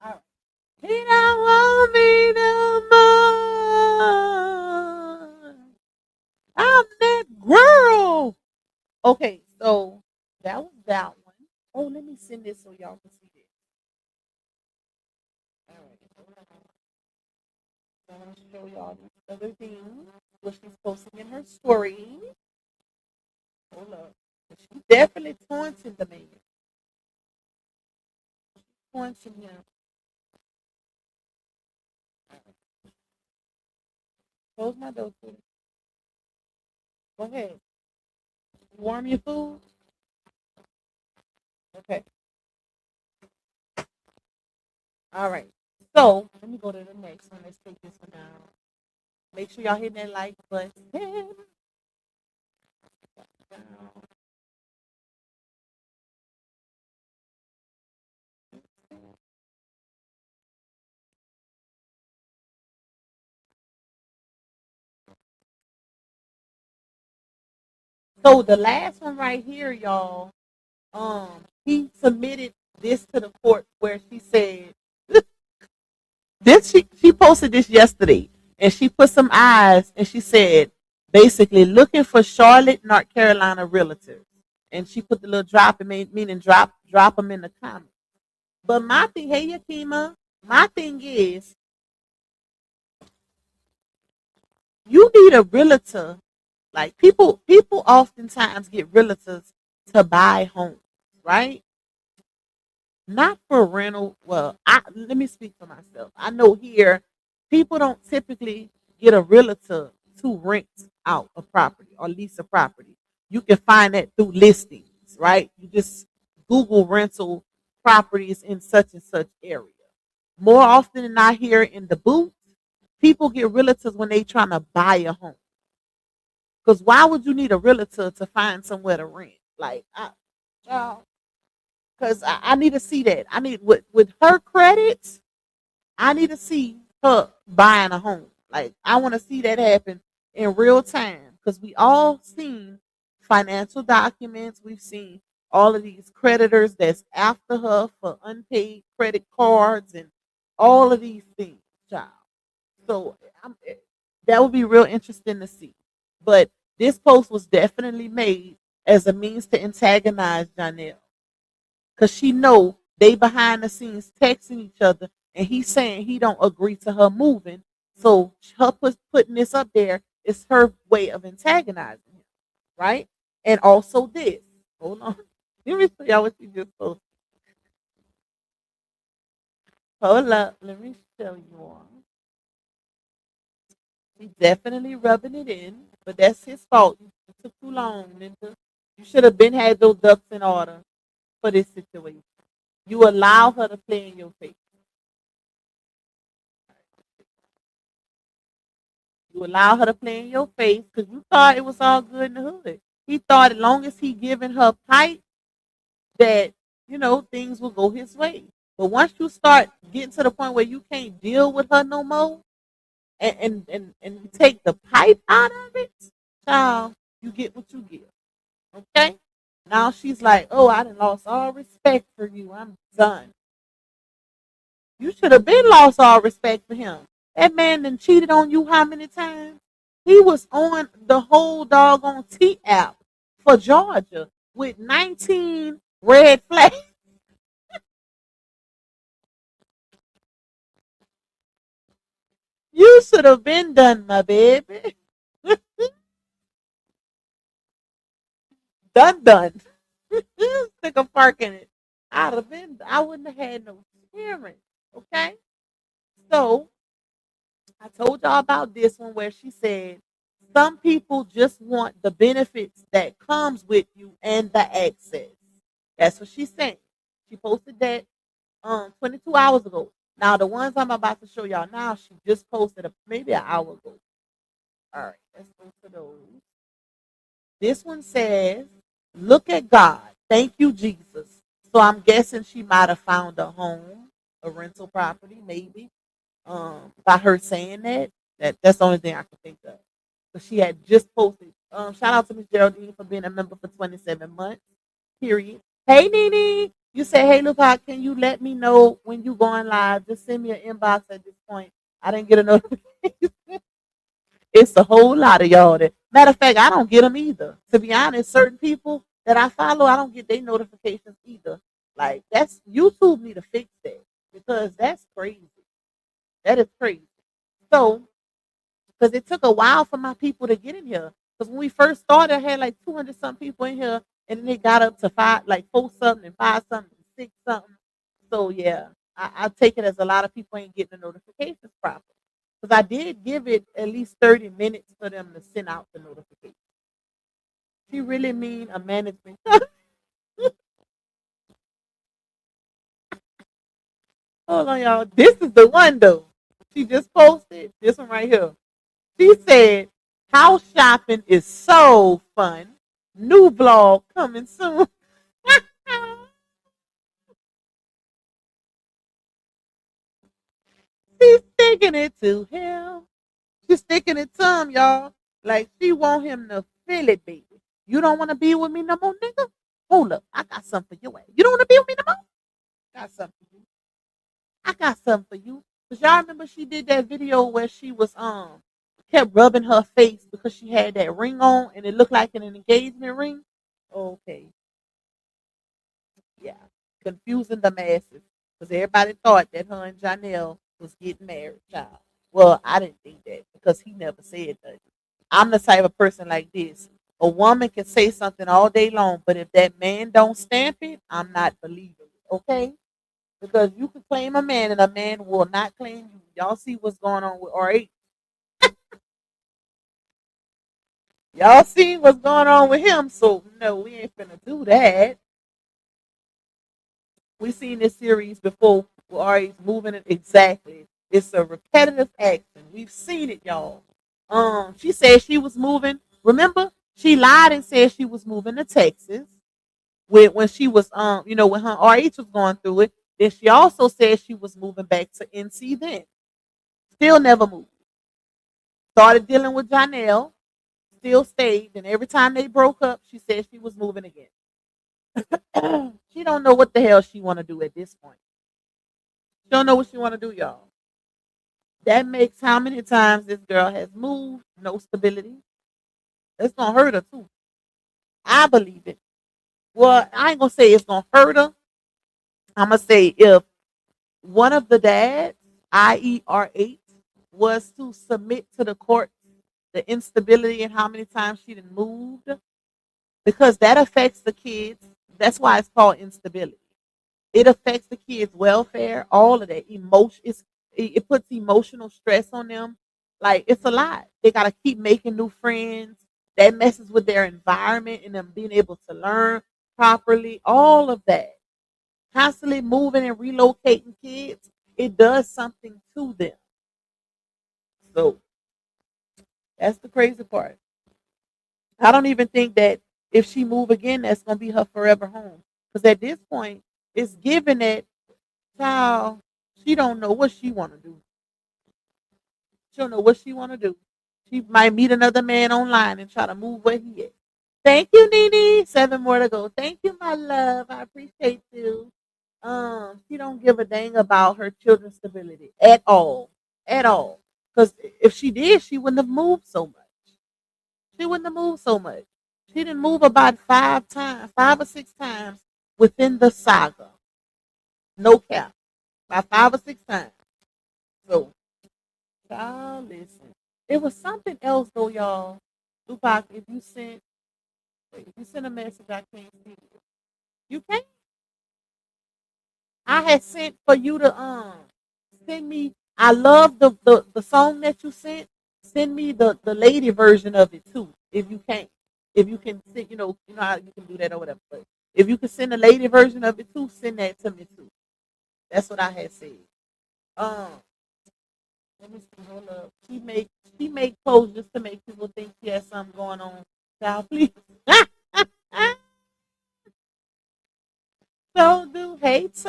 all right. He don't want me no more. I'm that girl. Okay, so that was that one. Oh, let me send this so y'all can see this. All right. So I'm gonna show y'all this other thing, what she's posting in her story. Hold up. She's definitely taunting the man. Taunting him. Close my door, please. Go ahead. Warm your food. Okay. All right. So let me go to the next one. Let's take this one down. Make sure y'all hit that like button. So the last one right here, y'all, he submitted this to the court where she said this she posted this yesterday and she put some eyes and she said basically looking for Charlotte, North Carolina realtors. And she put the little drop meaning drop them in the comments. But my thing, hey Yakima, my thing is you need a realtor. Like people oftentimes get realtors to buy homes, right? Not for rental. Well, let me speak for myself. I know here people don't typically get a realtor to rent out a property or lease a property. You can find that through listings, right? You just Google rental properties in such and such area. More often than not, here in the booth, people get realtors when they trying to buy a home. Because why would you need a realtor to find somewhere to rent? Like, because I need to see that. I need with her credits, I need to see her buying a home. Like, I want to see that happen in real time because we all seen financial documents. We've seen all of these creditors that's after her for unpaid credit cards and all of these things, child. So that would be real interesting to see. But this post was definitely made as a means to antagonize Johnell because she know they behind the scenes texting each other, and he's saying he don't agree to her moving. So her putting this up there is her way of antagonizing him, right? And also this. Hold on, let me show y'all what she just posted. Hold up, let me show you all. He's definitely rubbing it in, but that's his fault. It took too long, Linda. You should have been had those ducks in order for this situation. You allow her to play in your face. You allow her to play in your face because you thought it was all good in the hood. He thought as long as he giving her pipe that, things will go his way. But once you start getting to the point where you can't deal with her no more and take the pipe out of it, child, you get what you get. Okay? Now she's like, oh, I done lost all respect for you. I'm done. You should have been lost all respect for him. That man done cheated on you how many times? He was on the whole doggone T app for Georgia with 19 red flags. You should have been done, my baby. Done. Stick a fork in it. I wouldn't have had no hearing. Okay? So I told y'all about this one where she said some people just want the benefits that comes with you and the access. That's what she's saying. She posted that 22 hours ago. Now the ones I'm about to show y'all now, she just posted maybe an hour ago. All right, let's go to those. This one says, "Look at God. Thank you, Jesus." So I'm guessing she might have found a home, a rental property, maybe. By her saying that. That's the only thing I can think of. But she had just posted. Shout out to Miss Geraldine for being a member for 27 months. Period. Hey Nene, you say, hey Lupac, can you let me know when you going live? Just send me an inbox at this point. I didn't get a notification. It's a whole lot of y'all that. Matter of fact, I don't get them either. To be honest, certain people that I follow, I don't get their notifications either. Like that's YouTube need to fix that because that's crazy. That is crazy. So, because it took a while for my people to get in here. Because when we first started, I had like 200 some people in here, and then it got up to five, like four something, and five something, and six something. So yeah, I take it as a lot of people ain't getting the notifications properly. Because I did give it at least 30 minutes for them to send out the notification. She really mean a management. Hold on, y'all. This is the one though. She just posted this one right here. She said, house shopping is so fun. New vlog coming soon. She's sticking it to him. She's sticking it to him, y'all. Like she want him to feel it, baby. You don't want to be with me no more, nigga? Hold up. I got something for your ass. You don't want to be with me no more? Got something for you. I got something for you. Cause y'all remember she did that video where she was kept rubbing her face because she had that ring on and it looked like an engagement ring. Okay. Yeah. Confusing the masses. Because everybody thought that her and Johnell was getting married, child. Well, I didn't think that because he never said that. I'm the type of person like this. A woman can say something all day long, but if that man don't stamp it, I'm not believing it. Okay? Because you can claim a man and a man will not claim you. Y'all see what's going on with RH. Y'all see what's going on with him. So no, we ain't finna do that. We seen this series before where RH's moving it exactly. It's a repetitive action. We've seen it, y'all. She said she was moving. Remember, she lied and said she was moving to Texas when she was when her RH was going through it. Then she also said she was moving back to NC then. Still never moved. Started dealing with Johnell, still stayed, and every time they broke up, she said she was moving again. She don't know what the hell she want to do at this point. She don't know what she want to do, y'all. That makes how many times this girl has moved, no stability. It's gonna hurt her too. I believe it. Well, I ain't gonna say it's gonna hurt her. I'm gonna say if one of the dads, i.e., R8, was to submit to the court the instability and how many times she done moved, because that affects the kids. That's why it's called instability. It affects the kids' welfare, all of that. It puts emotional stress on them. Like it's a lot. They gotta keep making new friends. That messes with their environment and them being able to learn properly. All of that. Constantly moving and relocating kids, it does something to them. So that's the crazy part. I don't even think that if she move again, that's gonna be her forever home. Because at this point, it's given that child, she don't know what she want to do. She don't know what she want to do. She might meet another man online and try to move where he is. Thank you, Nene. 7 more to go. Thank you, my love. I appreciate you. She don't give a dang about her children's stability at all, at all. Because if she did, she wouldn't have moved so much. She wouldn't have moved so much. She didn't move about 5 times, 5 or 6 times within the saga. No cap, by 5 or 6 times. So, y'all listen. It was something else though, y'all. Tupac, if you send a message, I can't see it. You can't. I had sent for you to send me. I love the song that you sent. Send me the lady version of it too, if you can. If you can send, you know how you can do that or whatever. But if you can send the lady version of it too, send that to me too. That's what I had said. Um, Let me see. Hold up. She make clothes just to make people think she has something going on. Child, please. So do hate.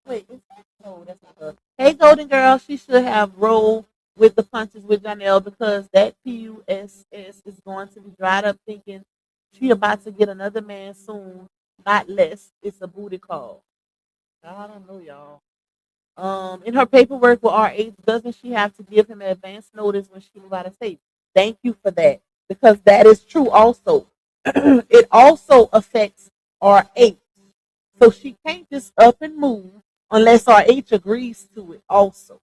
Wait, is that? No, that's not her. Hey, Golden Girl, she should have rolled with the punches with Johnell because that PUSS is going to be dried up thinking she about to get another man soon, not less. It's a booty call. I don't know, y'all. In her paperwork with RH, doesn't she have to give him advance notice when she moves out of state? Thank you for that because that is true also. It also affects RH. So she can't just up and move unless RH agrees to it also.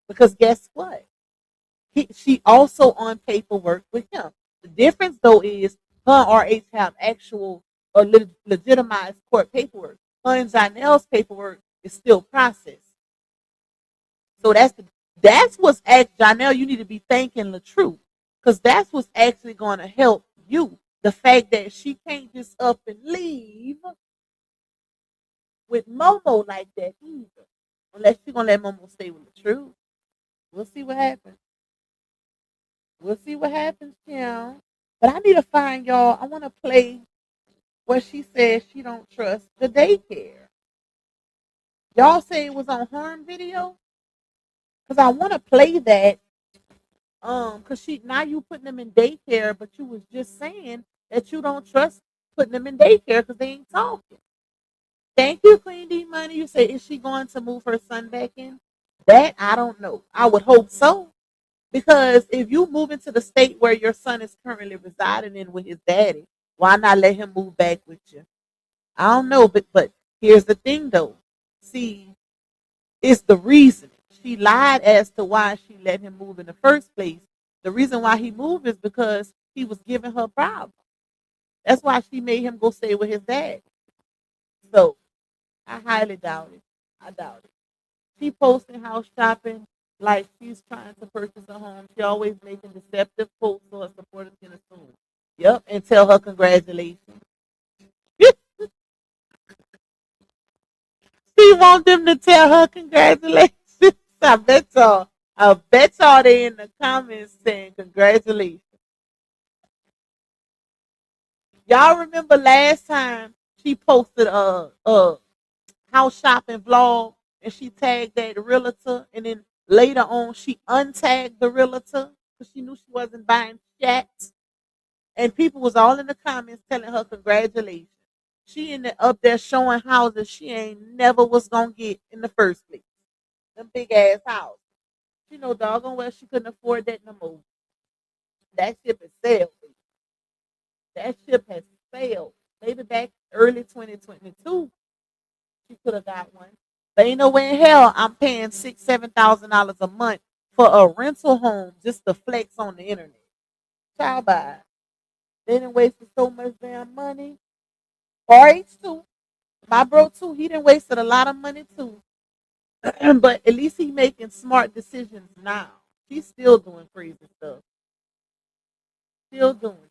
Because guess what? She also on paperwork with him. The difference though is her and RH have actual or legitimized court paperwork. Her and Zanel's paperwork is still processed. So that's what's at Johnell. You need to be thanking the truth because that's what's actually going to help you. The fact that she can't just up and leave with Momo like that either, unless she's gonna let Momo stay with the truth. We'll see what happens. We'll see what happens, Kim. But I need to find y'all. I want to play where she says she don't trust the daycare. Y'all say it was on Harm video because I want to play that. Because she now you putting them in daycare, but you was just saying that you don't trust putting them in daycare because they ain't talking. Thank you, Queen D Money. You say, is she going to move her son back in? That I don't know. I would hope so. Because if you move into the state where your son is currently residing in with his daddy, why not let him move back with you? I don't know, but here's the thing though. See, it's the reason. She lied as to why she let him move in the first place. The reason why he moved is because he was giving her problems. That's why she made him go stay with his dad. So I highly doubt it. I doubt it. She posting house shopping like she's trying to purchase a home. She always making deceptive posts so her supporters can assume. Yep, and tell her congratulations. She want them to tell her congratulations. I bet y'all. I bet y'all they in the comments saying congratulations. Y'all remember last time she posted a house shopping vlog and she tagged that realtor and then later on she untagged the realtor because she knew she wasn't buying shit. And people was all in the comments telling her congratulations. She ended up there showing houses she ain't never was gonna get in the first place. Them big ass houses. You know, doggone well she couldn't afford that no more. That ship has sailed. That ship has sailed. Maybe back early 2022, she could have got one. But ain't no way in hell I'm paying $6,000-7,000 a month for a rental home just to flex on the internet. Child buy. They didn't waste so much damn money. RH2, my bro too, he didn't wasted a lot of money too. But at least he making smart decisions now. She's still doing crazy stuff. Still doing it.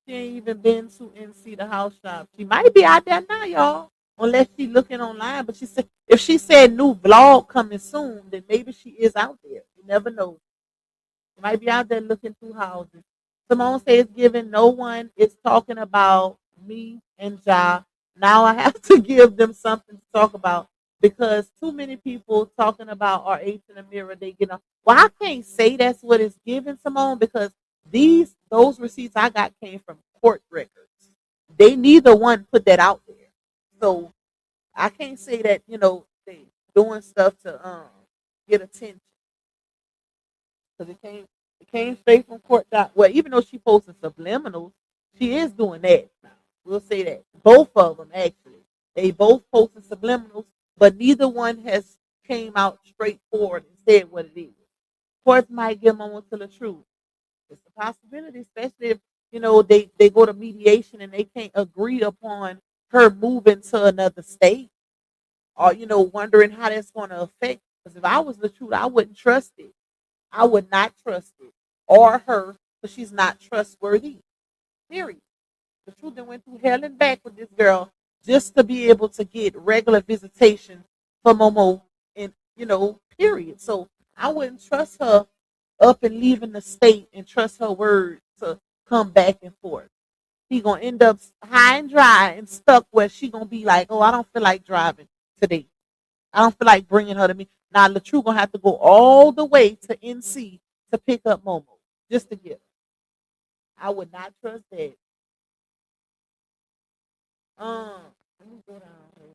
She ain't even been to NC the house shop. She might be out there now, y'all. Unless she looking online. But she said if she said new vlog coming soon, then maybe she is out there. You never know. She might be out there looking through houses. Simone says given no one is talking about me and Ja. Now I have to give them something to talk about because too many people talking about RH in the mirror, they get on. Well, I can't say that's what it's giving, Simone, because those receipts I got came from court records. They neither one put that out there. So I can't say that, they doing stuff to get attention. Because it came straight from court doc. Well, even though she posted subliminals, she is doing that now. We'll say that. Both of them actually. They both posted subliminals, but neither one has came out straightforward and said what it is. Courts might give moment to the truth. It's a possibility, especially if they go to mediation and they can't agree upon her moving to another state, or wondering how that's going to affect. Because if I was the truth, I wouldn't trust it. I would not trust it or her because she's not trustworthy. Period. The truth that went through hell and back with this girl just to be able to get regular visitation from Momo and period. So I wouldn't trust her up and leaving the state and trust her word to come back and forth. He gonna end up high and dry and stuck where she gonna be like, oh, I don't feel like driving today. I don't feel like bringing her to me. Now, LaTrue gonna have to go all the way to NC to pick up Momo just to get her. I would not trust that. Let me go down here.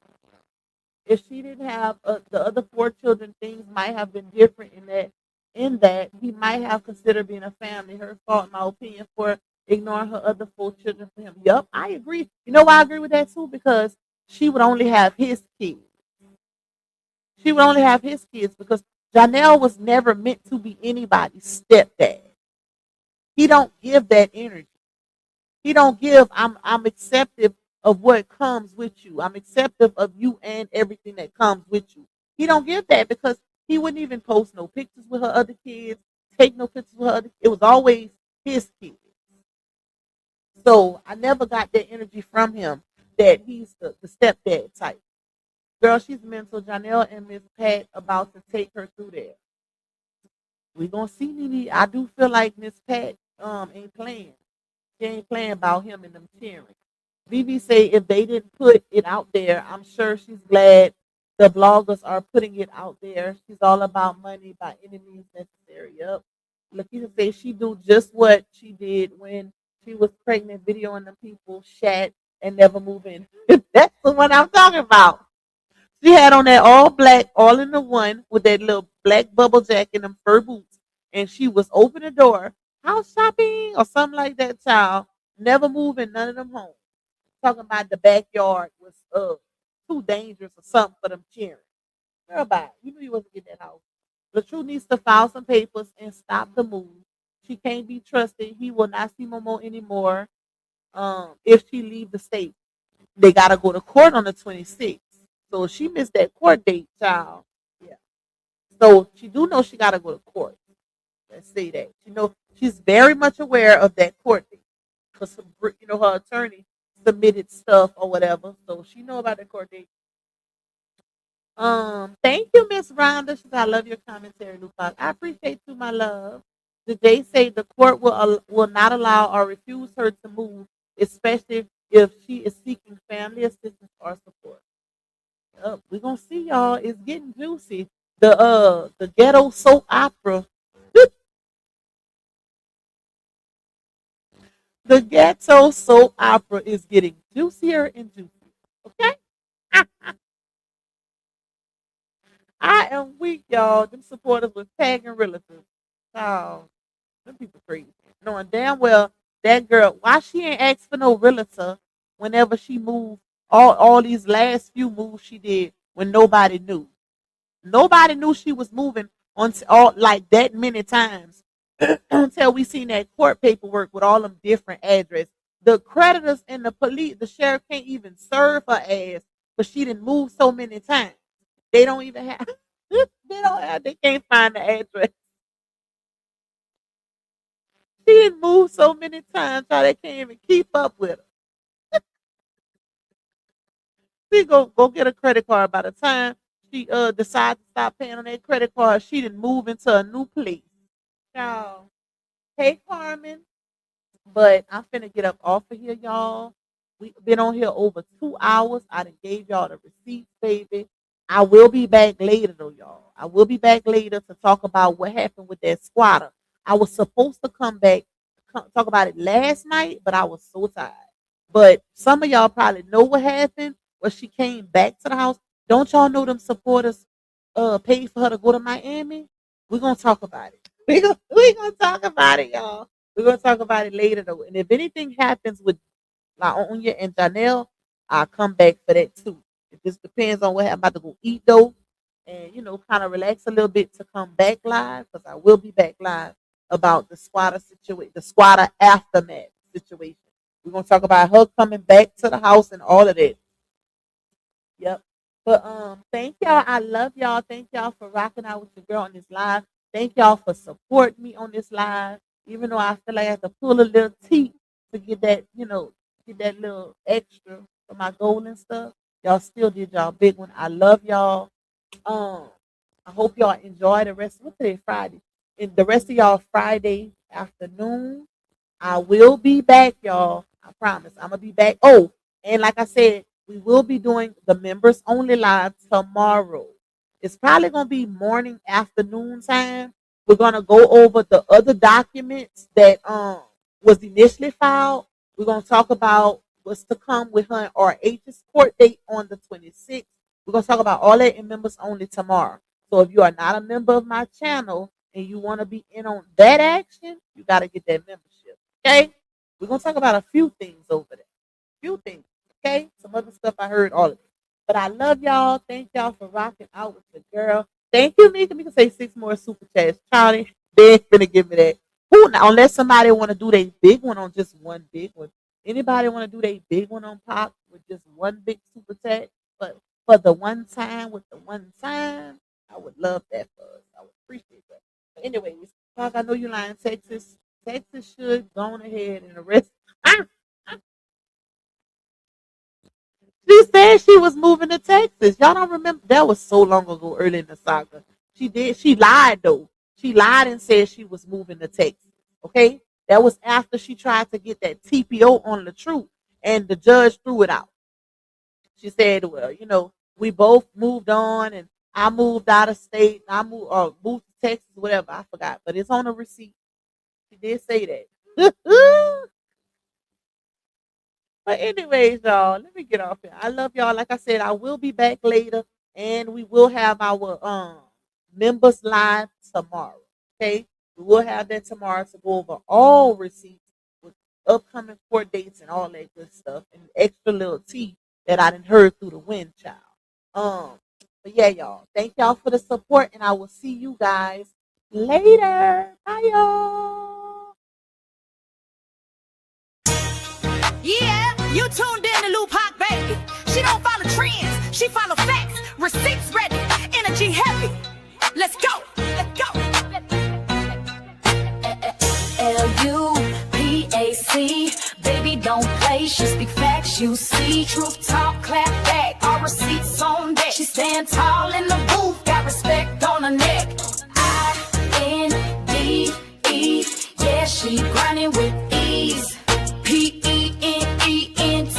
If she didn't have the other four children, things might have been different in that. In that, he might have considered being a family. Her fault, in my opinion, for ignoring her other four children for him. Yup, I agree. You know why I agree with that too? Because she would only have his kids. She would only have his kids because Johnell was never meant to be anybody's stepdad. He don't give that energy. He don't give. I'm acceptive of what comes with you. I'm acceptive of you and everything that comes with you. He don't give that because he wouldn't even post no pictures with her other kids, take no pictures with her other. It was always his kids. So I never got that energy from him that he's the stepdad type. Girl, she's mental. Johnell and Miss Pat about to take her through there. We gonna see, Nene. I do feel like Miss Pat ain't playing. She ain't playing about him and them cheering. Vivi say if they didn't put it out there, I'm sure she's glad the bloggers are putting it out there. She's all about money by any means necessary. Yep. Lakita say she do just what she did when She was pregnant, videoing the people shat and never moving. That's the one I'm talking about. She had on that all black, all in the one with that little black bubble jacket and them fur boots. And she was open the door, house shopping or something like that, child. Never moving none of them home. Talking about the backyard was too dangerous or something for them cheering. Girl, bye. You knew you wasn't getting that house. LaTrue needs to file some papers and stop the move. She can't be trusted. He will not see Momo anymore. If she leave the state, they gotta go to court on the 26th. So if she missed that court date, child. Yeah. So she do know she gotta go to court. Let's say that. You know, she's very much aware of that court date because her attorney submitted stuff or whatever, so she know about the court date. Thank you, Miss Rhonda. She said, I love your commentary, Lupac. I appreciate you, my love. Did they say the court will not allow or refuse her to move, especially if she is seeking family assistance or support? We're gonna see, y'all. It's getting juicy. The ghetto soap opera. The ghetto soap opera is getting juicier and juicier. Okay? I am weak, y'all. Them supporters was tagging relatives. Oh, them people crazy. Knowing damn well that girl, why she ain't asked for no realtor whenever she moved all these last few moves she did when nobody knew. Nobody knew she was moving on all like that many times until we seen that court paperwork with all them different addresses. The creditors and the police, the sheriff can't even serve her ass, but she didn't move so many times. They don't even have. They don't have. They can't find the address. She didn't move so many times, how they can't even keep up with her. She go get a credit card. By the time she decides to stop paying on that credit card, she didn't move into a new place. Y'all, hey Carmen, but I'm finna get up off of here, y'all. We've been on here over 2 hours. I done gave y'all the receipts, baby. I will be back later, though, y'all. I will be back later to talk about what happened with that squatter. I was supposed to come back, talk about it last night, but I was so tired. But some of y'all probably know what happened when she came back to the house. Don't y'all know them supporters paid for her to go to Miami? We're gonna talk about it. We gonna talk about it, y'all. We're gonna talk about it later though. And if anything happens with La Onya and Johnell, I'll come back for that too. It just depends on what I'm about to go eat though. And kind of relax a little bit to come back live because I will be back live about the squatter situation, the squatter aftermath situation. We're gonna talk about her coming back to the house and all of that. Yep. But thank y'all. I love y'all. Thank y'all for rocking out with your girl on this live. Thank y'all for supporting me on this live. Even though I feel like I have to pull a little teeth to get that, get that little extra for my goal and stuff. Y'all still did y'all big one. I love y'all. Um, I hope y'all enjoy the rest. What's today? Friday. And the rest of y'all Friday afternoon. I will be back, y'all. I promise. I'm gonna be back. Oh, and like I said, we will be doing the members only live tomorrow. It's probably gonna be morning, afternoon time. We're gonna go over the other documents that was initially filed. We're gonna talk about what's to come with her or H's court date on the 26th. We're gonna talk about all that in members only tomorrow. So if you are not a member of my channel and you want to be in on that action, you got to get that membership. Okay? We're going to talk about a few things over there. Few things. Okay? Some other stuff I heard, all of it. But I love y'all. Thank y'all for rocking out with the girl. Thank you, Mika. We can say 6 more super chats. Charlie, they ain't finna give me that. Who now? Unless somebody want to do their big one on just one big one. Anybody want to do their big one on Pop with just one big super chat? But for the one time with the one time, I would love that for us. I would appreciate that. But anyways, Pop, I know you lying, Texas. Texas should go on ahead and arrest. She said she was moving to Texas. Y'all don't remember? That was so long ago, early in the saga. She did. She lied though. She lied and said she was moving to Texas. Okay, that was after she tried to get that TPO on the truth, and the judge threw it out. She said, "Well, we both moved on, and I moved out of state. I moved to Texas, whatever. I forgot, but it's on the receipt. She did say that." But anyways, y'all, let me get off here. I love y'all. Like I said, I will be back later, and we will have our members live tomorrow. Okay, we will have that tomorrow to go over all receipts with upcoming court dates and all that good stuff, and extra little tea that I done heard through the wind, child. But yeah, y'all, thank y'all for the support, and I will see you guys later. Bye, y'all. Yeah, you tuned in to Lou Pac, baby. She don't follow trends, she follow facts. Receipts ready, energy heavy. Let's go, let's go. Lupac, baby don't play. She speak facts, you see. Truth talk, clap back. All receipts on deck. She stand tall in the booth, got respect on her neck. INDE, yeah, she grinding with ease. PENENT,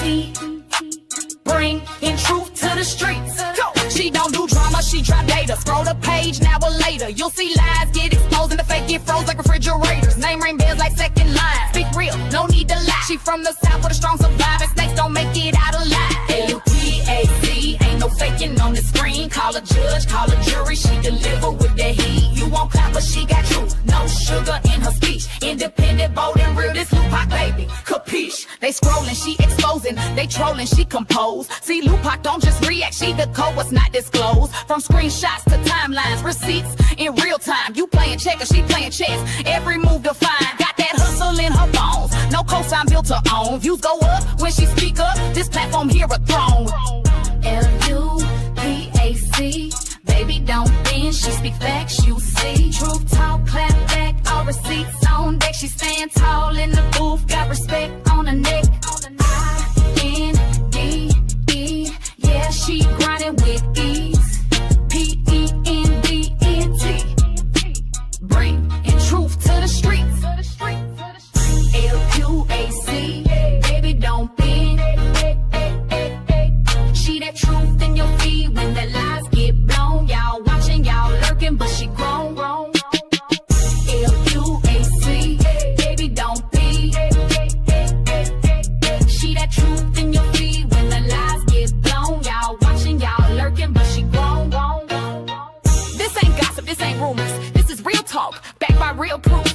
bringing truth to the streets. Go. She don't do drama, she drop data. Scroll the page, now or later. You'll see lies get exposed and the fake get froze like refrigerators. Name ring bells like second line. Speak real, no need to lie. She from the south with a strong survivor. Snakes don't make it out alive. LUPAC, ain't no faking on the screen. Call a judge, call a jury. She deliver with the heat. You won't clap, but she got truth. No sugar in her speech. Independent, bold and real. This Lupac, baby, capiche? They scrolling, she exposing. They trolling, she compose. See, Lupac don't just react. She decode what's not disclosed. From screenshots to timelines, receipts in real time. You playing checkers, she playing chess. Every move defined. Got that hustle in her bones. No cosign built her own. Views go up when she speak up. This platform here a throne. LUPAC, baby don't bend. She speak facts, you see. Truth talk, clap back. All receipts on deck. She stand tall in the booth. Got respect on her neck. INDE, yeah, she grinding with ease. PENDENT, bringing truth to the streets. LUPAC, baby don't bend. She that truth in your feed when the lies get blown. Y'all watching, y'all lurking, but she grown. LUPAC, baby don't be. She that truth in your feed when the lies get blown. Y'all watching, y'all lurking, but she grown. This ain't gossip, this ain't rumors. This is real talk, backed by real proof.